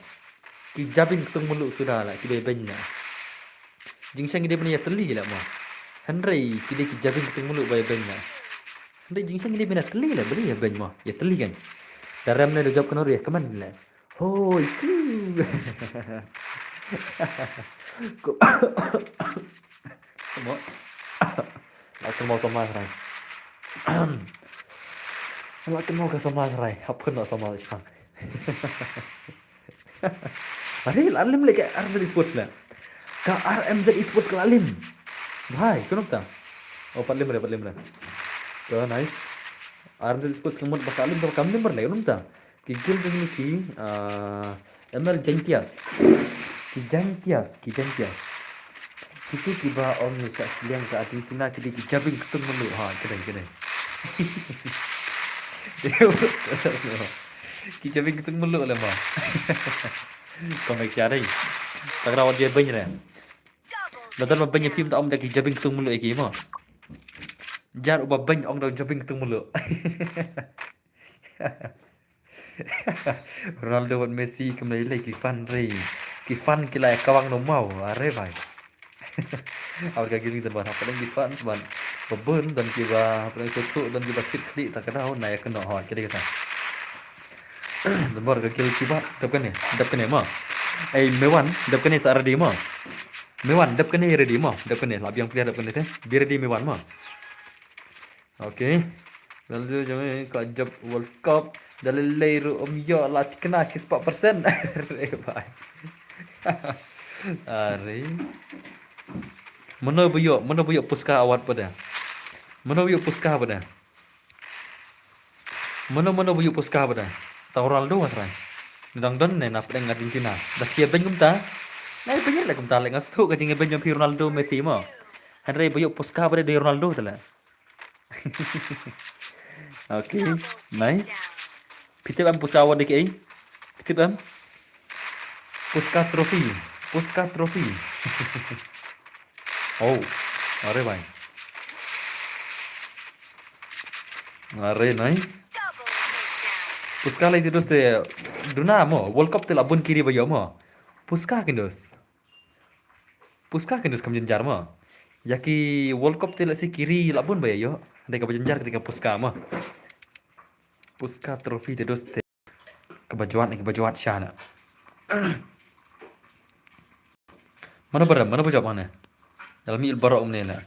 Speaker 1: Ki jabing ketemu lu sudah lah ki bank na. Jing sang dia punya teli lah mah. Henry ki jabing ketemu lu bay bank na. Henry jing sang dia punya teli lah beli ya bank mah. Ya teli kan. Daram na jawab kan ya keman lah. Oh itu. Kok semua Aku mau sama Rai. Aku mau ke sama Rai. Apa nak sama Isfang? Hari Alim lagi RMZ Esports lah. Ka RMZ Esports ke Alim. Bhai, kenapa? Oh, 45 lah. So nice. RMZ Esports kemud bak Alim to kam number lah, kenapa? Kikil jeng ki ML Jentias. Ki Jentias. Itu tiba om Nusa Seliang ke Argentina kita jabing ketemu lu kedai. Kita jabing ketemu lu lah mah. Kau nak cari? Tak rawat dia banyak lah. Betul banyak film tak om dah jabing ketemu lu lagi mah. Jar ubah banyak orang dah jabing ketemu lu. Ronaldo dan Messi kembali lagi Kifan kila kawang no mau are bhai. Awak gini teman apa yang difan teman beben dan kiba apa yang sesuatu dan kiba klik tak kena naik kena hot kira kata teman kiba dapkan ya mah mewan dapkan ya ready mah mewan dapkan ya ready mah dapkan ya yang player dapkan ya biar ready mewan mah oke lalu jangan kajab World Cup dalam leiru ya latih kena 4% bye Ari Mana buyuk puska awat pada. Mana buyuk puska pada. Mana buyuk puska pada. Tahu Ronaldo kan? Nang don ne nap dengan Argentina. Dah siap ben kumta. Nai penyen lah kumta lek ngasu ka jinge ben Ronaldo Messi mo. Henry buyuk puska pada dari Ronaldo tala. Okay, nice. Pitip am puska awat dik ai. Pitip am. Puska trofi. Oh, are bhai. Are nice. Puska lagi terus deh. Duna mo World Cup telah bun kiri bayo mo. Puska kindos kam jenjar mo. Yaki World Cup telah si kiri labun bayo yo. Deka berjenjar ketika puska mo. Puska trofi terus deh. Kebajuan syana. Mana bajak mana? Dalam mil barok umne lah.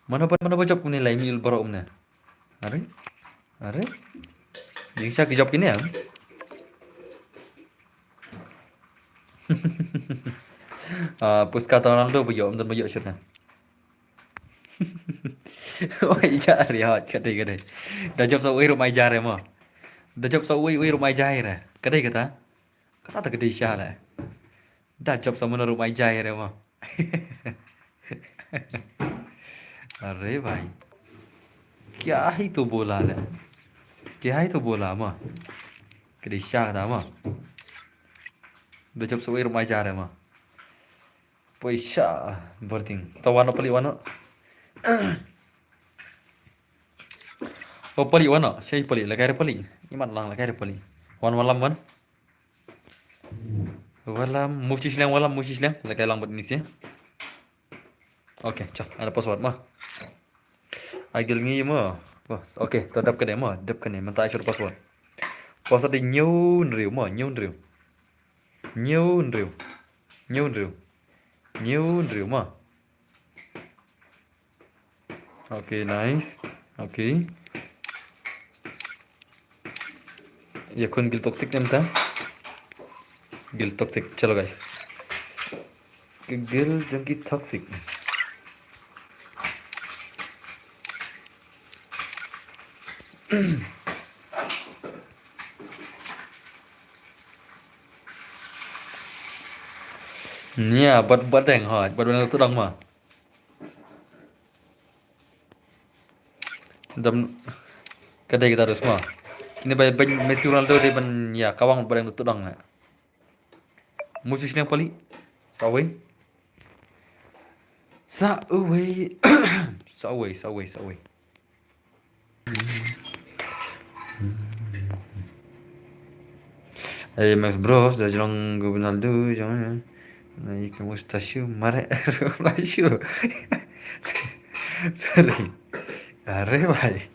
Speaker 1: Mana bajak umne lah mil barok umne. Are? Bisa kijap kini ya? Puska Ronaldo bajak dan bajak syurna. Wai jar ya kadai. Dah job sa ui rumai jar mo. Dah job sa ui rumai jar ya. Kadai kata. Kata tak kadai syah lah. Dah job sa mana rumai jar ya mo. अरे भाई क्या ही तो बोला माँ Krisha था माँ udah jam sewa rumah aja mah Poisha berting tawana pali wana oh pali wana saya pali lagay pali iman lang lagay pali Wan walam wan. Walam mushi silang la kay lang bat ni siya. Oke, cak ada password mah. Agil ngi mah. Oke, tetap ke mah, dep ke menta sur password. Password di nyun riu mah, nyun riu. Nyun riu. Nyun riu. Nyun riu mah. Oke, nice. Oke. Ya kun gil toxic nemta. Gil toxic, chalo guys. Gil jengki toxic. Nia, buat deng ha, buat benar tu dong mah. Dam kedai kita harus mah. Ini bay bay Messi Ronaldo dia ban ya kawang barang tu dong na. Musuh silang pali. Sawai. Sawai. Sawai. Hey Max Bros, dah jalan Ronaldo jangan. Naik ke mustasyo mare flasyo. Sorry. Are bhai.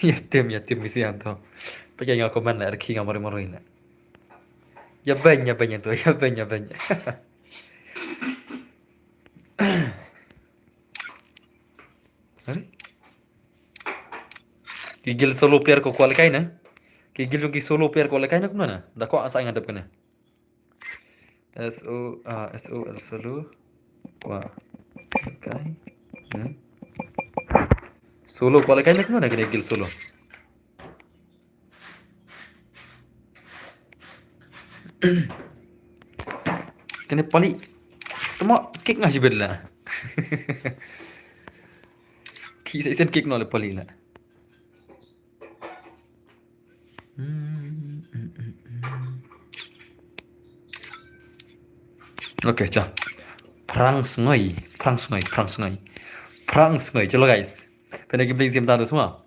Speaker 1: Yatim misi anto. Pakai ngako mana arki ngamari maroin. Ya banyak tuh, ya banyak. Are? Gigil solo player ko kualikai na. Gigil yung solo player ko kualikai na kuna na. Dako asa ngadap kana. SOL solo. Wah. Kai. Solo kualikai na kuna na gigil solo. Kena pali. Tama kick ngasih bela. Kisah isen kick nolak pali lah. Oke, cah. Perang sungai. Coba guys. Pernah gameplay game tadi semua.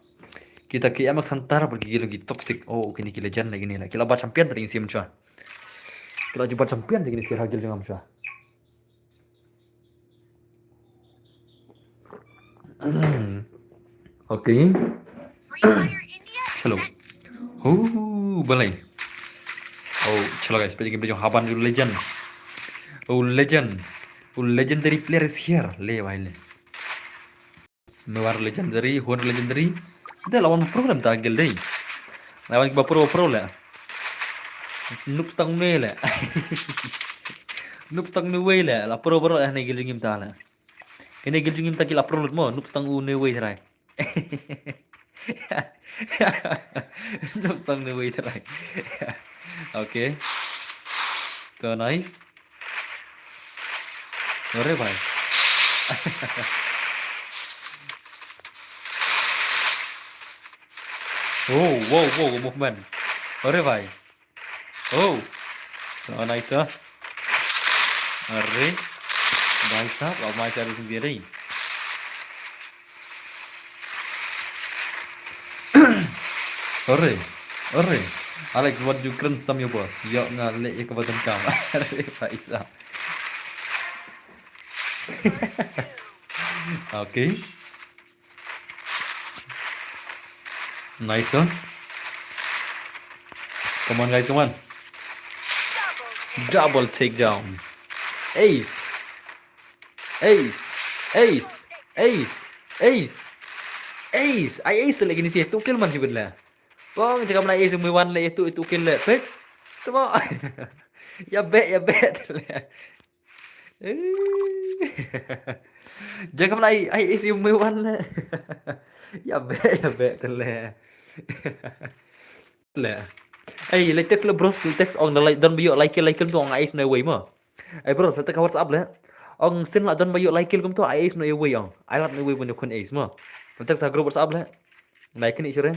Speaker 1: Kita ke emak santara pergi lagi toxic. Oh, kini kita legend lagi nih lah. Kita baca champion tadi sim cah. Kita coba champion lagi nih sih hagil jangan cah. Oke. Hello. Balai. Oh, chalo guys. Pergi gameplay jong Haban dulu legend. Oh, legendary player is here. Le bahile. Mewar legendary, hon legendary. Dia lawan program tagil deh. Lawan kiba pro lah. Noob stang ne lah. Noob stang ne way lah. La pro lah ne giljingim ta lah. Ini giljingim ta kila pro mo. Noob stang ne way terai. Noob stang ne way terai. Oke. So nice. Ore bhai. Wow, movement. Ore bhai. Oh. So nice ah. Arre. Bhai sahab, अब मैं चालू दे रही. Ore. Alex, what you crunch tam your boss? Yo ngale ya kebetulan kamu. Arre bhai sahab. Okay. Nice one. Come on guys, come on. Double takedown. Ace. Ai ace lagi ni sih. Tu kill man sih betul. Bang, jika mana ace mui 1 le itu kill le. Pet. Tama. Ya bet. Jangan mana ai ace mui 1 le. Ya bet le. Le. Ay, like text le bros, text on the like don bayo like tu on ice no way mo. Ay bro, sa text WhatsApp le. On sin la don bayo like kum tu ice no way on. I like no way when you kun ace mo. Text sa group WhatsApp le. Like ni sure.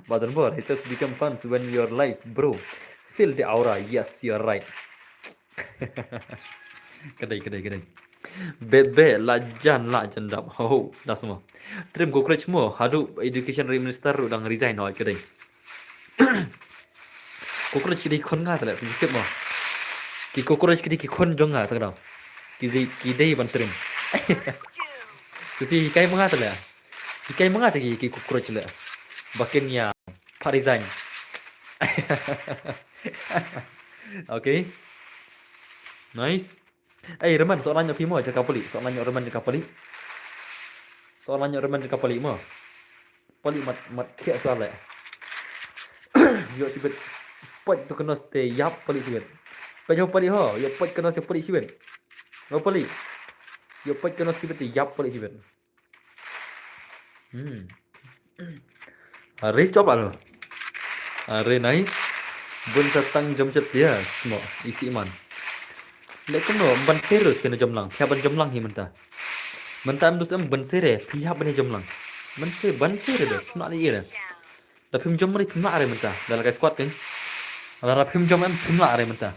Speaker 1: But more, it has become fun when your life, bro. Feel the aura. Yes, you're right. Kedai. Bebe la jandam. Ho, dah semua. Trim cockroach semua. Hadu education minister udah resign noi kedai. Cockroach kedai kon ngah tala pikir mo. Ki cockroach kedai ki kon jong ngah tala. Kidai ban trim. Kusi hikai mengah tala. Hikai mengah tadi ki cockroach la. Bakin ya Pak resign. Okay. Nice. Reman soalannya Pimo aja kapali. Soalannya Reman di kapali. Soalannya Reman di kapali mo. Pali mat kia soal la. Yo sibet. Pot tu kena stay yap pali sibet. Pajo pali ho. Yo pot kena stay pali sibet. Ngo pali. Yo pot kena sibet yap pali sibet. Are coba lo. Are nice. Bun satang jam cet dia semua isi iman. Lek kono ban serius kena jam lang. Pihak ban jam lang hi mentah. Mentah am dus am ban sere pihak ban jam lang. Ban sere dah. Nak li ira. Tapi jam mari pimla are mentah. Dalam kai squad kan. Dalam pim jam am pimla are mentah.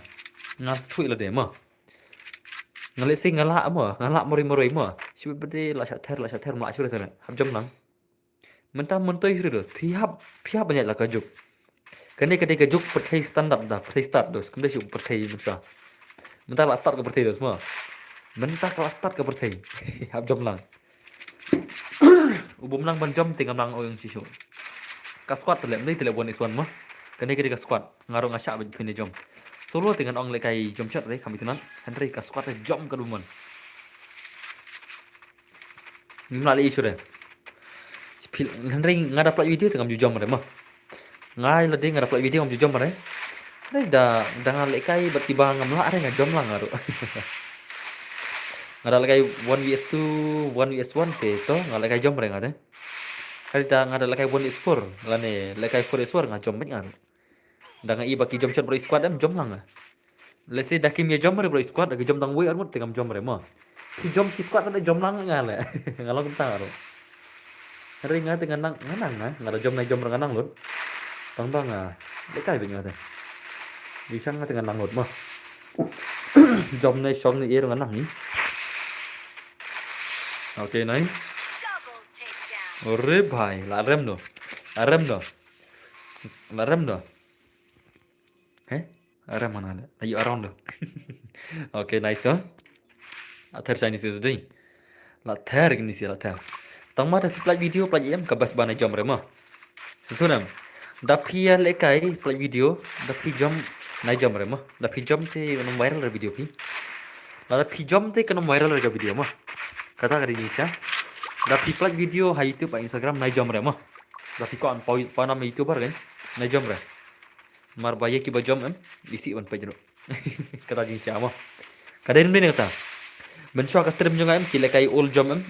Speaker 1: Ngas thui la de mo. Ngalek sing ngalak mo. Ngalak mori mo. Sibe bede la shat ter mak syure ter. Hab jam lang. Mentah mentoi syure. Pihak banyak lah kajuk. Kene kajuk perkai standar dah. Perkai start dos. Kende siu perkai mentah. Mentah lah start ke perkai dos mo. Mentah kelas start ke perkai. Hab jam lang. Ubum lang ban jam tinggal lang oyong sisu. Ka squad telem ni telem one is one mo. Kene ka squad ngarong asya ben pine jom. Solo dengan ong lekai jom chat re kami tenan. Henry ka squad jom ka dumon. Ngala isu re. Henry ngada play video tengam jom re mo. Ngai la ding ngada play video ngam jom re. Re da dengan lekai batiba ngam la are ngajom lang ngaru. Ngada lekai 1vs2 1vs1 te to ngala lekai jom re ngade. Hari dah ngada lekai 1vs4 lane lekai 4vs4 ngajom bet ngaru. Dengan i baki jom shot bro squad am jom lang. Let's say dakim ya jom bro squad agi jom tang wei armut tengam jom re mo. Ki jom si squad ada jom lang ngale. Ngalo kentang ngaru. Hari ngada dengan nganang ngada jom nai jom nganang lut. Bang lekai bet ngade. Bisa ngada dengan nang lut mo. Jom nai song ni ero nganang ni. Okay, nice. Ore bhai, la rem do. Rem mana ada? Ayo around do. Okay, nice do. Athar Chinese is doing. La thar gini sih la thar. Tang mata play video play em kabas bana jom rem. Susunam. Da pia lekai play video, da pi jom nai jom rem. Da pi jom te nang viral re video pi. La da pi jom te kanang viral re video mo. Kata kali ni sia. Da pi play video ha YouTube pa Instagram nai jom re mo. Da pi kon pa nama YouTuber kan. Nai jom re. Mar baye ki ba jom em isi ban pa jero. Kata ni sia mo. Kada ni kata. Ben shwa ka stream jong em kila kai all jom em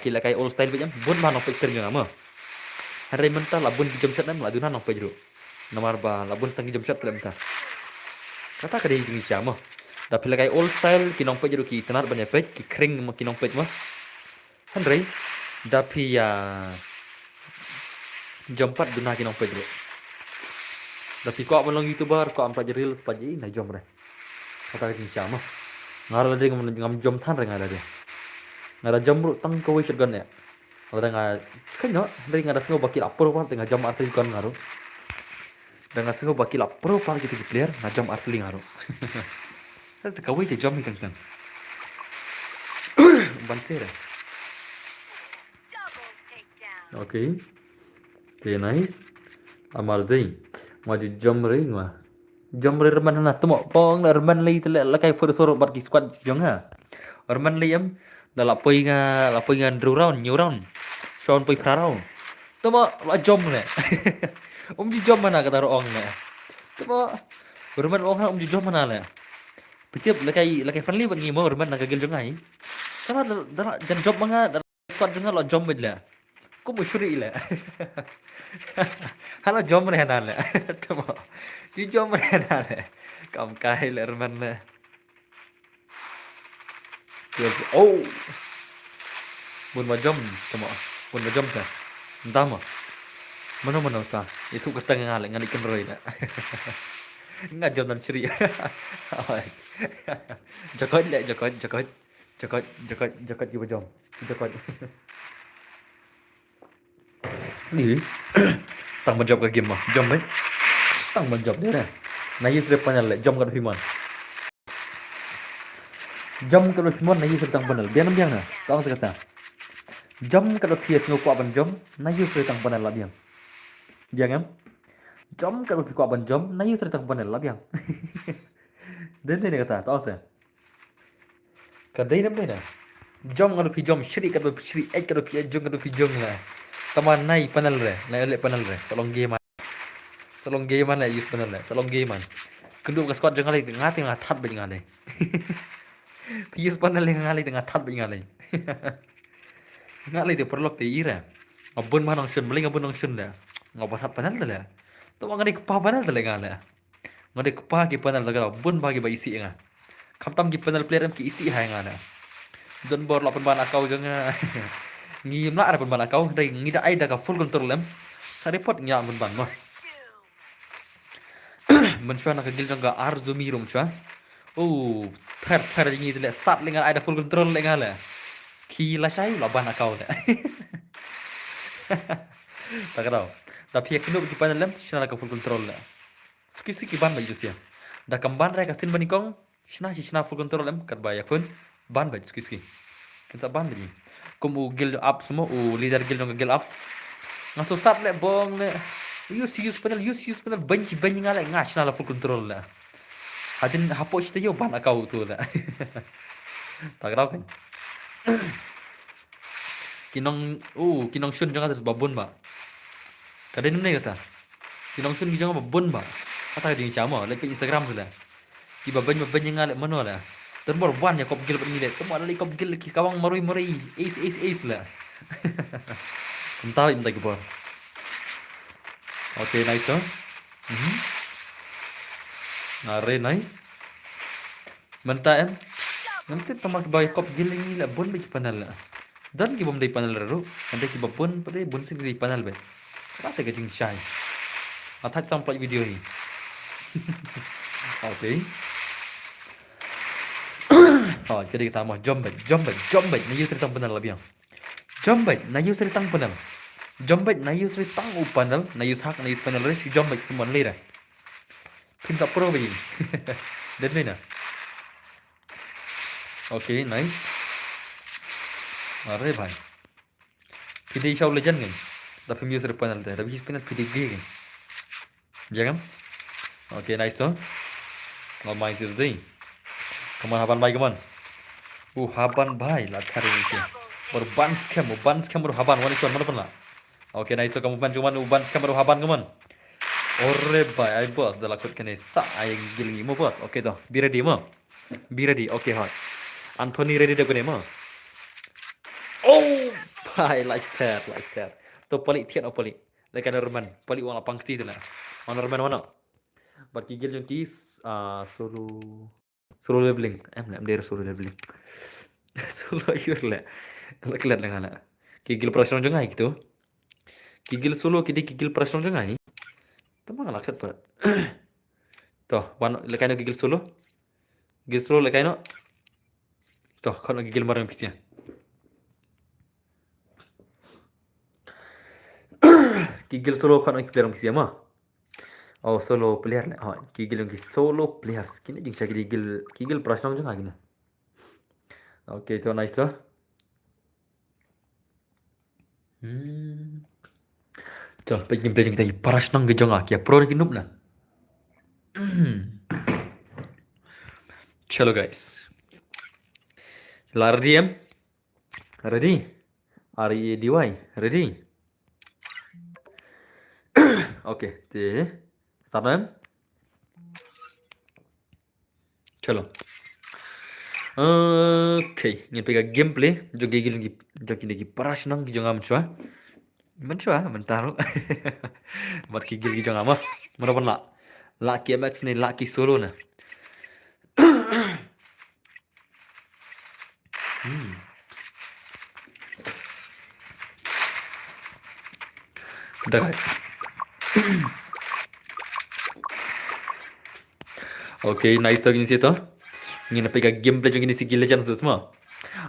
Speaker 1: kila kai all style bejam bun ma no pa stream jong em. Hari mentah la bun jom set em la duna no pa jero. Nomor ba la bun tangi jom set lem ta. Kata kada ni sia mo. Da pi kai all style ki nong pa jero ki tenar ban page ki kring mo ki nong page mo. Henry dapi ya jompat duna ki nong page lo. Dapi ko abang YouTuber ko am page reels page na jom re. Kata ni sia mo. Ngar lade ngam jom than re ngada dia. Ngada jom ru tang ko wis gun ya. Ada nga kanyo dari ngada sengo bakil apro pa tengah jom arti kon ngaru. Dengan sengo bakil apro pa gitu player na jom arti ngaru. Te kawai te jom kan kan. Ban sere. Okay. Okay, nice. Amar dai. Maju jom re ngwa. Jom re reman na temo pong reman lei tele la kai for soro bat ki squad jong ha. Reman lei em da la poi nga drew round new round. Shon poi pra round. Temo la jom le. Ji jom mana kata ro ong le. Temo reman ong ha ji jom mana le. Petiap la kai friendly bat ngi mo reman na gagel jong ai. Sama da jan job manga squad jong la jom bed le. Ko mo shuri le. Hala jom re na le. Temo. Ji jom re na le. Kam kai le reman le. Oh. Bun ma jom temo. Bun ma jom ta. Ndama. Mana ta. Itu kertang ngale ngani ken roi le. Nga jom dan shuri. Jakot le jakot. Jakat kita jom. Jakat. Ni. Tang menjawab ke game mah. Jom baik. Tang menjawab dia dah. Nayi sudah panjang le. Jom kat Firman. Jom kat Firman nayi sudah tang panel. Biar biang na. Tahu saya kata. Jom kat PS ngoko aban jom. Nayi sudah tang panel lah biang. Biang em. Jom kat ngoko aban jom. Nayi sudah tang panel lah biang. Dan dia kata. Tahu saya. Kadai namanya na. Jom kat jom. Shri kat shri. Kat jom kat jom lah. Taman naik panel re. Naik panel re. Salong game. Salong game mana use panel le. Salong game man. Kenduk ke squad jangan lagi ngati ngatat ba jangan lagi. Use panel le ngali tengah tat ba jangan lagi. Ngali de perlok te ira. Ngabun man nong sun, beli ngabun nong sun le. Ngabat panel le. Tu ngadi kepa panel le ngale. Ngadi kepa ki panel le gara bun bagi ba isi nga. Kamtam ki panel player ki isi ha ngale. Don bor la ban akau janga. Ngim la ada ban akau dai ngida ai da ka full control lem. Sa report nya ban mah. Mencuah nak gil jangka Arzumi rum cuah. Oh, ter ini tu le sat lengan ada full control lengan le. Kila saya laban akau le. Tak tahu. Tapi ya kena di panel lem, sina nak full control le. Siki ban baju sia. Dah kamban rek asin banikong, sina full control lem kat baya pun ban baju siki. Kenapa ban baju? Kamu gil up semua, leader gil jangka gil ups. Ngaso sat le bong le. Use panel benci ngala ngash na la full control la. Hadin hapok kita yo ban akau tu la. Tak tahu kan. Kinong sun jangan atas babon ba. Kadang ni kata. Kinong sun jangan babon ba. Kata dia cama lepas Instagram tu la. Iba banyak ngala mana la. Terbor ban ya kop gil ni le. Temu ada kop gil ki kawang marui. Ace la. Entah ke bor. Okay, nice huh? Very nice. Manta em. Nanti tamak bagi kop giling ni lah bon bagi panel lah. Dan kita bom dari panel lalu. Nanti kita bon pada bon sini dari panel be. Kata kecing syai. Atas sampai video ni. Okay. Oh, jadi kita mau jom bet. Nah, use tang panel lebih yang. Jom bet. Nah, use tang panel. Jombet na use tang panel, na use hak na use panel re si jombet kumon lira. Pinta pro begini. Dan ni na. Okay, nice. Arre bhai. Pidi show legend kan. Tapi use panel dah. Tapi use panel pidi kan. Jangan. Okay, nice so. No mind is day. Come on, haban bhai, come on. Haban bhai lah thari ni. Ban scam haban wani son mana pun lah. Oke, nice so kamu cuman uban kamera haban kaman. Ore bhai, ai bos dah laksud kene sa ai gilingi mo bos. Oke toh, be ready mo. Be ready. Oke hot. Anthony ready dah kene mo. Oh, bhai like that. To palik thiat palik. Lekan Norman, palik wang lapang ti tu lah. Norman mana? Bat gigil jong kis solo leveling. Nak dia solo leveling. Solo ayur lah. Leklat lah ngala. Gigil profesional jong ai gitu. Gigil solo gigil personal jangan ni. Tamang lah kat. Toh, wan lekai no gigil solo. Gigil solo lekai no. Toh, kau nak gigil marang pisnya. Gigil solo kau nak gigil pisnya mah. Oh, solo player lah. Oh, gigil solo players. Kini jeng cakap gigil personal jangan gini. Okay, tu nice tu. Chal, pergi belajar kita parash nang gejong ya pro ni nup na. Chalo guys. Ready em? Ready? READY. Ready? Okay, start em. Chalo. Okay, ni pegang gameplay jo gigi parash nang gejong am chua. Mencoba, bentar. Buat gigil gitu nggak mah? Mana pun lah. Laki MX ni laki solo na. Dah. Okay, nice talking sih tu. Ini nak pegang gameplay juga ni si Legends tu semua.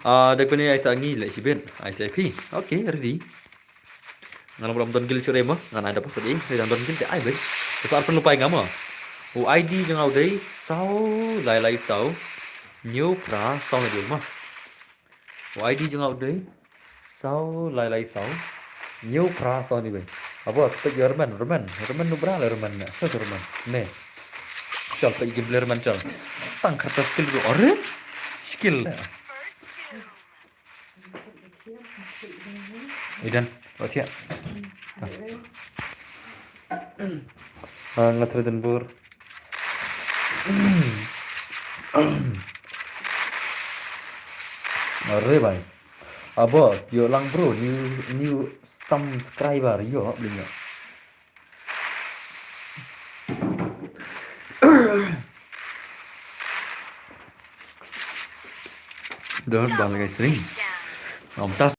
Speaker 1: Dagpani ai sangi le sibin. Ai sepi. Oke, ready. Ngalam belum ton gil sure mo. Ngan ada pas di. Dan ton gil ai be. Besar perlu pai ngamo. ID jeng au dei sau lai lai sau. Nhiều pra sau này được mà. ID jeng au dei sau lai lai sau. Nhiều pra sau này be. Apa spek Roman nu bra le Roman na. Sa Roman. Ne. Chal pe game Roman chal. Tang kertas skill do ore. Skill lah. Idan, what ya? Ngatri dan bur. Ore bhai. Bos, yo lang bro, new subscriber yo belinya. Don't bang guys sering. Om tas.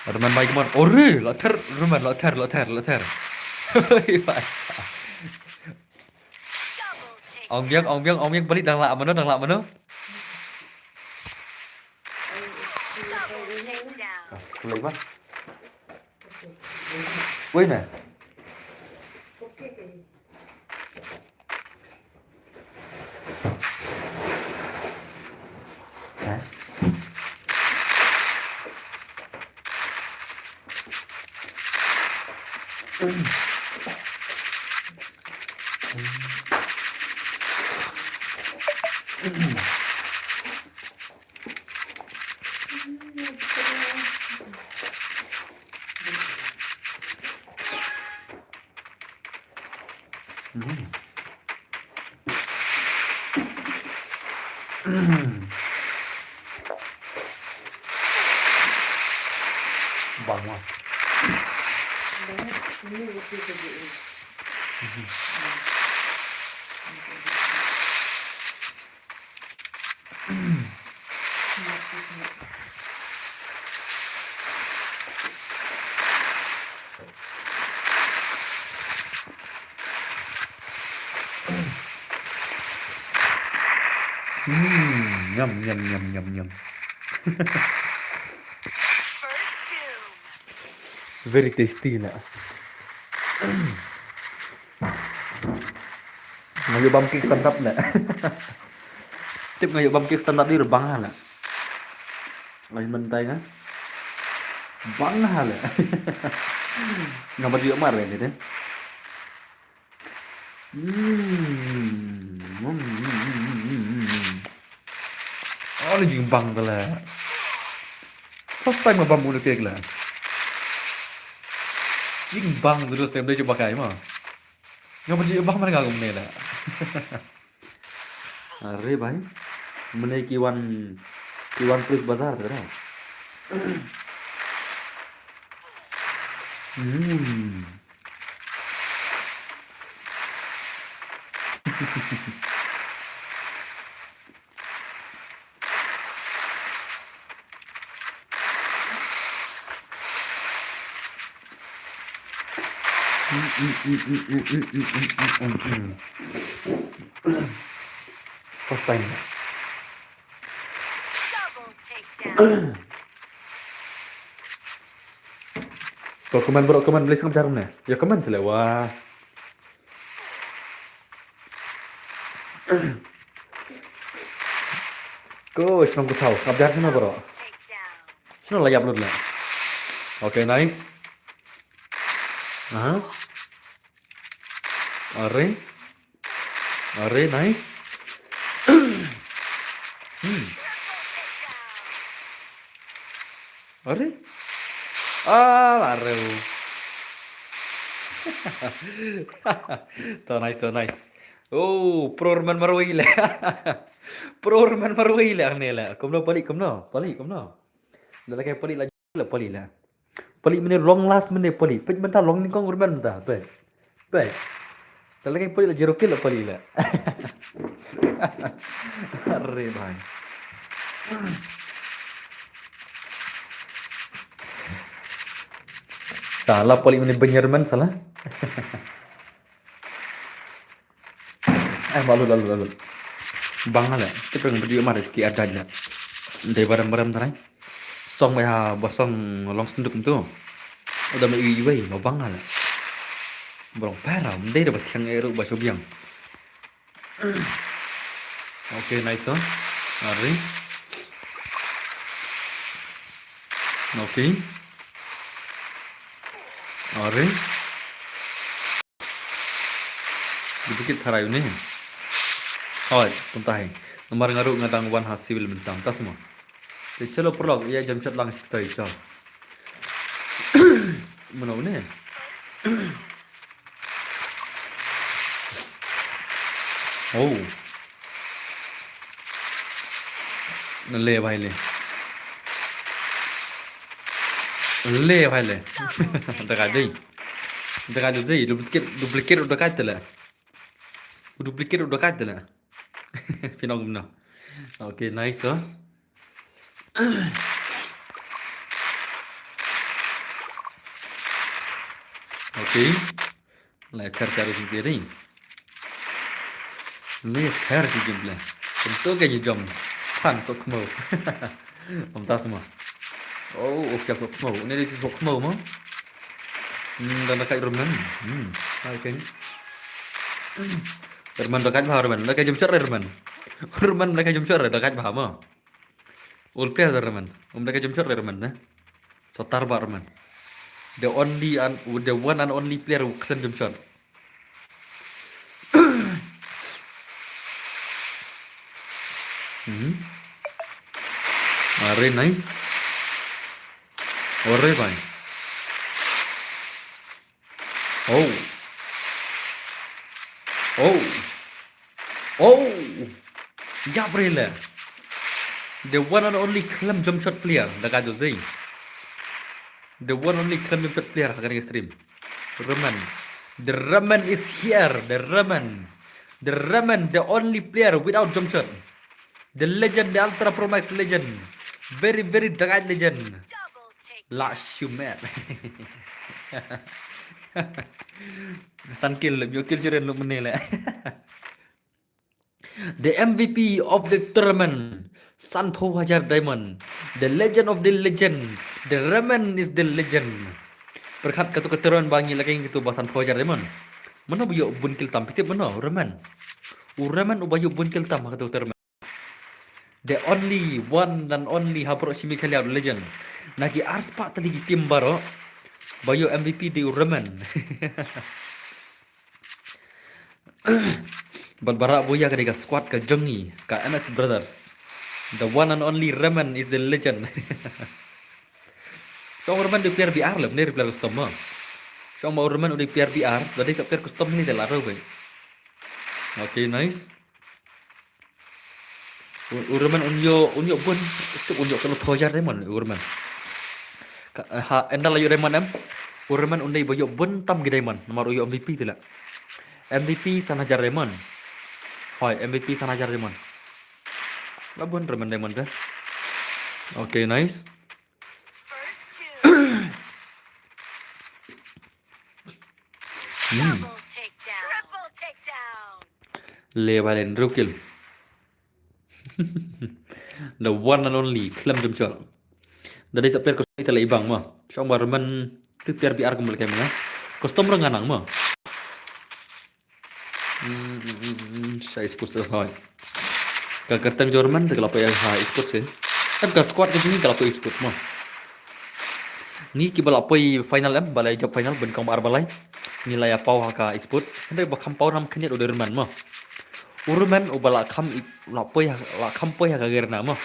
Speaker 1: Roman baik man. Ore, later Roman later. Hei, Pak. Ông biết balik đang lạ mà nó. Lấy bắt. Quên nè. Hả? Bang lah. Nhầm. Very tasty lah. Ngayo bam kick stand up lah. Tip ngayo bam kick stand up di rebang lah. Lain mentai kan? Bang lah. Ngapa dia mar ya gitu. Oh, lu jing bang tu lah. First time bam bulu kek lah. Jing bang terus saya boleh coba kai mah. Ngapa dia bang mana kagum ni lah. Are bhai. Mene kiwan plus bazar tu lah. First time. Kau komen beli sekam jarum nih. Ya komen tu lah wah. Kau senang ku tahu. Abjar sana bro. Sana lah upload lah. Okay, nice. Are, nice. Are? Are. So nice. Oh, pro Roman Marwai lah. Pro Roman Marwai lah ni lah. Kom no. Dah kayak pelik lah. Pelik mana long last mana pelik. Pelik mentah long ni kong Roman mentah. Baik. Dah kayak pelik lah jerukil lah pelik lah. Arre bhai. Salah pelik mana Benjerman salah. Malu lalu. Bang ala, kita pengen berdua mana ki ada aja. Dari barang-barang terai. Song ya bosong long senduk itu. Udah mau iwi mau bang ala. Belum parah, mending dapat yang eru baso biang. Oke, nice oh. Mari. Oke. Mari. Dikit harai ini. Oh, tentang nomor ngaruh ngadang wan hasil bentang tas semua. Jadi celo perlu ya jam chat lang sikta iso. Mana ini? Oh. ले भाई ले भाई ले Dekat deh duplicate udah kata lah Pinang guna. Okay, nice oh. Okay, letter cari sendiri. Letter di jumlah. Tentu kayak jam. Fan sok mau. Mantap semua. Oh, official sok mau. Ini dia sok mau mah. Dan dekat Roman. Okay. Roman dekat bah Roman. Dekat jam cerah Roman. Roman dekat jam cerah dekat bah mah. Ulpia Roman. Dekat jam cerah Roman nah. Sotar bah Roman. The one and only player who claimed jump shot. Very nice. Ore bhai. Oh. Ya brele. The one and only claim jump shot player. Dekat Jose. The one only claim jump shot player akan stream. Roman. The Roman is here. The Roman, the only player without jump shot. The legend, the Ultra Pro Max legend. Very, very dekat legend. Last you man. Sun kill, you kill chiren lu menile. The MVP of the tournament, Sanpo Hajar Diamond. The legend of the legend. The Roman is the legend. Berkat keturunan bangi lagi gitu bahasan Sanpo Hajar Diamond. Mana buyo bun kill tam pitip mana Roman. Roman ubayo bun kill tam keturunan. The only one and only Hapro Shimikalia legend. Nagi arspa tadi tim baro. Bayo MVP di Roman. Balbarak boya ke squad ke Jongi, ke MX Brothers. The one and only Roman is the legend. So Roman di player BR lah, bener player custom mah. So mau Roman udah player BR, jadi player custom ni dah larang baik. Okay, nice. Roman unyo pun itu unyo kalau Hajar Diamond Roman. Endal layu Diamond Roman undai boyo bentam ke Diamond, nomor uyo MVP tu lah. MVP Sanajar Diamond. Hoi, MVP Sanajar Diamond. Labun Roman Diamond dah. Okay, nice.
Speaker 3: Triple takedown.
Speaker 1: Levalen Rukil. The one and only Clem jump shot. Dari sapir ko ita la ibang mo. So Roman prepare BR ko mulai mana. Custom orang nganang mo. Saya ikut sesuai. Kagertan Jerman kalau apa yang ikut sih. Kan ke squad ke sini kalau apa ikut mo. Ni ki bala poi final balai job final ben kong balai. Nilai apa ka ikut. Hendak bakam pau nam kenyat udah Jerman mo. Urman ubala kam la poi kagerna mo.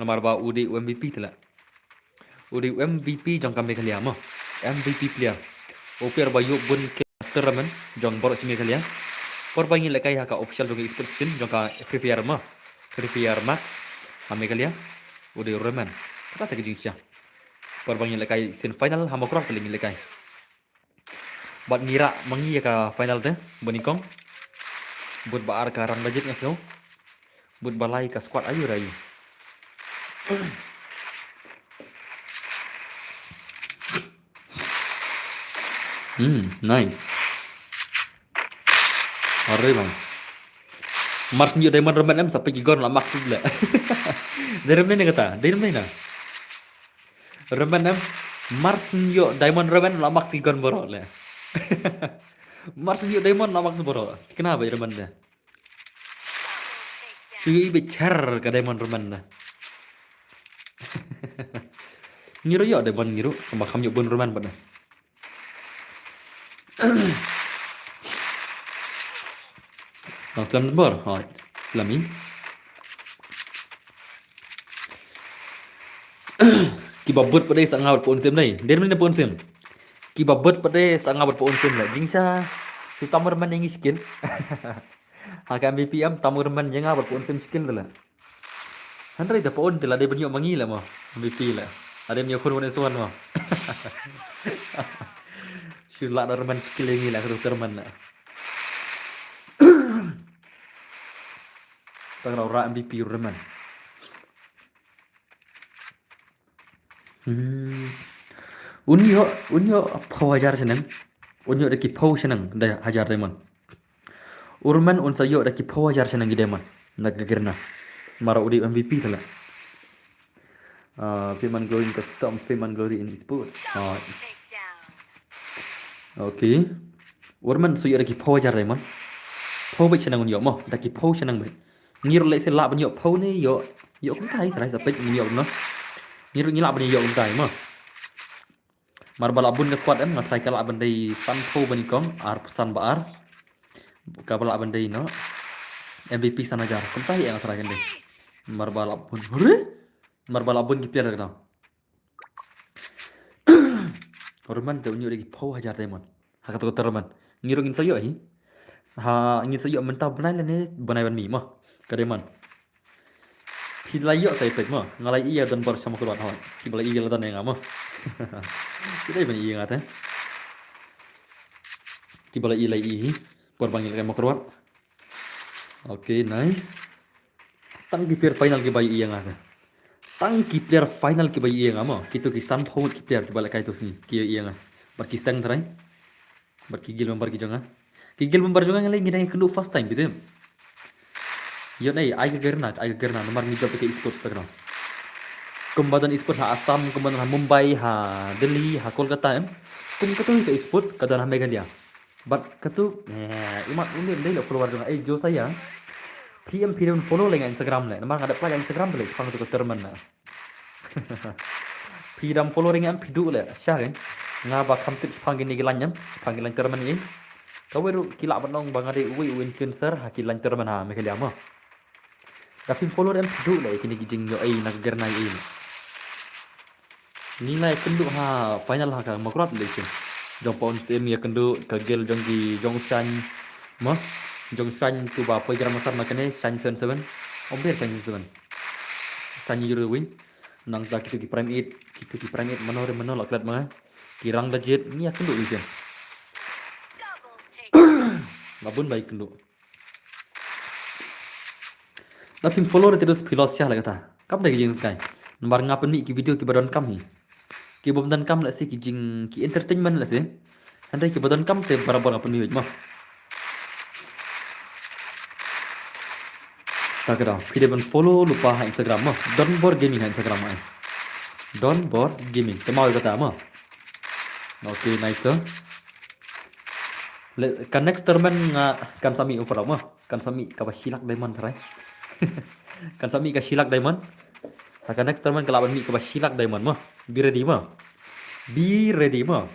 Speaker 1: Nomor ba UD MVP tela. UD MVP jong kami kalian mo. MVP player. Oper ba yuk bun ke tournament jong borok sini kalian. Porbangi lekai haka official jong e-sports sin jong ka Free Fire mo. Free Fire Max kami kalian. UD Roman. Kata tak jingsia. Porbangi lekai sin final hama kurang telingi lekai. Bat ngira mangi ka final teh benikong. Buat baar ka rang budget ngasih. Buat balai ka squad ayu rayu. Nice. Arre bang. Mars nyo diamond remen em sampai gigon lah maksud lah. Dari mana kata? Dari mana? Remen em Mars nyo diamond remen lah maksud gigon borok lah. Mars nyo diamond lah maksud borok. Kenapa ya remen dah? Cuy bicar ke diamond remen dah. Ngiru yo diamond ngiru sama kamu bun remen pada. Nang Islam bor, ha Islami. Kibabut pada sang ngawat pun sim đây. Đến bên pun sim. Kibabut pada sang ngawat pun sim lah. Jing sa si tamur man yang skin. Haka MVPM tamur man yang ngawat pun sim skin tu lah. Handrai ta pun tu lah dia banyak mangi lah mo. MVP lah. Ada banyak kon wan suan mo. Sila dar man skill yang lah tu terman lah. Tang ora MVP reman. Unyo pau hajar senang. Unyo daki pau senang dah hajar demon. Urman un sayo daki pau hajar senang demon. Nak gegerna. Mara udi MVP tala. Firman Glory in custom, Firman Glory in sports.
Speaker 3: Double takedown.
Speaker 1: Okay. Urman sayo daki pau hajar demon. Pau baik senang unyo mo. Daki pau senang baik. Ngir lek selak banyo pau ni yo cũng thay cái sampai unyo no. Ngir ngilak banyo yo cũng thay mo. Mar balabun ke squad em ngatrai kalak bandai sanpo banikong ar pesan baar ka balak bandai no MVP sanajar kuntai yang ngatrai kan deh mar balabun ki player kan Orman te unyu lagi pau hajar demon hakat ko terman ngirungin sayo hi ha ingin sayo mentah benai lene benai ban mi mah ka demon Hilayo saya pek mah ngalai iya dan bar sama keluar hawan kibala iya ladan yang mah kita ban iya ngata kibala iya lai ihi por bangil kan mau keluar oke nice tang di player final ke bayi iya ngata tang ki player final ke bayi iya ngama kitu ki san pau ki player kibala kai tu sini ki iya ngah bar ki sang terai bar ki gil membar ki jonga ngalai ngidang kendu first time gitu Yo nay ai gerna nomor ni job ke esports tak Kembatan esports ha Assam, kembatan ha Mumbai, ha Delhi, ha Kolkata em. Kum katu ke esports kadan ha Meghalaya. But katu imat ini ndai lo follower dong. Jo saya. PM follow lengan Instagram le. Nomor ada pala Instagram le pang tu terman na. PM follow lengan pidu le. Syah kan. Ngaba kamtit pangin ni gelanyam, panggilan terman ni. Kau baru kilak benong bangade influencer ha kilan terman ha Meghalaya mah. Tapi follow dem dulu lah kini kijing yo nak gerna ini. Nilai kendu ha final ha ka makrat lesin. Jong pon sem ya kendu kagel jong ki jong san mah jong san tu ba poi gram masar makane san 7 omber san 7. San yuru win nang ta kitu ki prime 8 menor laklat mah kirang legit ni ya kendu lesin.
Speaker 3: Double takedown.
Speaker 1: Labun baik kendu. Tapi follow terus filos syah lah kata. Kam dah kijing kai. Nomor ngapen ni ki video ki badan kam ni. Ki badan kam lah si kijing ki entertainment lah si. Handai ki badan kam te barabar ngapen ni mah. Tak kira. Ki depan follow lupa ha Instagram mah. Don bor gaming ha Instagram mah. Don bor gaming. Temau kata mah. Okay, nice tu. Kan next termen kan sami over mah. Kan sami kawasilak diamond terai. Kan sami ka silak diamond akan next teman kelaban mi ka silak diamond mah be ready mah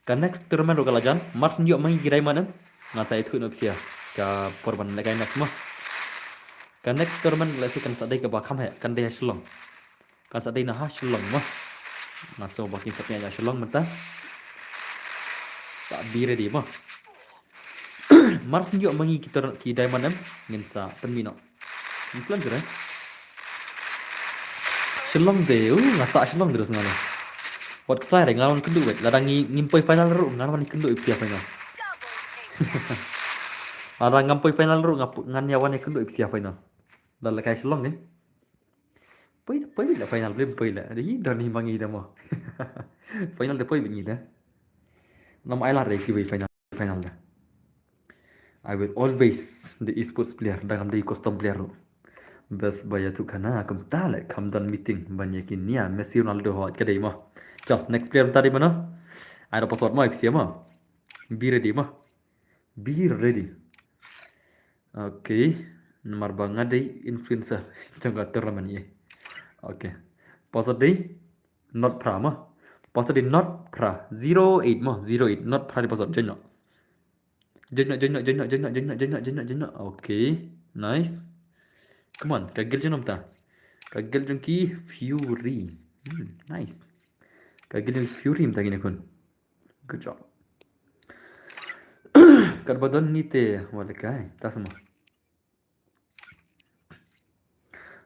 Speaker 1: kan next teman ro kalajan mars nyo mangi ki diamond ngata itu nopsia ka korban lekai next mah kan next teman lesi kan sadai ka bakam he kan dia shlong kan sadai na ha shlong mah ngaso bakin sapnya ya shlong mata tak be ready mah mars nyo mangi ki diamond ngin sa penmino Islam tu Shillong deh, ngasak Shillong terus ngalo. Wat kesai ngalawan kendu bet, ladang ngimpai final ru ngalawan kendu ipsia final. Ladang ngampai final ru nganyawan kendu ipsia final. Dalam kai Shillong ni. Poi la final belum poi la. Adi dah ni bangi dah mo. Final dah poi bangi dah. Nam ai la rei ki final dah. I will always the esports player dalam di custom player lo. Bes baya tu kana kum tale kam dan meeting banyakin nia Messi Ronaldo hot kadai mah. Chal next player tadi mana? Ada password mah ipsi mah. Be ready mah. Be ready. Okay. Nomor banget deh influencer jangan turnamen ye. Okay. Password deh not pra mah. Password deh not pra 08 mah 08 not pra di password jenak. Jenak. Okay. Nice. Come on, kagil je nom ta. Kagil jong ki Fury. Nice. Kagil jong Fury mta gini kun. Good job. Kad badan ni te wala kai. Ta sama.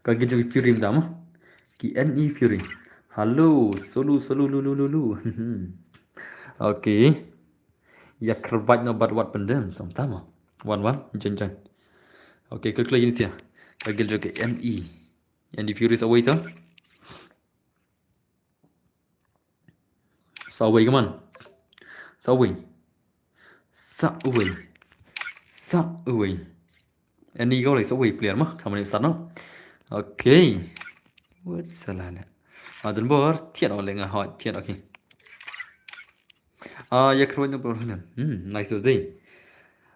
Speaker 1: Kagil jong Fury mta ma. Ki NE Fury. Halo, solu lulu. Okay. Ya kervat no bad wat pendem sam tama. One jen. Okay, klik lagi ni sia. Kagil jong ki NE. NE Fury is away ta. Saway come on. Saway. Anh đi câu lại Saway player mah. Kamu ni start no. Okay. What salah na. Adun bor tiada oleh ngah hot tiada okay. Ya keruan yang berhubungan. Nice day.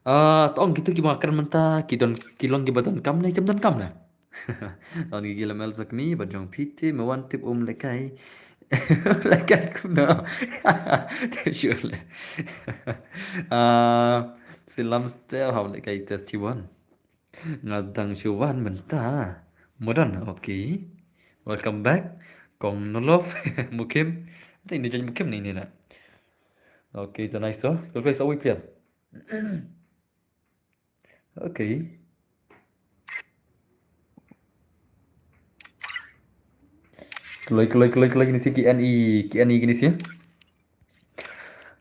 Speaker 1: Tong kita makan mentah kilon gibatan kam na jam dan kam na. Tong gila mel sakni bajong piti mewan tip lekai. Lekai kuna. Tersyulah. Silam stel hau lekai test ciwan. Ngadang ciwan mentah. Modern, okay. Welcome back. Kong nolof mukim. Ini jadi mukim ni nak. Okay, it's nice so. Kalau guys, away player. Okay. Kelai ni si KNI gini sih.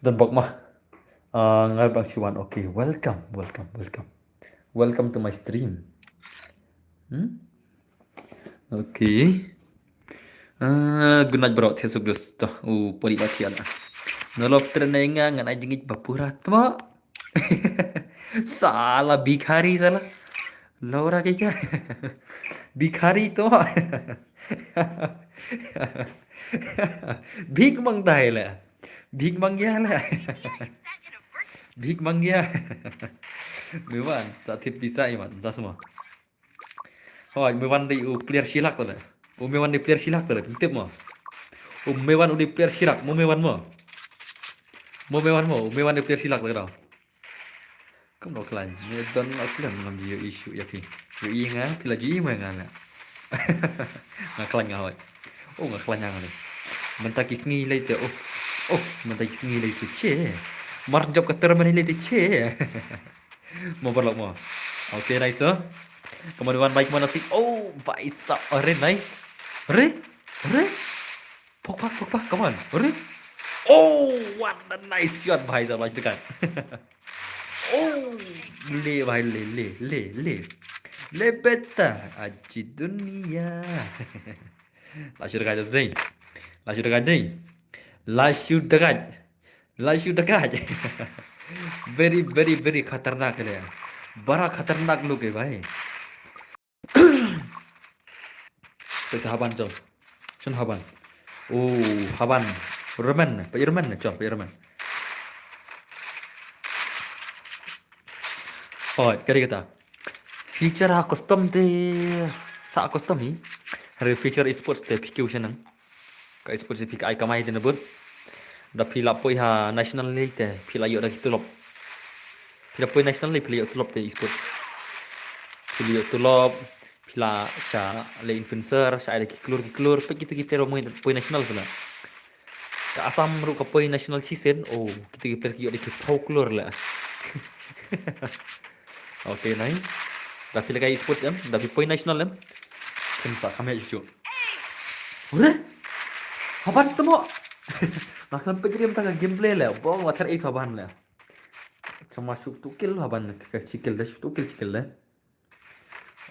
Speaker 1: Dan bok mah. Ngai bang Siwan. Okay, welcome. Welcome to my stream. Okay. Good night bro. Thiasuk dus. Toh, pori baci ala. Nolof trenenga ngan ajengit bapurat mo. Salah भिखारी साला लौरा के क्या भिखारी तो भीख मांगता है ला भीख मांग गया ला भीख मांग गया मेवान साथी bisa iman tas semua hoy mewan di player silak tu dah mewan di player silak tu dah tip mo mewan di player silak mo mewan di player silak tu dah kamu nak kelan ni dan aslan ngam dia isu ya ki yo inga pila ji ma ngala ngaklan ngawai ngaklan ngala mentah kisngi lai te mentah kisngi lai te che mar job ka terman lai te che mau berlok mo okay nice so kemudian baik mana sih baisa nice re pok come on re what a nice shot bhai sa bach dekat ले भाई ले बेटा aji dunia lasyu dekat very खतरनाक है बड़ा खतरनाक लोग है भाई कैसे haban चल सुन haban haban Irman चल Irman kari kata feature custom te sa custom ni hari feature esports te PQ senang ka esports te PK ai kamai te nabur da pila poi ha national league te pila yo da kitulop pila poi national league pila yo tulop te esports pila yo tulop pila sa le influencer sa ada kiklur pe gitu kita mo poi national sana ka asam ru ka poi national season kita pergi yo di folklore lah Okay, nice. Dah pilih kayak esports em, dah pilih point nasional em. Kenapa kami aja udah? Haban tu mo. Nak sampai game tengah gameplay lah. Bang, water ace haban lah. Cuma masuk tu kill haban ke cikil dah, tu kill lah.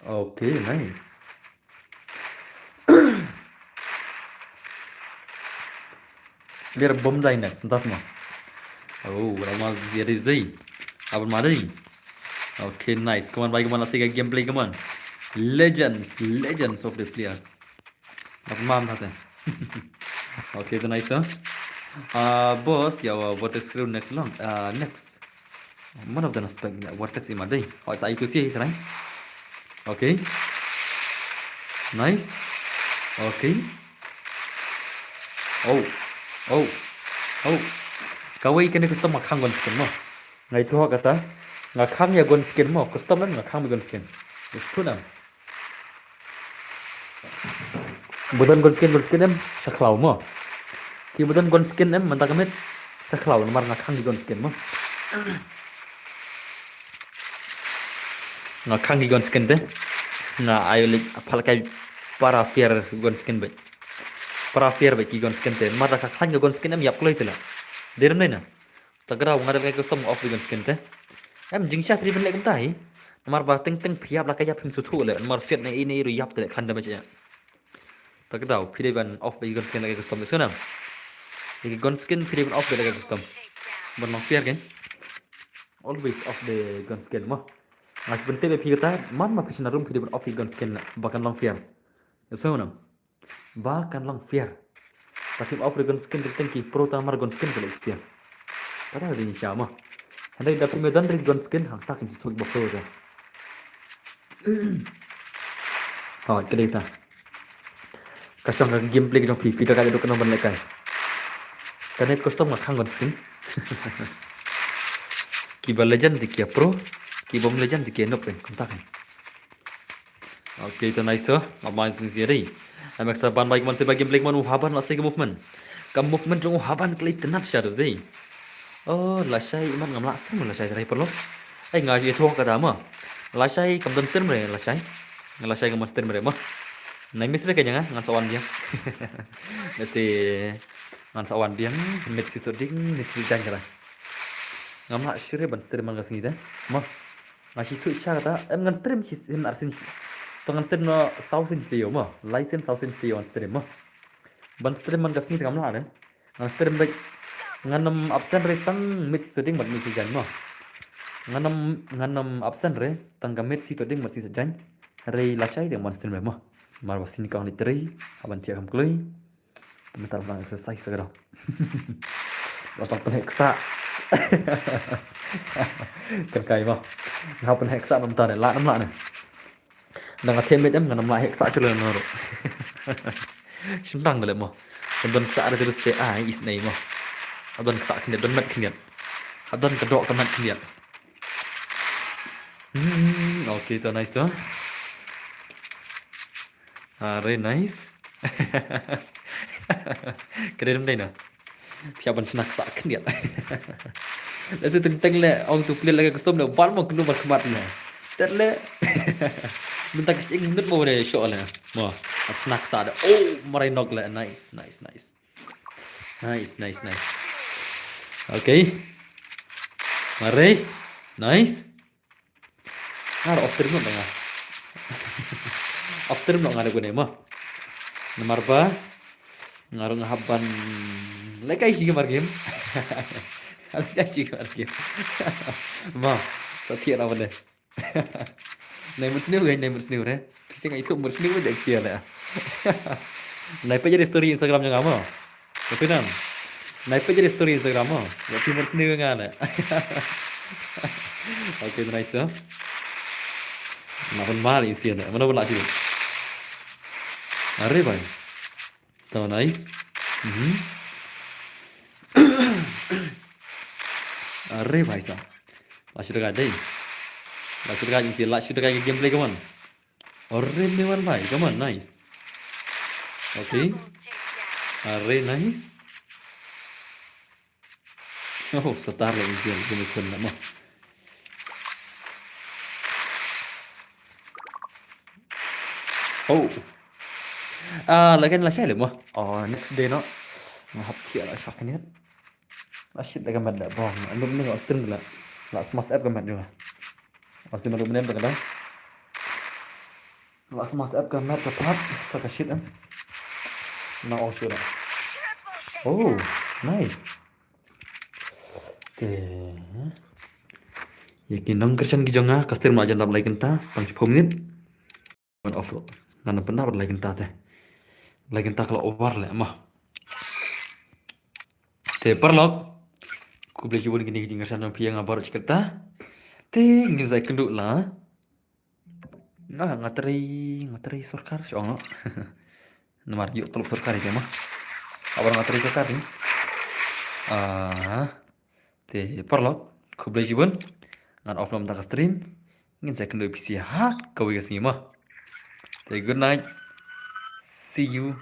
Speaker 1: Okay, nice. Biar bom dah ini, entah semua. Lama zia zai. Abang mari. Okay, nice. Come on, bhai. Come on, let's see a gameplay. Come on. Legends of the players. अब मान था Okay, तो nice, huh? Boss, yeah, what is screw next long? Next. One of the aspect what text in my day. Oh, it's I to see it, right? Okay. Nice. Okay. Oh. Oh. Oh. Kawai kene custom makhang gon skin mo. Ngai thu kata. Ngakhang ya gon skin mo. Custom lan ngakhang gon skin. Itu nam. Budan gon skin em saklau mo. Ki budan gon skin em mantap kamet saklau nomor ngakhang di gon skin mo. Ngakhang di gon skin te. Nga ayo lik apalkai para fear gon skin be. Para fear be ki gon skin te. Mata ngakhang gon skin em yap kloi tela. Deram nai na. Tagra ngadal kai custom off di gon skin te. Em jingsha pri ben lek kum tai. Nomor ba teng phiap la kai yap him su thu le. Nomor set nei ini ru yap te khanda me cha. Tagra pri ben off di gon skin lek custom se na. Di gon skin pri ben off de lek custom. Ban long fear kan. Always off the gun skin mo. Ngas bente be pigata man ma pisna room pide off the gun skin bakan long fear. So no. Bakan long fear. Tapi off the gun skin tengki pro tamar gun skin kalau skin. Pada di sama. Hendak dapat medan dari gun skin hang tak itu tuh bakso aja. Oh, kereta. Kasang gameplay jong pipi dah kada kena banlekai. Karena custom ngakang gun skin. Kiba legend di kia pro, kiba legend di kia nope kontak. Okay, itu nice so. Maban sincere. Amak saban baik man sebagai gameplay man uhaban lasai ke movement. Kam movement jong uhaban klei tenat syar deh. Oh, lasai iman ngamla stream lasai terakhir perlu. Ngaji itu kata ama. Lasai kam dan stream mere lasai. Lasai kam stream mere mah. Nai misre kayaknya ngan sawan dia. Nasi ngan sawan dia. Mit si soding, mit si jangan. Ngamla shure ban stream man gasngi da ma ngashi chu cha ta em ngan stream chi sin arsin to ngan stream no sausin chi ma license sausin chi on stream ma ban stream man gasngi ngamla de ngan stream baik nganam absen re tang mit studying ban mit jan ma nganam absen re tang gamit si studying masih sejan re lasai de man stream ma mar wasin ka ni tri aban tia kam klui mental bang exercise segera Bapak penheksa Terkai mah Ngau penheksa nam ta để lạ lắm lạ này Đang là thêm mấy em nằm lại heksa cho lần nữa rồi Chúng đang rồi mà Đơn xã ra terus te ai is này mà Đơn xã kinh đơn mệt kinh Đơn cái độ cái mệt kinh Ok to nice huh Very nice Cái đây đây nè Pia ban senak sak kendiat. Lalu tentang le orang tu pilih lagi custom le wan mau kenu berkemat le. Terle. Minta kes ing minut mau le show le. Mo senak sak ada. Oh, marai nok le nice. Okay. Marai. Nice. Ngar after mo nga. After mo nga gune mo. Nomor ba? Ngarung haban Lekai sih kemar game. Lekai sih kemar game. Ma, satya apa deh. Naimer sniu deh. Sing itu bersniu deh sia lah. Naik aja di story Instagramnya kamu. Betul kan? Naik aja di story Instagram kamu. Berarti bersniu kan ada. Oke, nice ya. Nah, pun mal isi ada. Mana pun lagi. Are bhai. So nice. Arre भाई साहब लास्ट का दे लास्ट का game play come on अरे लेवल भाई come on nice okay अरे नाइस ओह सतार लगी गेम खेलना मत oh lại cái là sai được mà next day nó học thiệt là shock nhất Asyik dah gambar dah bong. Anda ni nggak stream lah. Lah smash app gambar juga. Pasti malu benar benar. Lah smash app gambar tepat. Saka shit kan. Now all sure. Oh, nice. Okay. Yakin nang kerjaan kijongah kastir majan tam lagi kenta setang 10 menit. On off lo. Nana pernah lagi kenta teh. Lagi kenta kalau over lah mah. Te perlok. Ku beli coba gini gini kerjaan yang piang abar cerita. Te ngin saya kenduk lah. Nah ngateri sorkar soalnya. Nomor yuk teluk sorkar itu mah. Abang ngateri sorkar ni. Te perlok. Ku beli coba. Ngan offline tak stream. Ngin saya kenduk PC ha. Kau ikas ni mah. Say good night. See you